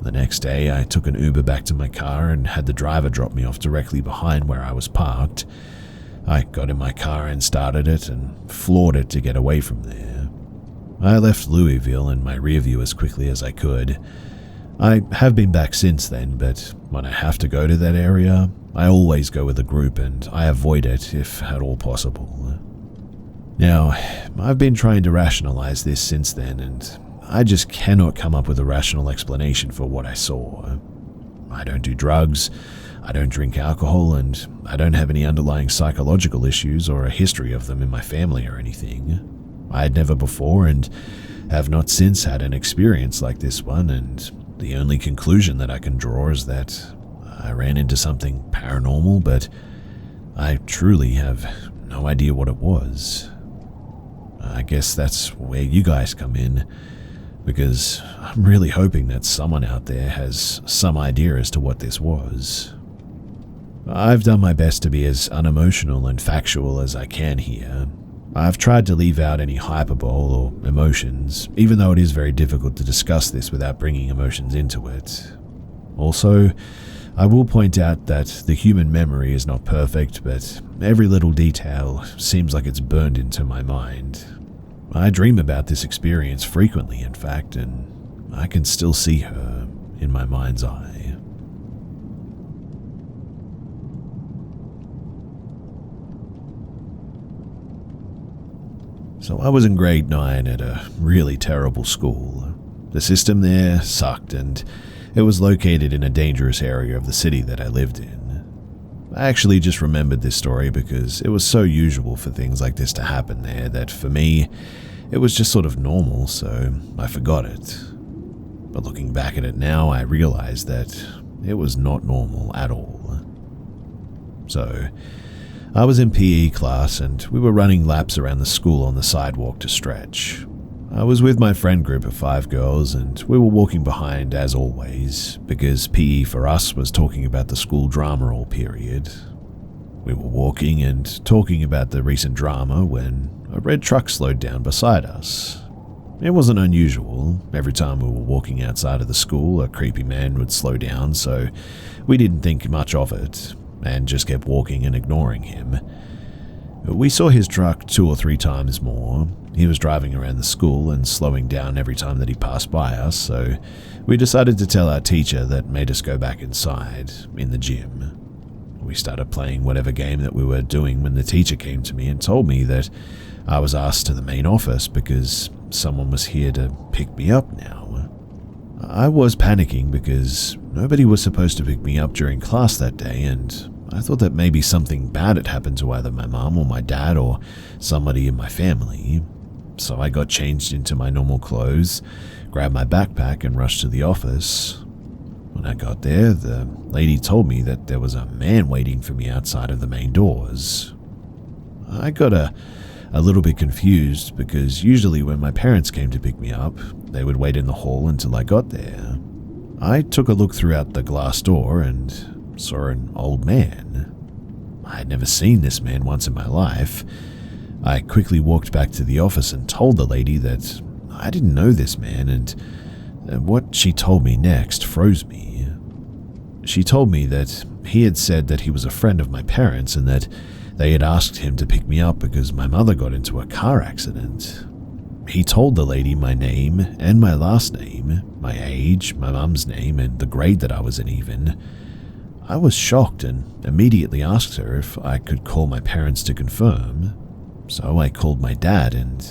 The next day, I took an Uber back to my car and had the driver drop me off directly behind where I was parked. I got in my car and started it and floored it to get away from there. I left Louisville in my rearview as quickly as I could. I have been back since then, but when I have to go to that area, I always go with a group and I avoid it if at all possible. Now, I've been trying to rationalize this since then, and I just cannot come up with a rational explanation for what I saw. I don't do drugs, I don't drink alcohol, and I don't have any underlying psychological issues or a history of them in my family or anything. I had never before and have not since had an experience like this one, and the only conclusion that I can draw is that I ran into something paranormal, but I truly have no idea what it was. I guess that's where you guys come in, because I'm really hoping that someone out there has some idea as to what this was. I've done my best to be as unemotional and factual as I can here. I've tried to leave out any hyperbole or emotions, even though it is very difficult to discuss this without bringing emotions into it. Also, I will point out that the human memory is not perfect, but every little detail seems like it's burned into my mind. I dream about this experience frequently, in fact, and I can still see her in my mind's eye. So I was in grade 9 at a really terrible school. The system there sucked, and it was located in a dangerous area of the city that I lived in. I actually just remembered this story because it was so usual for things like this to happen there that for me, it was just sort of normal, so I forgot it. But looking back at it now, I realized that it was not normal at all. So, I was in PE class and we were running laps around the school on the sidewalk to stretch. I was with my friend group of 5 girls and we were walking behind as always because PE for us was talking about the school drama all period. We were walking and talking about the recent drama when a red truck slowed down beside us. It wasn't unusual. Every time we were walking outside of the school, a creepy man would slow down, so we didn't think much of it and just kept walking and ignoring him. We saw his truck 2 or 3 times more. He was driving around the school and slowing down every time that he passed by us, so we decided to tell our teacher that made us go back inside, in the gym. We started playing whatever game that we were doing when the teacher came to me and told me that I was asked to the main office because someone was here to pick me up now. I was panicking because nobody was supposed to pick me up during class that day, and I thought that maybe something bad had happened to either my mom or my dad or somebody in my family. So I got changed into my normal clothes, grabbed my backpack and rushed to the office. When I got there, the lady told me that there was a man waiting for me outside of the main doors. I got a little bit confused because usually when my parents came to pick me up, they would wait in the hall until I got there. I took a look throughout the glass door and saw an old man. I had never seen this man once in my life. I quickly walked back to the office and told the lady that I didn't know this man, and what she told me next froze me. She told me that he had said that he was a friend of my parents and that they had asked him to pick me up because my mother got into a car accident. He told the lady my name and my last name, my age, my mum's name, and the grade that I was in even. I was shocked and immediately asked her if I could call my parents to confirm. So I called my dad and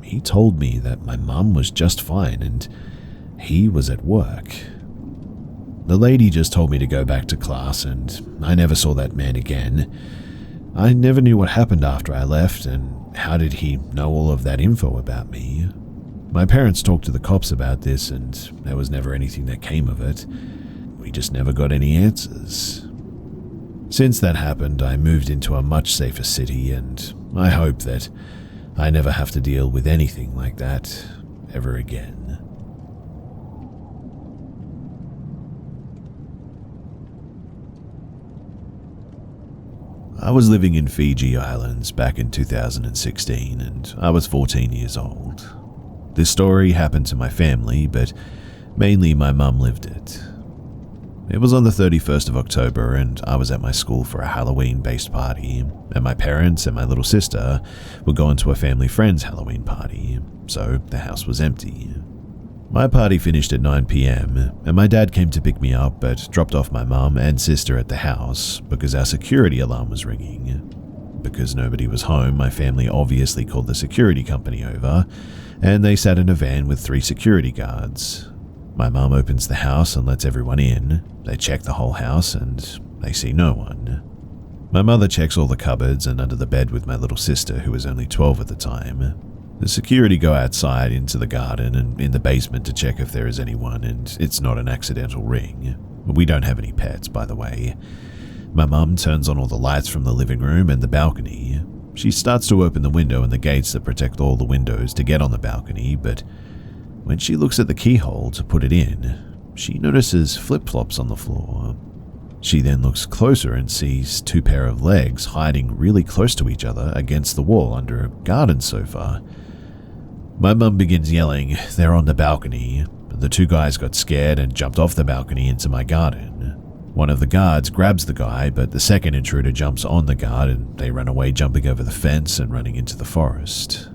he told me that my mum was just fine and he was at work. The lady just told me to go back to class and I never saw that man again. I never knew what happened after I left, and how did he know all of that info about me? My parents talked to the cops about this, and there was never anything that came of it. We just never got any answers. Since that happened, I moved into a much safer city, and I hope that I never have to deal with anything like that ever again. I was living in Fiji Islands back in 2016, and I was 14 years old. This story happened to my family, but mainly my mum lived it. It was on the 31st of October, and I was at my school for a Halloween-based party, and my parents and my little sister were going to a family friend's Halloween party, so the house was empty. My party finished at 9 p.m, and my dad came to pick me up but dropped off my mum and sister at the house because our security alarm was ringing. Because nobody was home, my family obviously called the security company over, and they sat in a van with 3 security guards. My mum opens the house and lets everyone in. They check the whole house and they see no one. My mother checks all the cupboards and under the bed with my little sister, who was only 12 at the time. The security go outside into the garden and in the basement to check if there is anyone, and it's not an accidental ring. We don't have any pets, by the way. My mum turns on all the lights from the living room and the balcony. She starts to open the window and the gates that protect all the windows to get on the balcony, but when she looks at the keyhole to put it in, she notices flip-flops on the floor. She then looks closer and sees 2 pair of legs hiding really close to each other against the wall under a garden sofa. My mum begins yelling, "They're on the balcony." The 2 guys got scared and jumped off the balcony into my garden. One of the guards grabs the guy, but the second intruder jumps on the guard and they run away, jumping over the fence and running into the forest.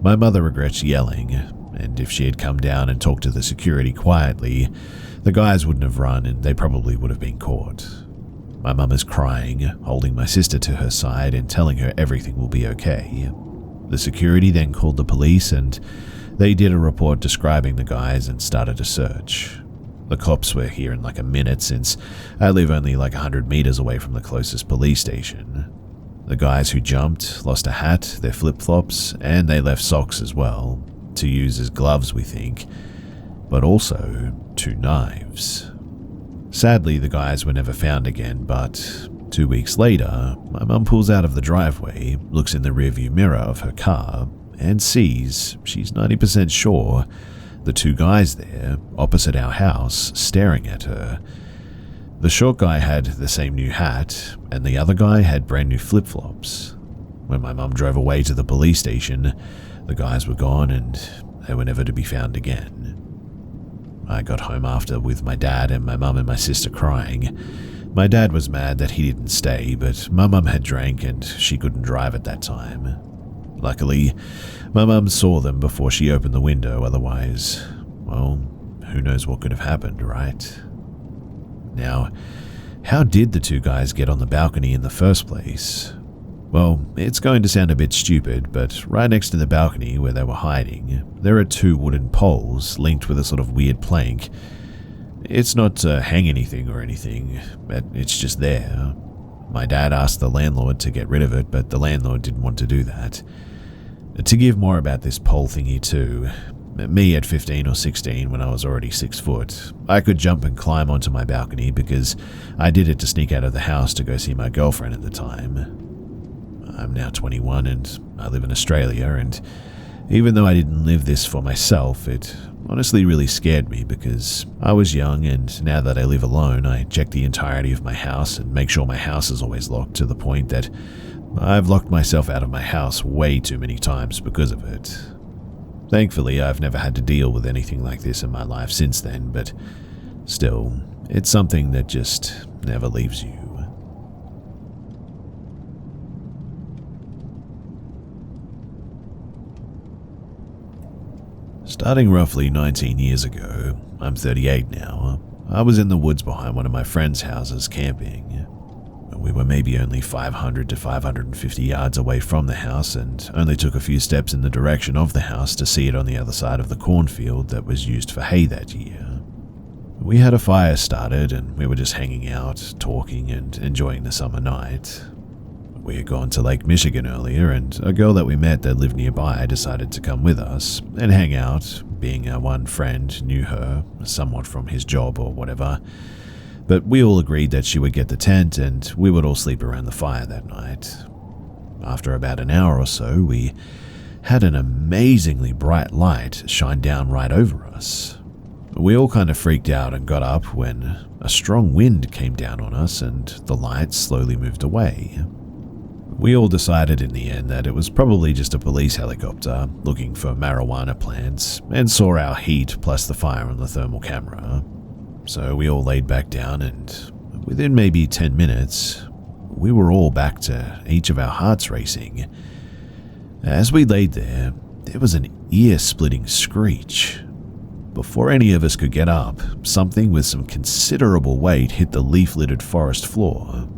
My mother regrets yelling, and if she had come down and talked to the security quietly, the guys wouldn't have run and they probably would have been caught. My mum is crying, holding my sister to her side and telling her everything will be okay. The security then called the police and they did a report describing the guys and started a search. The cops were here in like a minute since I live only like 100 meters away from the closest police station. The guys who jumped lost a hat, their flip-flops, and they left socks as well, to use as gloves we think, but also 2 knives. Sadly, the guys were never found again, but 2 weeks later, my mum pulls out of the driveway, looks in the rearview mirror of her car, and sees, she's 90% sure, the 2 guys there, opposite our house, staring at her. The short guy had the same new hat, and the other guy had brand new flip-flops. When my mum drove away to the police station, the guys were gone and they were never to be found again. I got home after with my dad and my mum and my sister crying. My dad was mad that he didn't stay, but my mum had drank and she couldn't drive at that time. Luckily, my mum saw them before she opened the window, otherwise, well, who knows what could have happened, right? Now, how did the 2 guys get on the balcony in the first place? Well, it's going to sound a bit stupid, but right next to the balcony where they were hiding, there are 2 wooden poles linked with a sort of weird plank. It's not to hang anything or anything, but it's just there. My dad asked the landlord to get rid of it, but the landlord didn't want to do that. To give more about this pole thingy too, me at 15 or 16 when I was already 6 foot, I could jump and climb onto my balcony because I did it to sneak out of the house to go see my girlfriend at the time. I'm now 21 and I live in Australia, and even though I didn't live this for myself, it honestly really scared me because I was young, and now that I live alone, I check the entirety of my house and make sure my house is always locked, to the point that I've locked myself out of my house way too many times because of it. Thankfully, I've never had to deal with anything like this in my life since then, but still, it's something that just never leaves you. Starting roughly 19 years ago, I'm 38 now, I was in the woods behind one of my friend's houses camping. We were maybe only 500 to 550 yards away from the house and only took a few steps in the direction of the house to see it on the other side of the cornfield that was used for hay that year. We had a fire started and we were just hanging out, talking and enjoying the summer night. We had gone to Lake Michigan earlier, and a girl that we met that lived nearby decided to come with us and hang out, being our one friend knew her, somewhat from his job or whatever. But we all agreed that she would get the tent and we would all sleep around the fire that night. After about an hour or so, we had an amazingly bright light shine down right over us. We all kind of freaked out and got up when a strong wind came down on us and the light slowly moved away. We all decided in the end that it was probably just a police helicopter looking for marijuana plants and saw our heat plus the fire on the thermal camera. So we all laid back down, and within maybe 10 minutes, we were all back to each of our hearts racing. As we laid there, there was an ear-splitting screech. Before any of us could get up, something with some considerable weight hit the leaf-littered forest floor.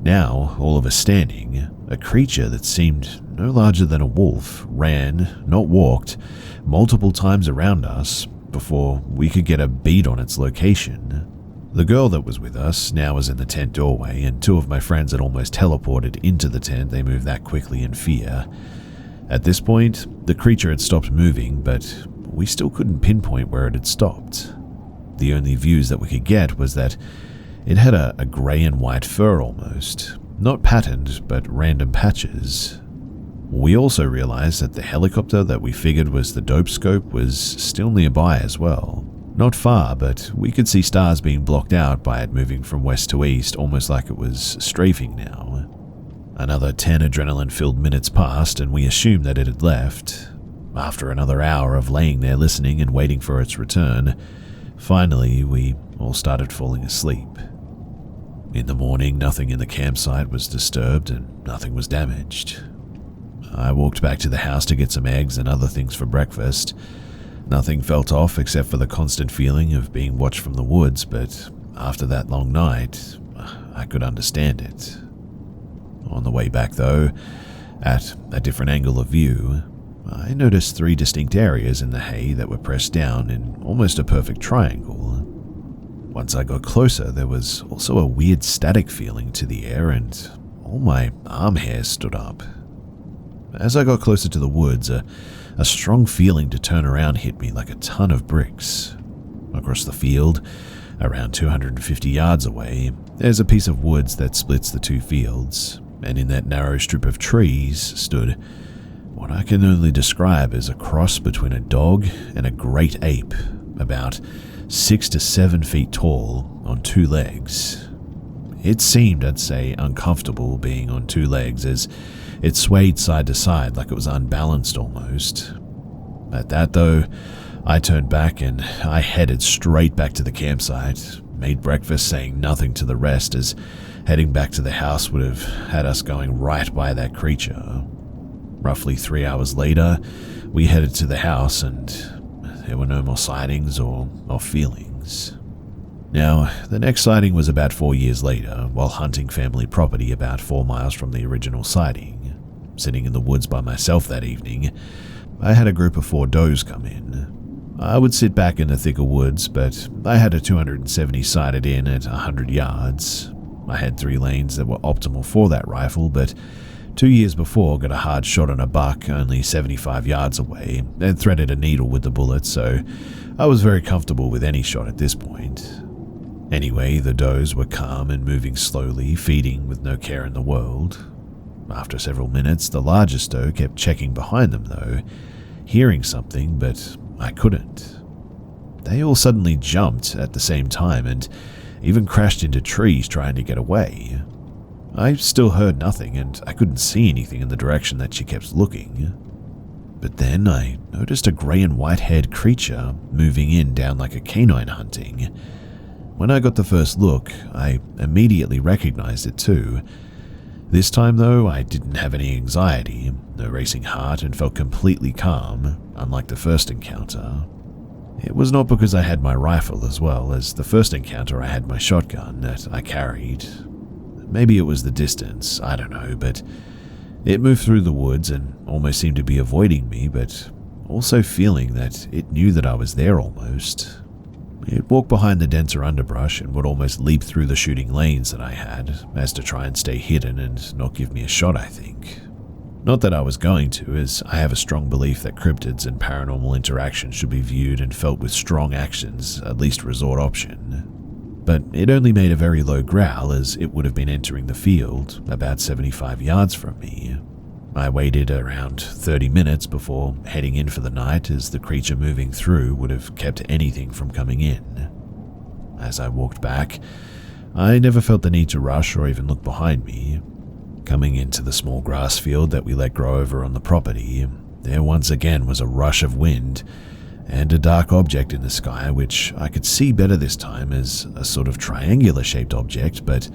Now, all of us standing, a creature that seemed no larger than a wolf ran, not walked, multiple times around us before we could get a bead on its location. The girl that was with us now was in the tent doorway, and two of my friends had almost teleported into the tent. They moved that quickly in fear. At this point, the creature had stopped moving, but we still couldn't pinpoint where it had stopped. The only views that we could get was that it had a grey and white fur almost, not patterned, but random patches. We also realized that the helicopter that we figured was the dope scope was still nearby as well. Not far, but we could see stars being blocked out by it moving from west to east, almost like it was strafing now. Another 10 adrenaline-filled minutes passed, and we assumed that it had left. After another hour of laying there listening and waiting for its return, finally we all started falling asleep. In the morning, nothing in the campsite was disturbed and nothing was damaged. I walked back to the house to get some eggs and other things for breakfast. Nothing felt off except for the constant feeling of being watched from the woods, but after that long night, I could understand it. On the way back though, at a different angle of view, I noticed 3 distinct areas in the hay that were pressed down in almost a perfect triangle. Once I got closer, there was also a weird static feeling to the air, and all my arm hairs stood up. As I got closer to the woods, a strong feeling to turn around hit me like a ton of bricks. Across the field, around 250 yards away, there's a piece of woods that splits the 2 fields, and in that narrow strip of trees stood what I can only describe as a cross between a dog and a great ape, about 6 to 7 feet tall, on 2 legs. It seemed, I'd say, uncomfortable being on 2 legs as it swayed side to side like it was unbalanced almost. At that though, I turned back and I headed straight back to the campsite, made breakfast saying nothing to the rest as heading back to the house would have had us going right by that creature. Roughly 3 hours later, we headed to the house and there were no more sightings or feelings. Now, the next sighting was about 4 years later, while hunting family property about 4 miles from the original sighting. Sitting in the woods by myself that evening, I had a group of 4 does come in. I would sit back in the thicker woods, but I had a 270 sighted in at 100 yards. I had 3 lanes that were optimal for that rifle, but 2 years before got a hard shot on a buck only 75 yards away and threaded a needle with the bullet, so I was very comfortable with any shot at this point. Anyway, the does were calm and moving slowly, feeding with no care in the world. After several minutes, the largest doe kept checking behind them though, hearing something, but I couldn't. They all suddenly jumped at the same time and even crashed into trees trying to get away. I still heard nothing and I couldn't see anything in the direction that she kept looking. But then I noticed a grey and white-haired creature moving in down like a canine hunting. When I got the first look, I immediately recognized it too. This time though, I didn't have any anxiety, no racing heart, and felt completely calm, unlike the first encounter. It was not because I had my rifle as well as the first encounter I had my shotgun that I carried. Maybe it was the distance, I don't know, but it moved through the woods and almost seemed to be avoiding me, but also feeling that it knew that I was there almost. It walked behind the denser underbrush and would almost leap through the shooting lanes that I had, as to try and stay hidden and not give me a shot, I think. Not that I was going to, as I have a strong belief that cryptids and paranormal interaction should be viewed and felt with strong actions, at least resort option. But it only made a very low growl, as it would have been entering the field, about 75 yards from me. I waited around 30 minutes before heading in for the night, as the creature moving through would have kept anything from coming in. As I walked back, I never felt the need to rush or even look behind me. Coming into the small grass field that we let grow over on the property, there once again was a rush of wind and a dark object in the sky, which I could see better this time as a sort of triangular-shaped object, but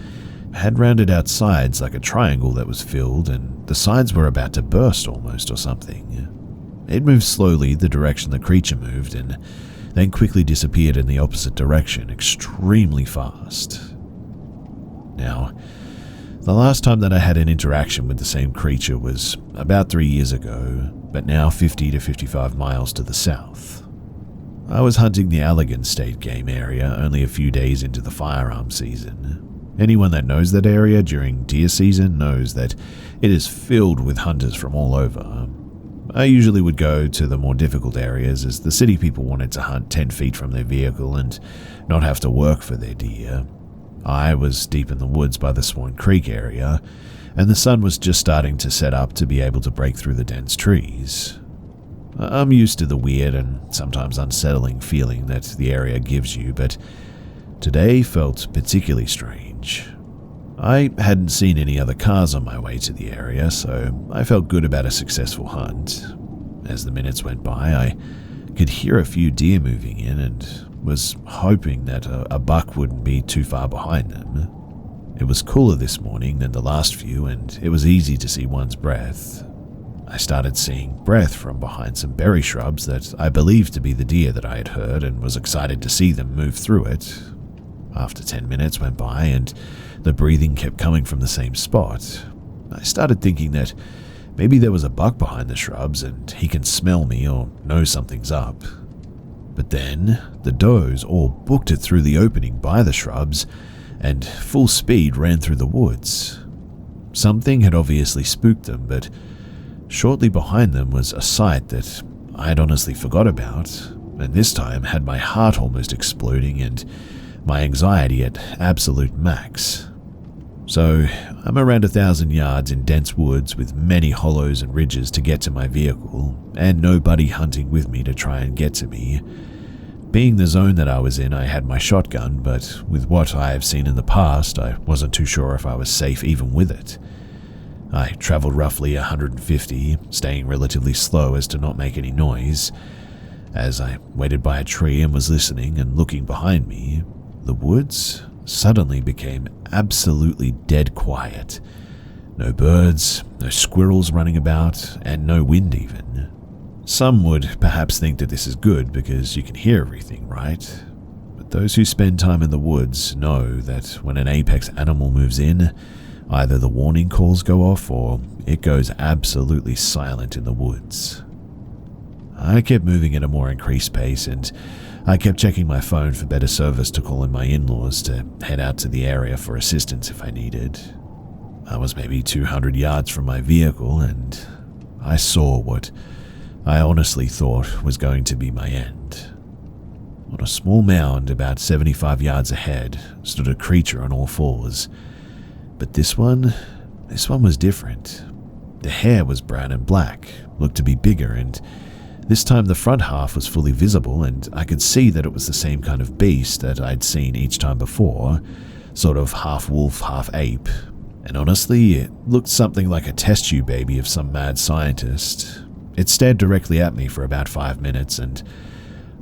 had rounded out sides like a triangle that was filled, and the sides were about to burst almost or something. It moved slowly the direction the creature moved, and then quickly disappeared in the opposite direction extremely fast. Now, the last time that I had an interaction with the same creature was about 3 years ago, but now 50 to 55 miles to the south. I was hunting the Allegan State game area only a few days into the firearm season. Anyone that knows that area during deer season knows that it is filled with hunters from all over. I usually would go to the more difficult areas, as the city people wanted to hunt 10 feet from their vehicle and not have to work for their deer. I was deep in the woods by the Swan Creek area, and the sun was just starting to set up to be able to break through the dense trees. I'm used to the weird and sometimes unsettling feeling that the area gives you, but today felt particularly strange. I hadn't seen any other cars on my way to the area, so I felt good about a successful hunt. As the minutes went by, I could hear a few deer moving in and was hoping that a buck wouldn't be too far behind them. It was cooler this morning than the last few, and it was easy to see one's breath. I started seeing breath from behind some berry shrubs that I believed to be the deer that I had heard, and was excited to see them move through it. After 10 minutes went by and the breathing kept coming from the same spot, I started thinking that maybe there was a buck behind the shrubs and he can smell me or know something's up. But then the does all booked it through the opening by the shrubs and full speed ran through the woods. Something had obviously spooked them, but shortly behind them was a sight that I had honestly forgot about, and this time had my heart almost exploding and my anxiety at absolute max. So I'm around 1,000 yards in dense woods with many hollows and ridges to get to my vehicle, and nobody hunting with me to try and get to me. Being the zone that I was in, I had my shotgun, but with what I have seen in the past, I wasn't too sure if I was safe even with it. I traveled roughly 150, staying relatively slow as to not make any noise. As I waited by a tree and was listening and looking behind me, the woods suddenly became absolutely dead quiet. No birds, no squirrels running about, and no wind even. Some would perhaps think that this is good because you can hear everything, right? But those who spend time in the woods know that when an apex animal moves in, either the warning calls go off or it goes absolutely silent in the woods. I kept moving at a more increased pace, and I kept checking my phone for better service to call in my in-laws to head out to the area for assistance if I needed. I was maybe 200 yards from my vehicle, and I saw what I honestly thought was going to be my end. On a small mound about 75 yards ahead stood a creature on all fours. But this one was different. The hair was brown and black, looked to be bigger, and this time the front half was fully visible, and I could see that it was the same kind of beast that I'd seen each time before, sort of half wolf, half ape. And honestly, it looked something like a test tube baby of some mad scientist. It stared directly at me for about 5 minutes, and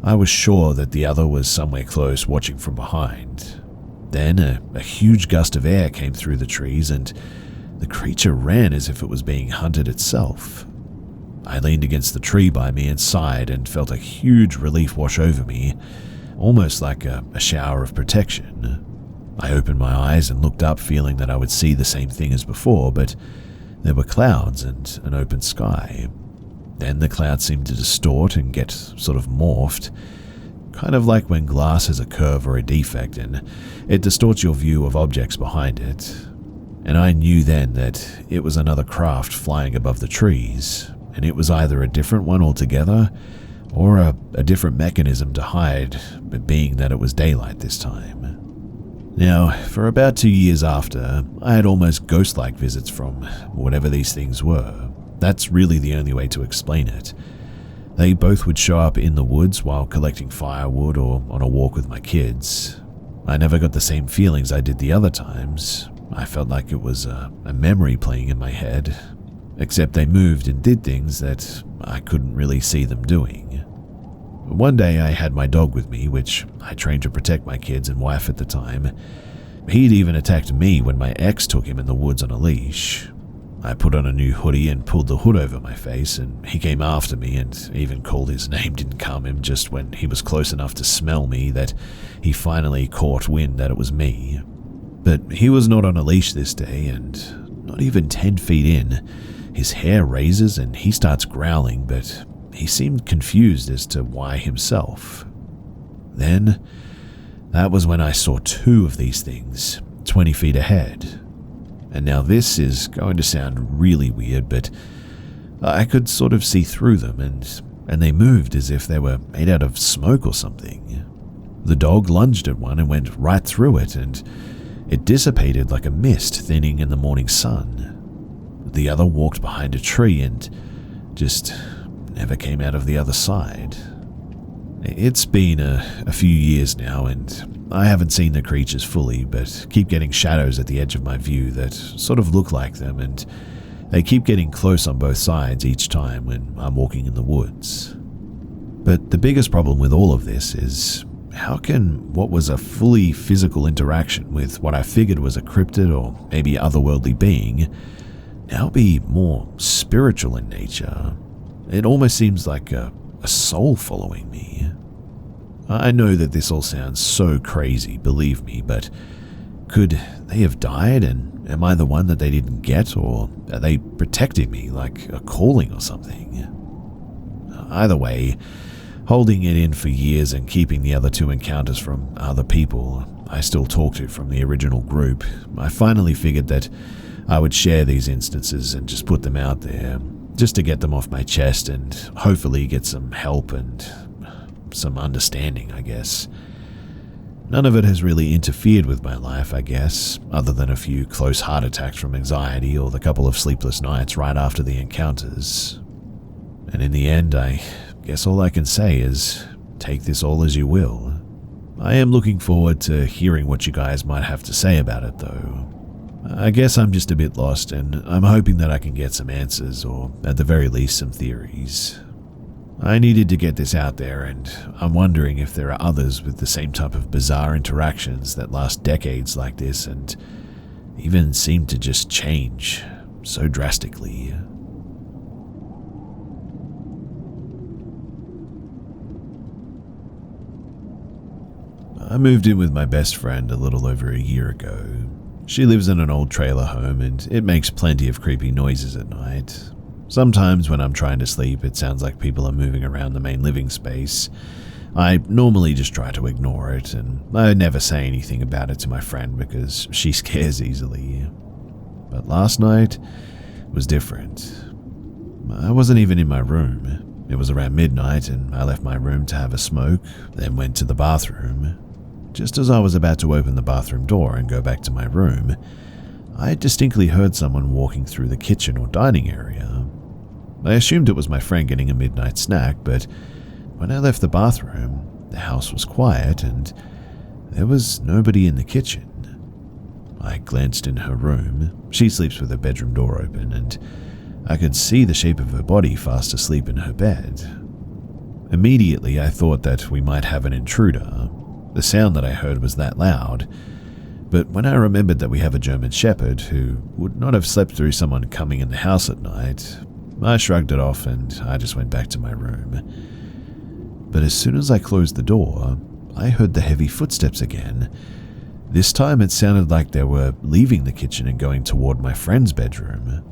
I was sure that the other was somewhere close watching from behind. Then a huge gust of air came through the trees, and the creature ran as if it was being hunted itself. I leaned against the tree by me and sighed and felt a huge relief wash over me, almost like a shower of protection. I opened my eyes and looked up, feeling that I would see the same thing as before, but there were clouds and an open sky. Then the clouds seemed to distort and get sort of morphed, kind of like when glass has a curve or a defect and it distorts your view of objects behind it. And I knew then that it was another craft flying above the trees, and it was either a different one altogether or a different mechanism to hide, but being that it was daylight this time. Now, for about 2 years after, I had almost ghost-like visits from whatever these things were. That's really the only way to explain it. They both would show up in the woods while collecting firewood or on a walk with my kids. I never got the same feelings I did the other times. I felt like it was a memory playing in my head, except they moved and did things that I couldn't really see them doing. One day I had my dog with me, which I trained to protect my kids and wife at the time. He'd even attacked me when my ex took him in the woods on a leash. I put on a new hoodie and pulled the hood over my face, and he came after me and even called his name didn't calm him just when he was close enough to smell me that he finally caught wind that it was me. But he was not on a leash this day, and not even 10 feet in, his hair raises and he starts growling, but he seemed confused as to why himself. Then, that was when I saw 2 of these things, 20 feet ahead. And now this is going to sound really weird, but I could sort of see through them, and they moved as if they were made out of smoke or something. The dog lunged at one and went right through it, and it dissipated like a mist thinning in the morning sun. The other walked behind a tree and just never came out of the other side. It's been a few years now, and I haven't seen the creatures fully, but keep getting shadows at the edge of my view that sort of look like them, and they keep getting close on both sides each time when I'm walking in the woods. But the biggest problem with all of this is, how can what was a fully physical interaction with what I figured was a cryptid or maybe otherworldly being now be more spiritual in nature? It almost seems like a soul following me. I know that this all sounds so crazy, believe me, but could they have died, and am I the one that they didn't get, or are they protecting me like a calling or something? Either way, holding it in for years and keeping the other 2 encounters from other people I still talk to from the original group, I finally figured that I would share these instances and just put them out there, just to get them off my chest and hopefully get some help and some understanding, I guess. None of it has really interfered with my life, I guess, other than a few close heart attacks from anxiety or the couple of sleepless nights right after the encounters. And in the end, I guess all I can say is, take this all as you will. I am looking forward to hearing what you guys might have to say about it, though. I guess I'm just a bit lost, and I'm hoping that I can get some answers, or at the very least some theories. I needed to get this out there, and I'm wondering if there are others with the same type of bizarre interactions that last decades like this and even seem to just change so drastically. I moved in with my best friend a little over a year ago. She lives in an old trailer home, and it makes plenty of creepy noises at night. Sometimes when I'm trying to sleep, it sounds like people are moving around the main living space. I normally just try to ignore it, and I never say anything about it to my friend because she scares easily. But last night was different. I wasn't even in my room. It was around midnight, and I left my room to have a smoke, then went to the bathroom. Just as I was about to open the bathroom door and go back to my room, I distinctly heard someone walking through the kitchen or dining area. I assumed it was my friend getting a midnight snack, but when I left the bathroom, the house was quiet and there was nobody in the kitchen. I glanced in her room. She sleeps with her bedroom door open, and I could see the shape of her body fast asleep in her bed. Immediately, I thought that we might have an intruder. The sound that I heard was that loud, but when I remembered that we have a German Shepherd who would not have slept through someone coming in the house at night, I shrugged it off and I just went back to my room. But as soon as I closed the door, I heard the heavy footsteps again. This time it sounded like they were leaving the kitchen and going toward my friend's bedroom.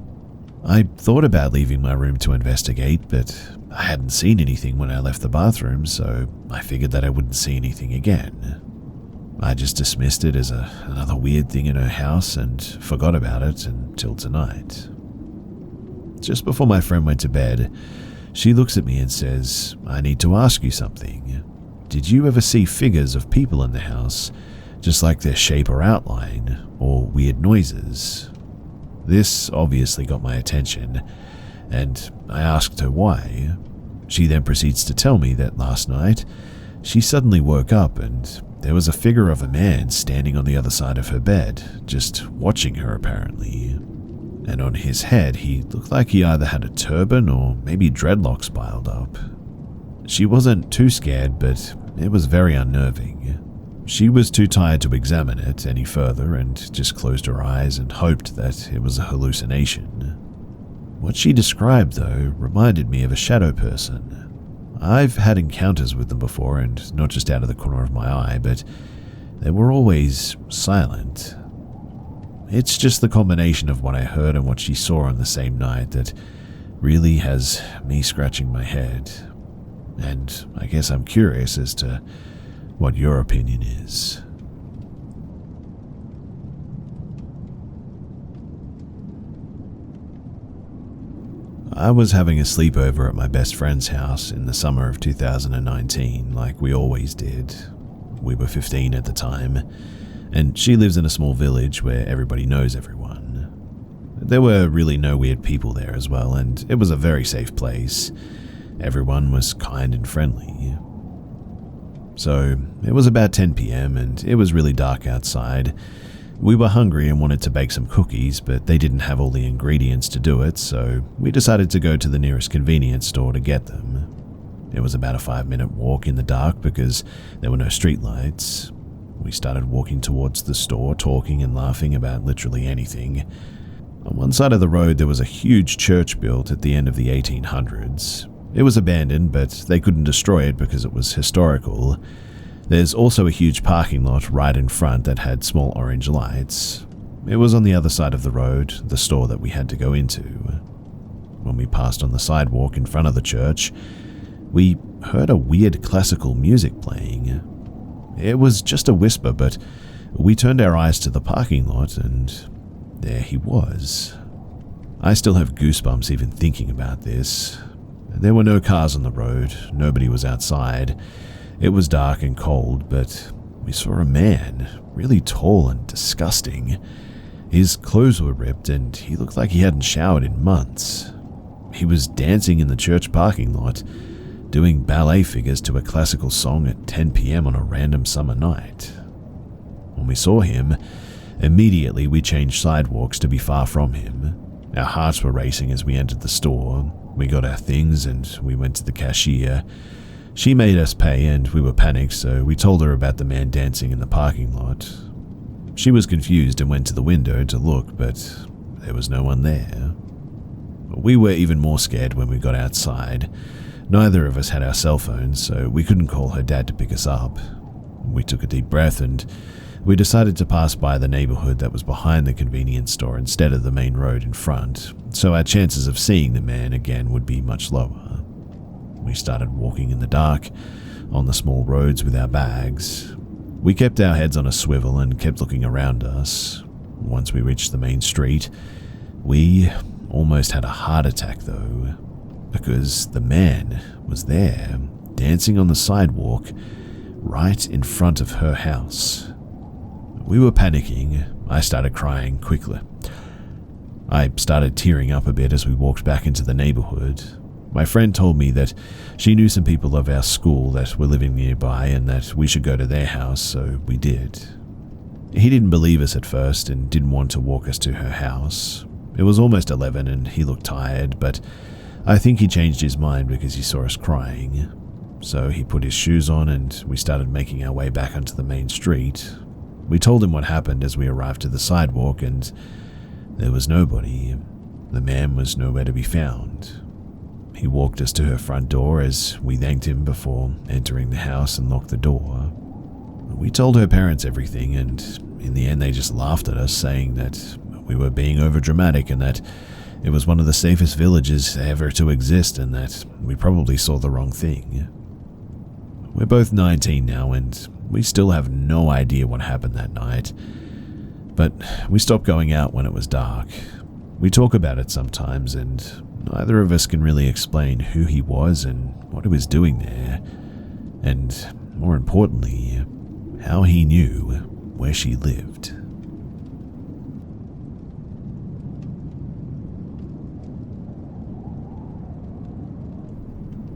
I thought about leaving my room to investigate, but I hadn't seen anything when I left the bathroom, so I figured that I wouldn't see anything again. I just dismissed it as another weird thing in her house and forgot about it until tonight. Just before my friend went to bed, she looks at me and says, "I need to ask you something. Did you ever see figures of people in the house, just like their shape or outline, or weird noises?" This obviously got my attention, and I asked her why. She then proceeds to tell me that last night, she suddenly woke up and there was a figure of a man standing on the other side of her bed, just watching her apparently. And on his head, he looked like he either had a turban or maybe dreadlocks piled up. She wasn't too scared, but it was very unnerving. She was too tired to examine it any further and just closed her eyes and hoped that it was a hallucination. What she described, though, reminded me of a shadow person. I've had encounters with them before, and not just out of the corner of my eye, but they were always silent. It's just the combination of what I heard and what she saw on the same night that really has me scratching my head. And I guess I'm curious as to what your opinion is. I was having a sleepover at my best friend's house in the summer of 2019, like we always did. We were 15 at the time, and she lives in a small village where everybody knows everyone. There were really no weird people there as well, and it was a very safe place. Everyone was kind and friendly. So, it was about 10 p.m. and it was really dark outside. We were hungry and wanted to bake some cookies, but they didn't have all the ingredients to do it, so we decided to go to the nearest convenience store to get them. It was about a 5-minute walk in the dark because there were no streetlights. We started walking towards the store, talking and laughing about literally anything. On one side of the road, there was a huge church built at the end of the 1800s. It was abandoned, but they couldn't destroy it because it was historical. There's also a huge parking lot right in front that had small orange lights. It was on the other side of the road, the store that we had to go into. When we passed on the sidewalk in front of the church, we heard a weird classical music playing. It was just a whisper, but we turned our eyes to the parking lot and there he was. I still have goosebumps even thinking about this. There were no cars on the road, nobody was outside. It was dark and cold, but we saw a man, really tall and disgusting. His clothes were ripped and he looked like he hadn't showered in months. He was dancing in the church parking lot, doing ballet figures to a classical song at 10 p.m. on a random summer night. When we saw him, immediately we changed sidewalks to be far from him. Our hearts were racing as we entered the store. We got our things and we went to the cashier. She made us pay and we were panicked, so we told her about the man dancing in the parking lot. She was confused and went to the window to look, but there was no one there. We were even more scared when we got outside. Neither of us had our cell phones, so we couldn't call her dad to pick us up. We took a deep breath and we decided to pass by the neighborhood that was behind the convenience store instead of the main road in front, so our chances of seeing the man again would be much lower. We started walking in the dark, on the small roads with our bags. We kept our heads on a swivel and kept looking around us. Once we reached the main street, we almost had a heart attack though, because the man was there, dancing on the sidewalk, right in front of her house. We were panicking. I started crying quickly. I started tearing up a bit as we walked back into the neighborhood. My friend told me that she knew some people of our school that were living nearby and that we should go to their house, so we did. He didn't believe us at first and didn't want to walk us to her house. It was almost 11 and he looked tired, but I think he changed his mind because he saw us crying. So he put his shoes on and we started making our way back onto the main street. We told him what happened as we arrived to the sidewalk and there was nobody. The man was nowhere to be found. He walked us to her front door as we thanked him before entering the house and locked the door. We told her parents everything and in the end they just laughed at us, saying that we were being overdramatic and that it was one of the safest villages ever to exist and that we probably saw the wrong thing. We're both 19 now and we still have no idea what happened that night, but we stopped going out when it was dark. We talk about it sometimes and neither of us can really explain who he was and what he was doing there, and more importantly, how he knew where she lived.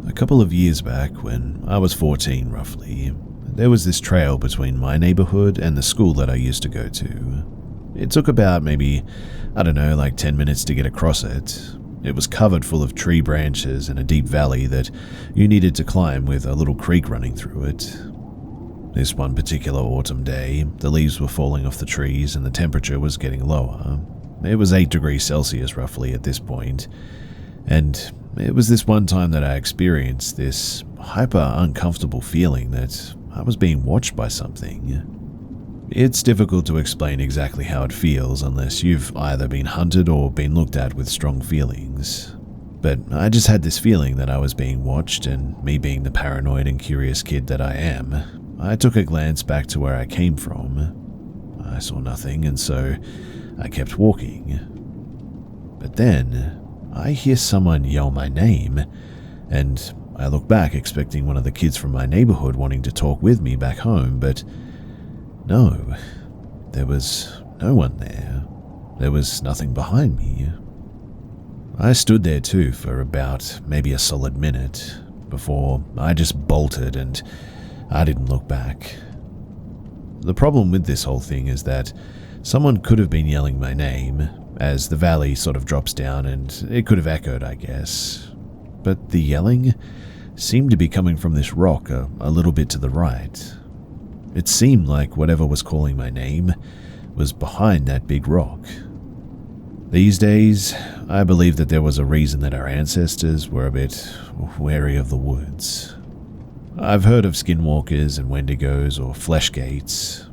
A couple of years back, when I was 14 roughly, there was this trail between my neighborhood and the school that I used to go to. It took about maybe, 10 minutes to get across it. It was covered full of tree branches and a deep valley that you needed to climb with a little creek running through it. This one particular autumn day, the leaves were falling off the trees and the temperature was getting lower. It was 8 degrees Celsius roughly at this point, and it was this one time that I experienced this hyper uncomfortable feeling that I was being watched by something. It's difficult to explain exactly how it feels unless you've either been hunted or been looked at with strong feelings. But I just had this feeling that I was being watched, and me being the paranoid and curious kid that I am, I took a glance back to where I came from. I saw nothing, and so I kept walking. But then I hear someone yell my name, and I look back expecting one of the kids from my neighborhood wanting to talk with me back home, but no, there was no one there. There was nothing behind me. I stood there too for about maybe a solid minute before I just bolted and I didn't look back. The problem with this whole thing is that someone could have been yelling my name as the valley sort of drops down, and it could have echoed, I guess. But the yelling seemed to be coming from this rock a little bit to the right. It seemed like whatever was calling my name was behind that big rock. These days, I believe that there was a reason that our ancestors were a bit wary of the woods. I've heard of skinwalkers and wendigos or flesh gates.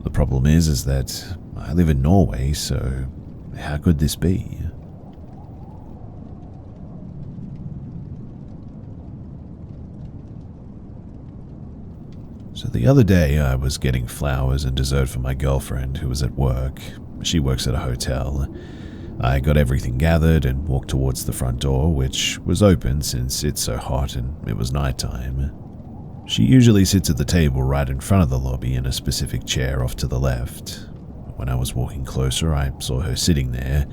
The problem is that I live in Norway, so how could this be? So the other day I was getting flowers and dessert for my girlfriend who was at work. She works at a hotel. I got everything gathered and walked towards the front door, which was open since it's so hot and it was nighttime. She usually sits at the table right in front of the lobby in a specific chair off to the left. When I was walking closer, I saw her sitting there.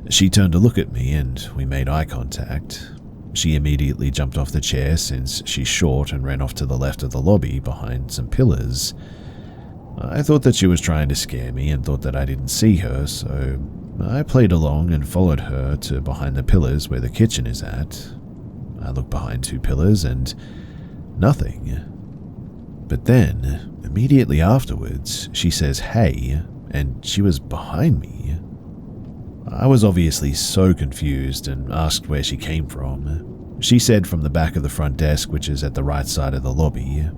She turned to look at me and we made eye contact. She immediately jumped off the chair since she's short and ran off to the left of the lobby behind some pillars. I thought that she was trying to scare me and thought that I didn't see her, so I played along and followed her to behind the pillars where the kitchen is at. I looked behind 2 pillars and nothing. But then, immediately afterwards, she says, "Hey," and she was behind me. I was obviously so confused and asked where she came from. She said from the back of the front desk, which is at the right side of the lobby.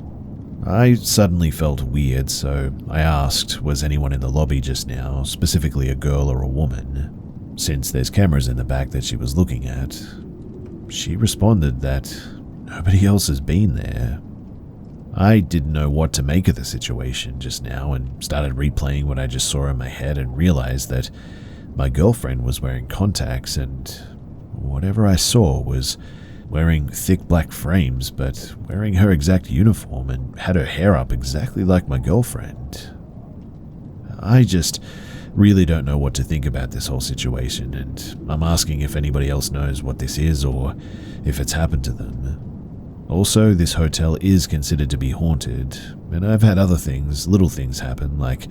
I suddenly felt weird, so I asked, was anyone in the lobby just now, specifically a girl or a woman, since there's cameras in the back that she was looking at. She responded that nobody else has been there. I didn't know what to make of the situation just now and started replaying what I just saw in my head and realized that my girlfriend was wearing contacts and whatever I saw was wearing thick black frames but wearing her exact uniform and had her hair up exactly like my girlfriend. I just really don't know what to think about this whole situation, and I'm asking if anybody else knows what this is or if it's happened to them. Also, this hotel is considered to be haunted, and I've had other things, little things happen, like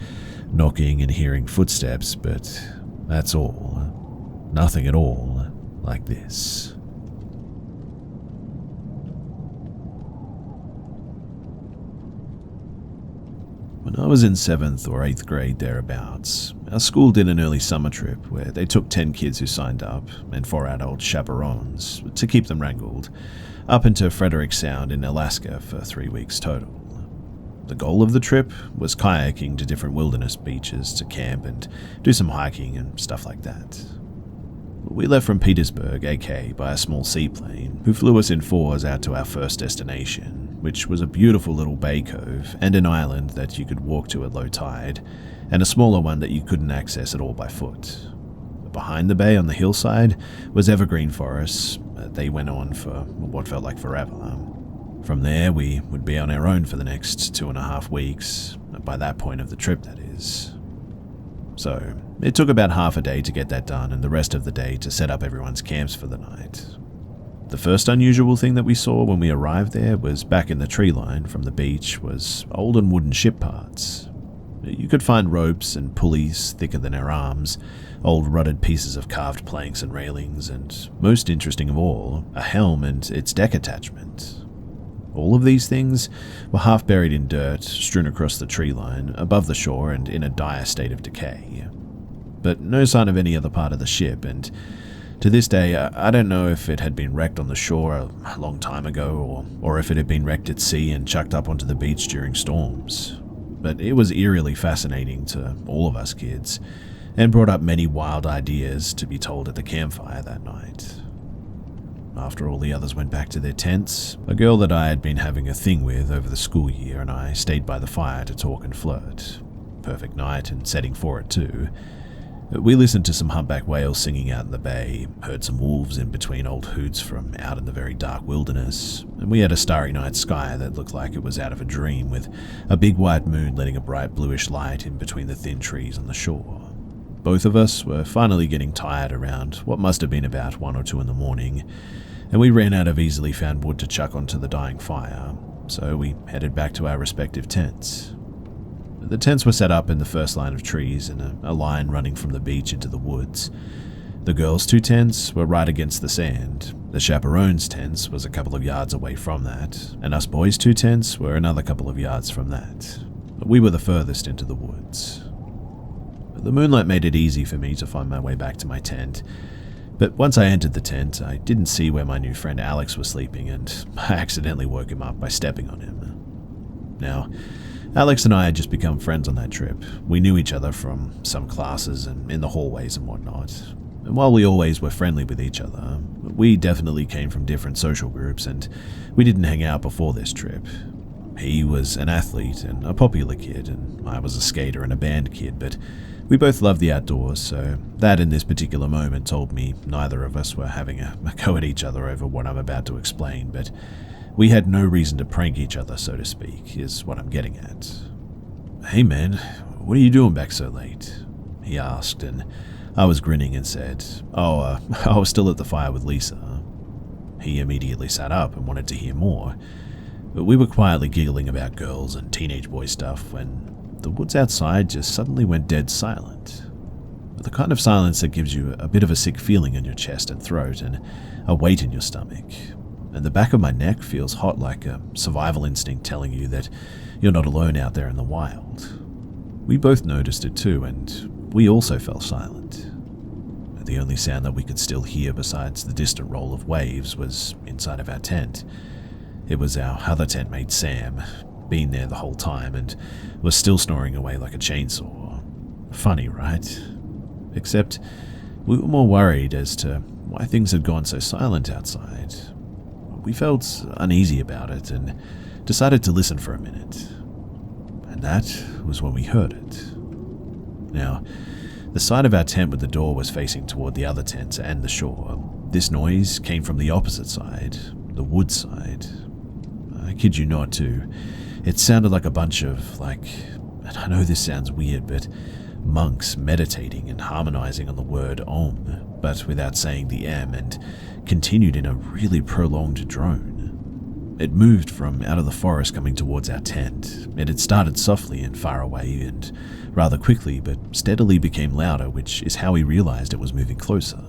knocking and hearing footsteps, but that's all. Nothing at all like this. When I was in 7th or 8th grade thereabouts, our school did an early summer trip where they took 10 kids who signed up and 4 adult chaperones to keep them wrangled up into Frederick Sound in Alaska for 3 weeks total. The goal of the trip was kayaking to different wilderness beaches to camp and do some hiking and stuff like that. We left from Petersburg, AK, by a small seaplane, who flew us in fours out to our first destination, which was a beautiful little bay cove and an island that you could walk to at low tide, and a smaller one that you couldn't access at all by foot. Behind the bay on the hillside was evergreen forests. They went on for what felt like forever. From there, we would be on our own for the next 2.5 weeks, by that point of the trip, that is. So, it took about half a day to get that done and the rest of the day to set up everyone's camps for the night. The first unusual thing that we saw when we arrived there was back in the tree line from the beach was old and wooden ship parts. You could find ropes and pulleys thicker than our arms, old rutted pieces of carved planks and railings, and, most interesting of all, a helm and its deck attachment. All of these things were half buried in dirt, strewn across the tree line, above the shore and in a dire state of decay. But no sign of any other part of the ship, and to this day, I don't know if it had been wrecked on the shore a long time ago, or if it had been wrecked at sea and chucked up onto the beach during storms. But it was eerily fascinating to all of us kids, and brought up many wild ideas to be told at the campfire that night. After all the others went back to their tents, a girl that I had been having a thing with over the school year and I stayed by the fire to talk and flirt. Perfect night and setting for it too. We listened to some humpback whales singing out in the bay, heard some wolves in between old hoots from out in the very dark wilderness, and we had a starry night sky that looked like it was out of a dream, with a big white moon letting a bright bluish light in between the thin trees on the shore. Both of us were finally getting tired around what must have been about 1 or 2 in the morning, and we ran out of easily found wood to chuck onto the dying fire, so we headed back to our respective tents. The tents were set up in the first line of trees in a line running from the beach into the woods. The girls' 2 tents were right against the sand. The chaperones' tents was a couple of yards away from that, and us boys' 2 tents were another couple of yards from that. We were the furthest into the woods. The moonlight made it easy for me to find my way back to my tent, but once I entered the tent, I didn't see where my new friend Alex was sleeping, and I accidentally woke him up by stepping on him. Now, Alex and I had just become friends on that trip. We knew each other from some classes and in the hallways and whatnot. And while we always were friendly with each other, we definitely came from different social groups, and we didn't hang out before this trip. He was an athlete and a popular kid, and I was a skater and a band kid, but we both loved the outdoors, so that in this particular moment told me neither of us were having a go at each other over what I'm about to explain, but we had no reason to prank each other, so to speak, is what I'm getting at. "Hey man, what are you doing back so late?" he asked, and I was grinning and said, I was still at the fire with Lisa." He immediately sat up and wanted to hear more, but we were quietly giggling about girls and teenage boy stuff when the woods outside just suddenly went dead silent. The kind of silence that gives you a bit of a sick feeling in your chest and throat and a weight in your stomach. And the back of my neck feels hot, like a survival instinct telling you that you're not alone out there in the wild. We both noticed it too, and we also fell silent. The only sound that we could still hear besides the distant roll of waves was inside of our tent. It was our other tent mate Sam, been there the whole time and was still snoring away like a chainsaw. Funny, right? Except we were more worried as to why things had gone so silent outside. We felt uneasy about it and decided to listen for a minute. And that was when we heard it. Now, the side of our tent with the door was facing toward the other tents and the shore. This noise came from the opposite side, the wood side. I kid you not, too. It sounded like a bunch of, and I know this sounds weird, but monks meditating and harmonizing on the word Om, but without saying the M, and continued in a really prolonged drone. It moved from out of the forest coming towards our tent. It had started softly and far away and rather quickly, but steadily became louder, which is how we realized it was moving closer.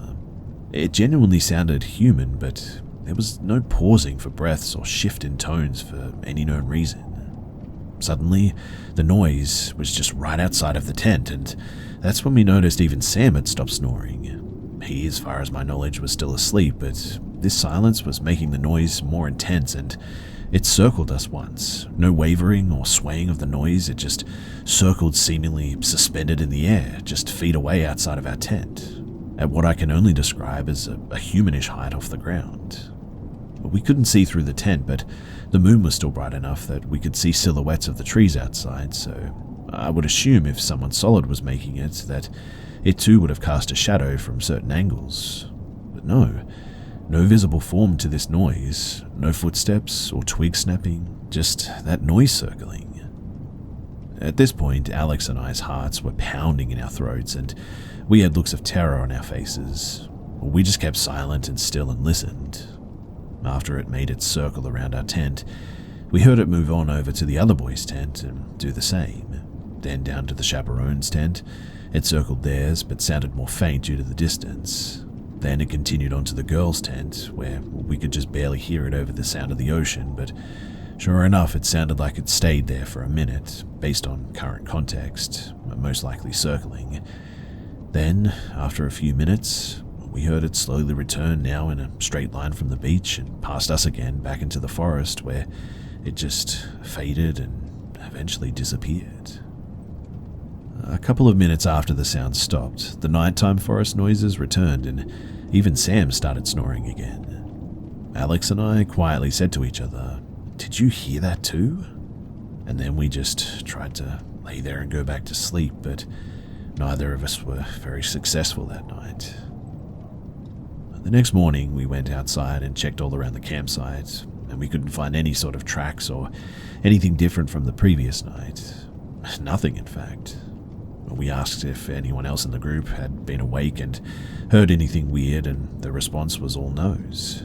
It genuinely sounded human, but there was no pausing for breaths or shift in tones for any known reason. Suddenly, the noise was just right outside of the tent, and that's when we noticed even Sam had stopped snoring. He, as far as my knowledge, was still asleep, but this silence was making the noise more intense, and it circled us once. No wavering or swaying of the noise, it just circled seemingly suspended in the air, just feet away outside of our tent. at what I can only describe as a humanish height off the ground. We couldn't see through the tent, but the moon was still bright enough that we could see silhouettes of the trees outside, so I would assume if someone solid was making it, that it too would have cast a shadow from certain angles. But no visible form to this noise, no footsteps or twig snapping, just that noise circling. At this point, Alex and I's hearts were pounding in our throats, and we had looks of terror on our faces. We just kept silent and still and listened. After it made its circle around our tent, we heard it move on over to the other boys' tent and do the same. Then down to the chaperone's tent. It circled theirs, but sounded more faint due to the distance. Then it continued on to the girls' tent, where we could just barely hear it over the sound of the ocean, but sure enough, it sounded like it stayed there for a minute, based on current context, most likely circling. Then, after a few minutes, we heard it slowly return, now in a straight line from the beach and past us again back into the forest, where it just faded and eventually disappeared. A couple of minutes after the sound stopped, the nighttime forest noises returned, and even Sam started snoring again. Alex and I quietly said to each other, "Did you hear that too?" And then we just tried to lay there and go back to sleep, but neither of us were very successful that night. The next morning, we went outside and checked all around the campsite, and we couldn't find any sort of tracks or anything different from the previous night. Nothing, in fact. We asked if anyone else in the group had been awake and heard anything weird, and the response was all no's.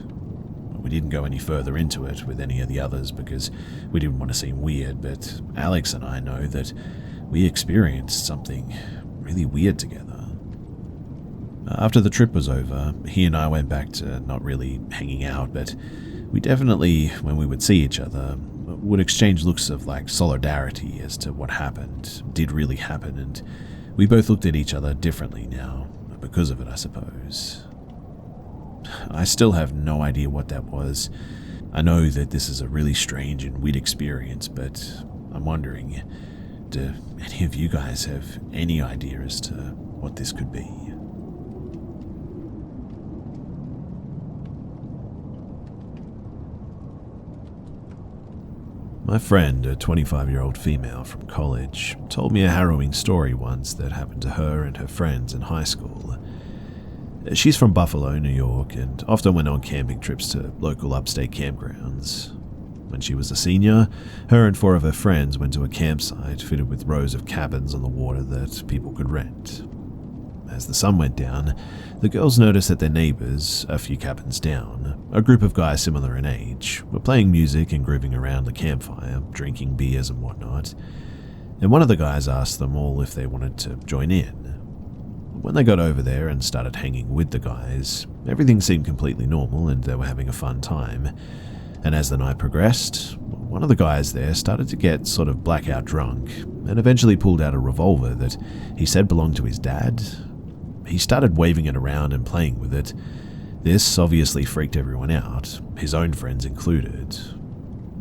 We didn't go any further into it with any of the others because we didn't want to seem weird, but Alex and I know that we experienced something really weird together. After the trip was over, he and I went back to not really hanging out, but we definitely, when we would see each other, would exchange looks of solidarity as to what happened, did really happen, and we both looked at each other differently now, because of it, I suppose. I still have no idea what that was. I know that this is a really strange and weird experience, but I'm wondering, do any of you guys have any idea as to what this could be? My friend, a 25-year-old female from college, told me a harrowing story once that happened to her and her friends in high school. She's from Buffalo, New York, and often went on camping trips to local upstate campgrounds. When she was a senior, her and 4 of her friends went to a campsite fitted with rows of cabins on the water that people could rent. As the sun went down, the girls noticed that their neighbors, a few cabins down, a group of guys similar in age, were playing music and grooving around the campfire, drinking beers and whatnot, and one of the guys asked them all if they wanted to join in. When they got over there and started hanging with the guys, everything seemed completely normal and they were having a fun time, and as the night progressed, one of the guys there started to get sort of blackout drunk and eventually pulled out a revolver that he said belonged to his dad. He started waving it around and playing with it. This obviously freaked everyone out, his own friends included.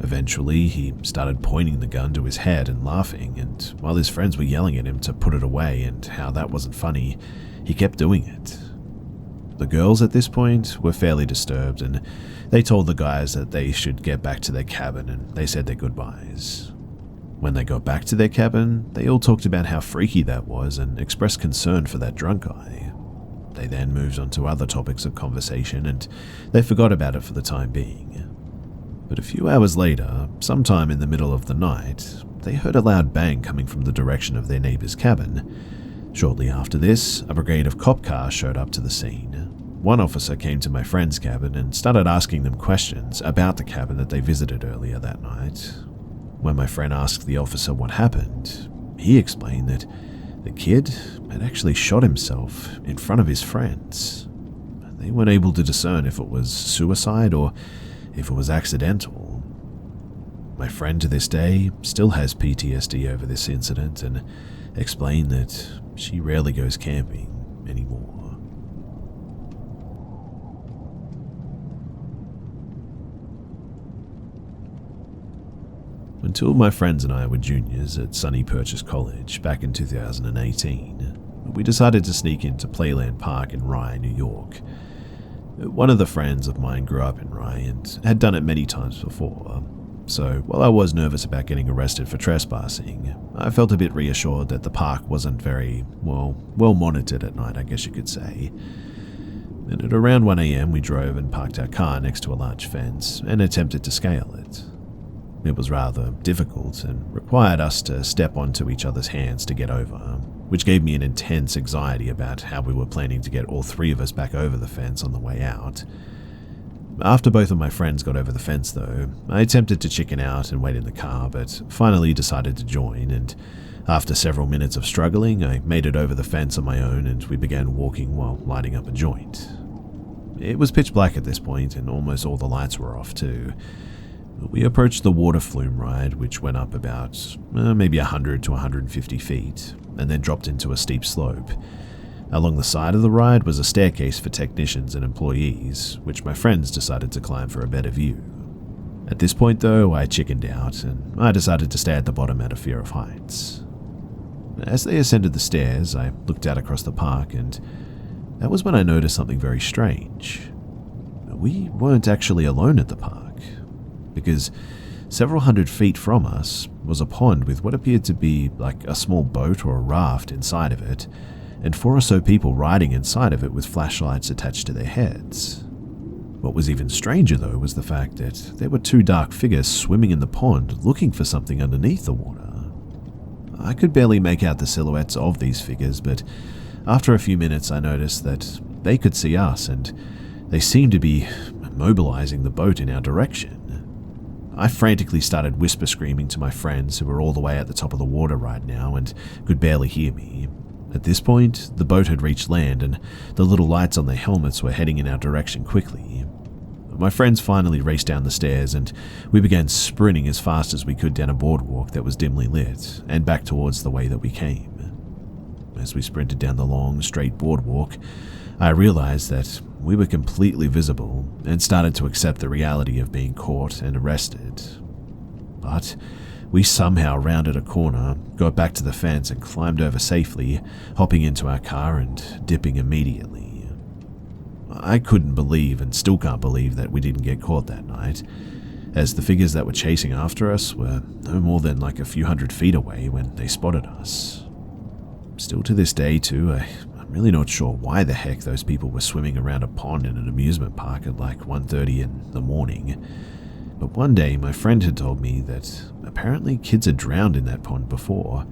Eventually, he started pointing the gun to his head and laughing, and while his friends were yelling at him to put it away and how that wasn't funny, he kept doing it. The girls at this point were fairly disturbed, and they told the guys that they should get back to their cabin, and they said their goodbyes. When they got back to their cabin, they all talked about how freaky that was and expressed concern for that drunk guy. They then moved on to other topics of conversation, and they forgot about it for the time being. But a few hours later, sometime in the middle of the night, they heard a loud bang coming from the direction of their neighbor's cabin. Shortly after this, a brigade of cop cars showed up to the scene. One officer came to my friend's cabin and started asking them questions about the cabin that they visited earlier that night. When my friend asked the officer what happened, he explained that the kid had actually shot himself in front of his friends. They weren't able to discern if it was suicide or if it was accidental. My friend to this day still has PTSD over this incident and explained that she rarely goes camping anymore. When 2 of my friends and I were juniors at Sunny Purchase College back in 2018, we decided to sneak into Playland Park in Rye, New York. One of the friends of mine grew up in Rye and had done it many times before, so while I was nervous about getting arrested for trespassing, I felt a bit reassured that the park wasn't very, well monitored at night, I guess you could say. And at around 1 a.m. we drove and parked our car next to a large fence and attempted to scale it. It was rather difficult and required us to step onto each other's hands to get over, which gave me an intense anxiety about how we were planning to get all three of us back over the fence on the way out. After both of my friends got over the fence though, I attempted to chicken out and wait in the car, but finally decided to join, and after several minutes of struggling, I made it over the fence on my own and we began walking while lighting up a joint. It was pitch black at this point and almost all the lights were off too. We approached the water flume ride, which went up about maybe 100 to 150 feet, and then dropped into a steep slope. Along the side of the ride was a staircase for technicians and employees, which my friends decided to climb for a better view. At this point though, I chickened out, and I decided to stay at the bottom out of fear of heights. As they ascended the stairs, I looked out across the park, and that was when I noticed something very strange. We weren't actually alone at the park, because several hundred feet from us was a pond with what appeared to be like a small boat or a raft inside of it, and 4 or so people riding inside of it with flashlights attached to their heads. What was even stranger though was the fact that there were 2 dark figures swimming in the pond looking for something underneath the water. I could barely make out the silhouettes of these figures, but after a few minutes I noticed that they could see us and they seemed to be mobilizing the boat in our direction. I frantically started whisper screaming to my friends who were all the way at the top of the water right now and could barely hear me. At this point, the boat had reached land and the little lights on their helmets were heading in our direction quickly. My friends finally raced down the stairs and we began sprinting as fast as we could down a boardwalk that was dimly lit and back towards the way that we came. As we sprinted down the long, straight boardwalk, I realized that we were completely visible and started to accept the reality of being caught and arrested. But we somehow rounded a corner, got back to the fence and climbed over safely, hopping into our car and dipping immediately. I couldn't believe and still can't believe that we didn't get caught that night, as the figures that were chasing after us were no more than like a few hundred feet away when they spotted us. Still to this day too, I'm really not sure why the heck those people were swimming around a pond in an amusement park at like 1:30 in the morning. But one day my friend had told me that apparently kids had drowned in that pond before,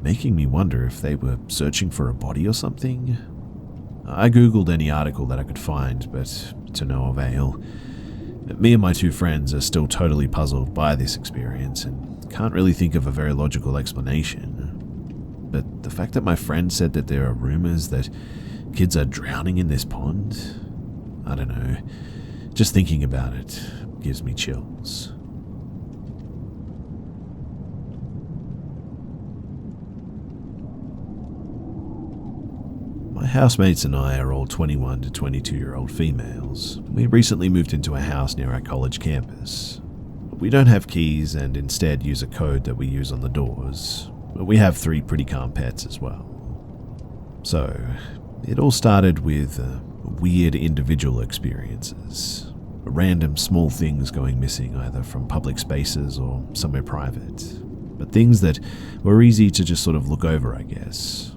making me wonder if they were searching for a body or something. I googled any article that I could find, but to no avail. Me and my 2 friends are still totally puzzled by this experience and can't really think of a very logical explanation. But the fact that my friend said that there are rumors that kids are drowning in this pond, I don't know, just thinking about it gives me chills. My housemates and I are all 21 to 22-year-old females. We recently moved into a house near our college campus. We don't have keys and instead use a code that we use on the doors. But we have 3 pretty calm pets as well. So, it all started with weird individual experiences. Random small things going missing either from public spaces or somewhere private. But things that were easy to just sort of look over, I guess.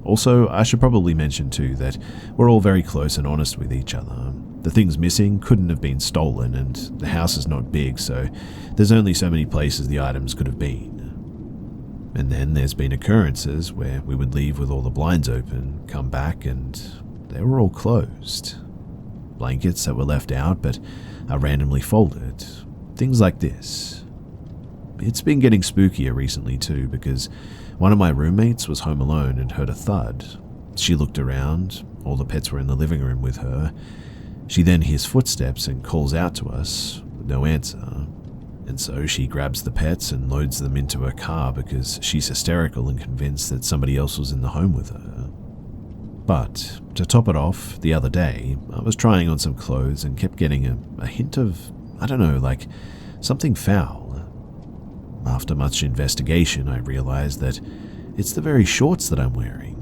Also, I should probably mention too that we're all very close and honest with each other. The things missing couldn't have been stolen and the house is not big, so there's only so many places the items could have been. And then there's been occurrences where we would leave with all the blinds open, come back, and they were all closed. Blankets that were left out but are randomly folded. Things like this. It's been getting spookier recently too, because one of my roommates was home alone and heard a thud. She looked around, all the pets were in the living room with her. She then hears footsteps and calls out to us, with no answer. And so she grabs the pets and loads them into her car because she's hysterical and convinced that somebody else was in the home with her. But to top it off, the other day, I was trying on some clothes and kept getting a hint of, I don't know, like something foul. After much investigation, I realized that it's the very shorts that I'm wearing.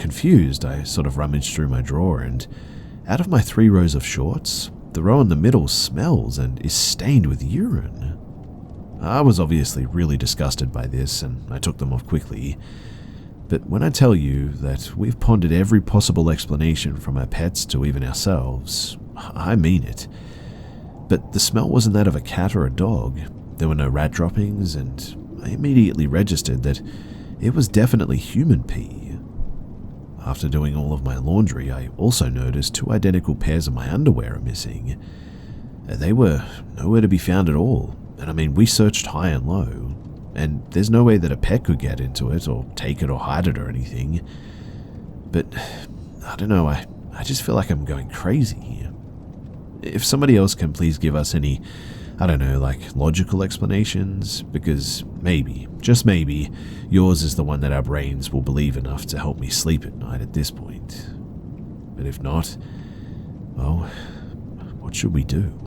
Confused, I sort of rummaged through my drawer, and out of my 3 rows of shorts, the row in the middle smells and is stained with urine. I was obviously really disgusted by this, and I took them off quickly. But when I tell you that we've pondered every possible explanation from our pets to even ourselves, I mean it. But the smell wasn't that of a cat or a dog. There were no rat droppings, and I immediately registered that it was definitely human pee. After doing all of my laundry, I also noticed 2 identical pairs of my underwear are missing. They were nowhere to be found at all, and I mean, we searched high and low, and there's no way that a pet could get into it or take it or hide it or anything. But I don't know, I just feel like I'm going crazy. If somebody else can please give us any, I don't know, like logical explanations, because maybe, just maybe, yours is the one that our brains will believe enough to help me sleep at night at this point. But if not, well, what should we do?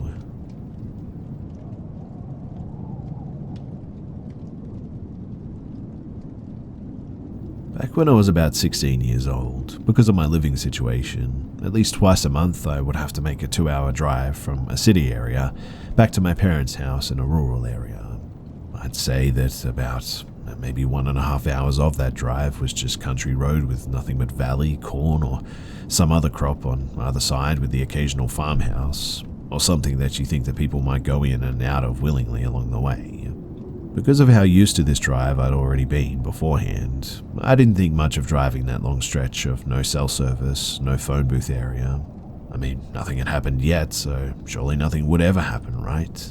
Back when I was about 16 years old, because of my living situation, at least twice a month I would have to make a 2-hour drive from a city area back to my parents' house in a rural area. I'd say that about maybe 1.5 hours of that drive was just country road with nothing but valley, corn, or some other crop on either side, with the occasional farmhouse, or something that you think that people might go in and out of willingly along the way. Because of how used to this drive I'd already been beforehand, I didn't think much of driving that long stretch of no cell service, no phone booth area. I mean, nothing had happened yet, so surely nothing would ever happen, right?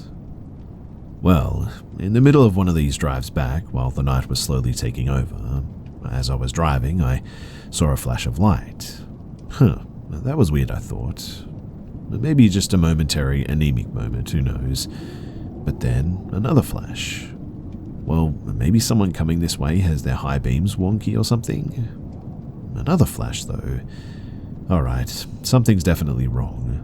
Well, in the middle of one of these drives back, while the night was slowly taking over, as I was driving, I saw a flash of light. That was weird, I thought. Maybe just a momentary anemic moment, who knows? But then, another flash. Well, maybe someone coming this way has their high beams wonky or something? Another flash, though. Alright, something's definitely wrong.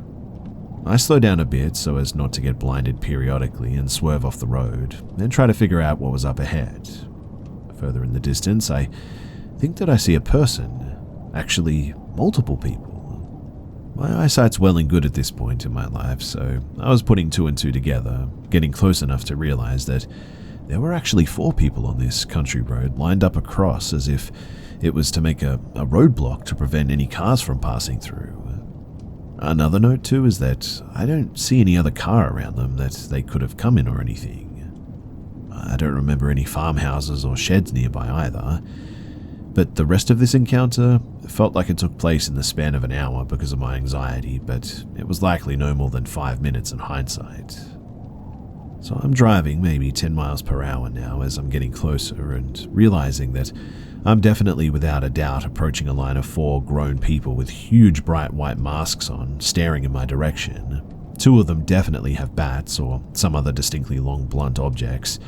I slow down a bit so as not to get blinded periodically and swerve off the road, then try to figure out what was up ahead. Further in the distance, I think that I see a person. Actually, multiple people. My eyesight's well and good at this point in my life, so I was putting 2 and 2 together, getting close enough to realize that there were actually 4 people on this country road lined up across as if it was to make a roadblock to prevent any cars from passing through. Another note too is that I don't see any other car around them that they could have come in or anything. I don't remember any farmhouses or sheds nearby either, but the rest of this encounter felt like it took place in the span of an hour because of my anxiety, but it was likely no more than 5 minutes in hindsight. So I'm driving maybe 10 miles per hour now as I'm getting closer and realizing that I'm definitely without a doubt approaching a line of 4 grown people with huge bright white masks on, staring in my direction. 2 of them definitely have bats or some other distinctly long blunt objects,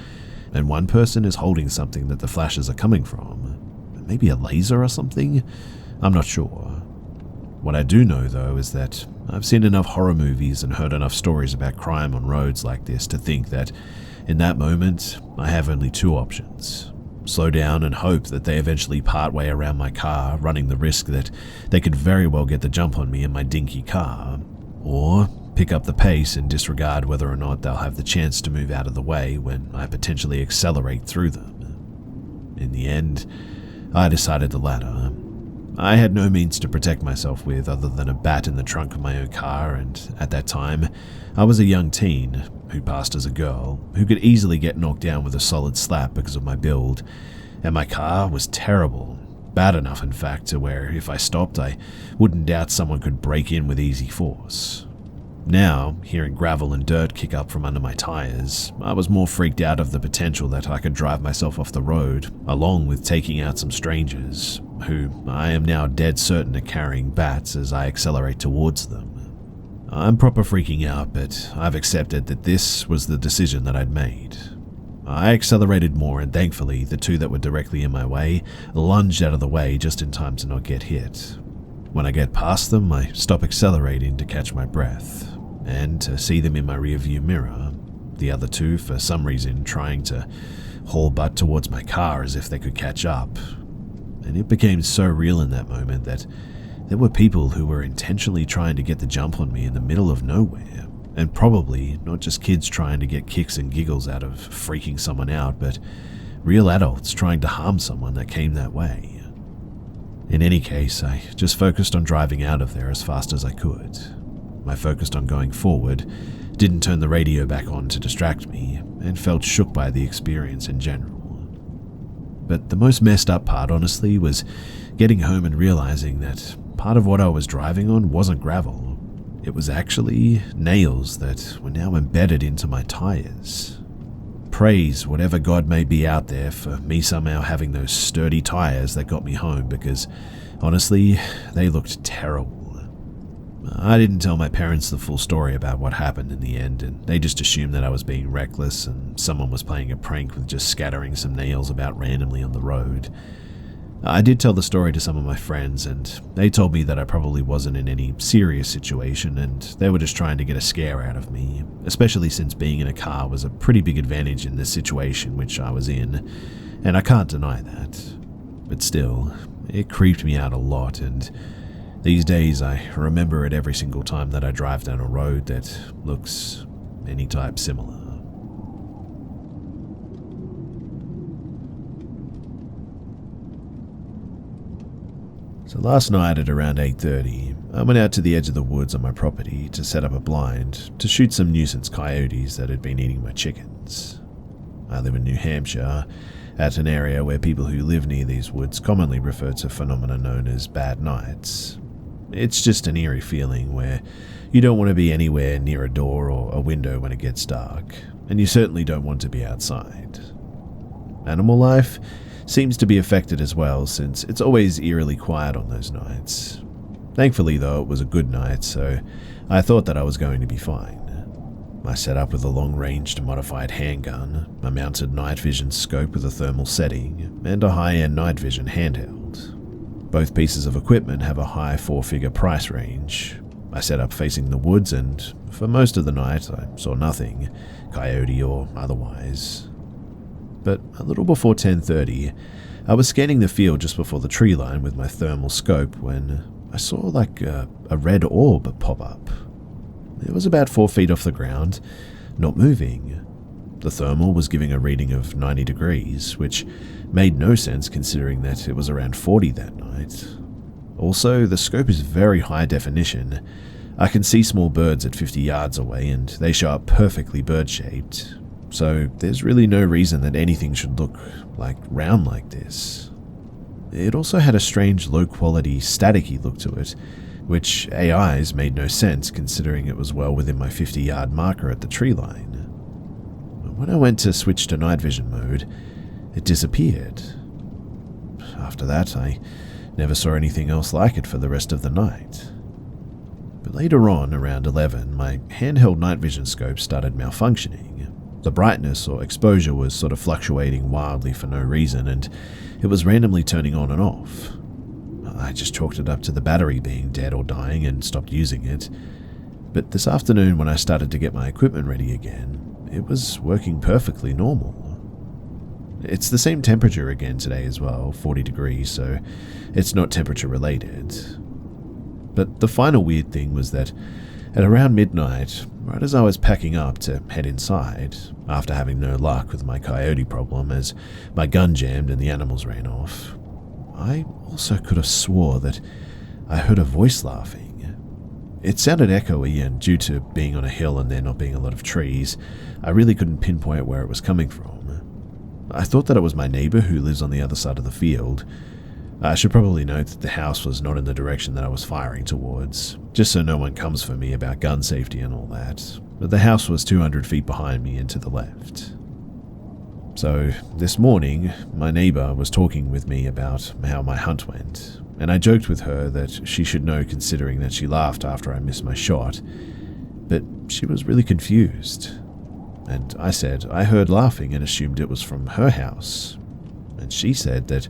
and one person is holding something that the flashes are coming from. Maybe a laser or something? I'm not sure. What I do know, though, is that I've seen enough horror movies and heard enough stories about crime on roads like this to think that, in that moment, I have only 2 options. Slow down and hope that they eventually part way around my car, running the risk that they could very well get the jump on me in my dinky car, or pick up the pace and disregard whether or not they'll have the chance to move out of the way when I potentially accelerate through them. In the end, I decided the latter. I had no means to protect myself with other than a bat in the trunk of my own car, and at that time, I was a young teen who passed as a girl who could easily get knocked down with a solid slap because of my build, and my car was terrible, bad enough in fact to where if I stopped I wouldn't doubt someone could break in with easy force. Now, hearing gravel and dirt kick up from under my tires, I was more freaked out of the potential that I could drive myself off the road, along with taking out some strangers, who I am now dead certain are carrying bats as I accelerate towards them. I'm proper freaking out, but I've accepted that this was the decision that I'd made. I accelerated more, and thankfully, the 2 that were directly in my way lunged out of the way just in time to not get hit. When I get past them, I stop accelerating to catch my breath, and to see them in my rearview mirror, the other 2 for some reason trying to haul butt towards my car as if they could catch up. and it became so real in that moment that there were people who were intentionally trying to get the jump on me in the middle of nowhere, and probably not just kids trying to get kicks and giggles out of freaking someone out, but real adults trying to harm someone that came that way. In any case, I just focused on driving out of there as fast as I could. I focused on going forward, didn't turn the radio back on to distract me, and felt shook by the experience in general. But the most messed up part, honestly, was getting home and realizing that part of what I was driving on wasn't gravel. It was actually nails that were now embedded into my tires. Praise whatever God may be out there for me somehow having those sturdy tires that got me home, because honestly, they looked terrible. I didn't tell my parents the full story about what happened in the end, and they just assumed that I was being reckless and someone was playing a prank with just scattering some nails about randomly on the road. I did tell the story to some of my friends, and they told me that I probably wasn't in any serious situation and they were just trying to get a scare out of me, especially since being in a car was a pretty big advantage in this situation which I was in, and I can't deny that. But still, it creeped me out a lot, and these days I remember it every single time that I drive down a road that looks any type similar. So last night at around 8:30, I went out to the edge of the woods on my property to set up a blind to shoot some nuisance coyotes that had been eating my chickens. I live in New Hampshire, at an area where people who live near these woods commonly refer to phenomena known as bad nights. It's just an eerie feeling where you don't want to be anywhere near a door or a window when it gets dark, and you certainly don't want to be outside. Animal life seems to be affected as well, since it's always eerily quiet on those nights. Thankfully, though, it was a good night, so I thought that I was going to be fine. I set up with a long-ranged modified handgun, a mounted night vision scope with a thermal setting, and a high-end night vision handheld. Both pieces of equipment have a high four-figure price range. I set up facing the woods, and for most of the night I saw nothing, coyote or otherwise. But a little before 10:30, I was scanning the field just before the tree line with my thermal scope when I saw like a red orb pop up. It was about 4 feet off the ground, not moving. The thermal was giving a reading of 90 degrees, which made no sense considering that it was around 40 that night. Also, the scope is very high definition. I can see small birds at 50 yards away and they show up perfectly bird-shaped. So there's really no reason that anything should look like round like this. It also had a strange low-quality, staticky look to it, which AIs made no sense considering it was well within my 50-yard marker at the tree line. When I went to switch to night vision mode, it disappeared. After that, I never saw anything else like it for the rest of the night. But later on, around 11, my handheld night vision scope started malfunctioning. The brightness or exposure was sort of fluctuating wildly for no reason, and it was randomly turning on and off. I just chalked it up to the battery being dead or dying and stopped using it. But this afternoon, when I started to get my equipment ready again, it was working perfectly normal. It's the same temperature again today as well, 40 degrees, so it's not temperature related. But the final weird thing was that at around midnight, right as I was packing up to head inside, after having no luck with my coyote problem as my gun jammed and the animals ran off, I also could have swore that I heard a voice laughing. It sounded echoey, and due to being on a hill and there not being a lot of trees, I really couldn't pinpoint where it was coming from. I thought that it was my neighbor who lives on the other side of the field. I should probably note that the house was not in the direction that I was firing towards, just so no one comes for me about gun safety and all that, but the house was 200 feet behind me and to the left. So, this morning, my neighbor was talking with me about how my hunt went, and I joked with her that she should know considering that she laughed after I missed my shot, but she was really confused. And I said I heard laughing and assumed it was from her house, and she said that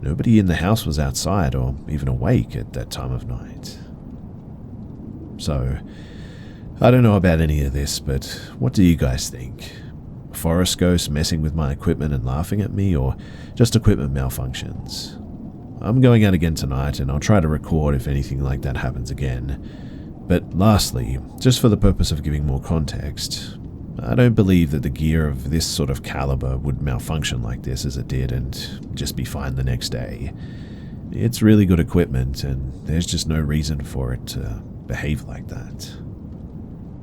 nobody in the house was outside or even awake at that time of night. So, I don't know about any of this, but what do you guys think? Forest ghosts messing with my equipment and laughing at me, or just equipment malfunctions? I'm going out again tonight and I'll try to record if anything like that happens again. But lastly, just for the purpose of giving more context, I don't believe that the gear of this sort of caliber would malfunction like this as it did and just be fine the next day. It's really good equipment and there's just no reason for it to behave like that.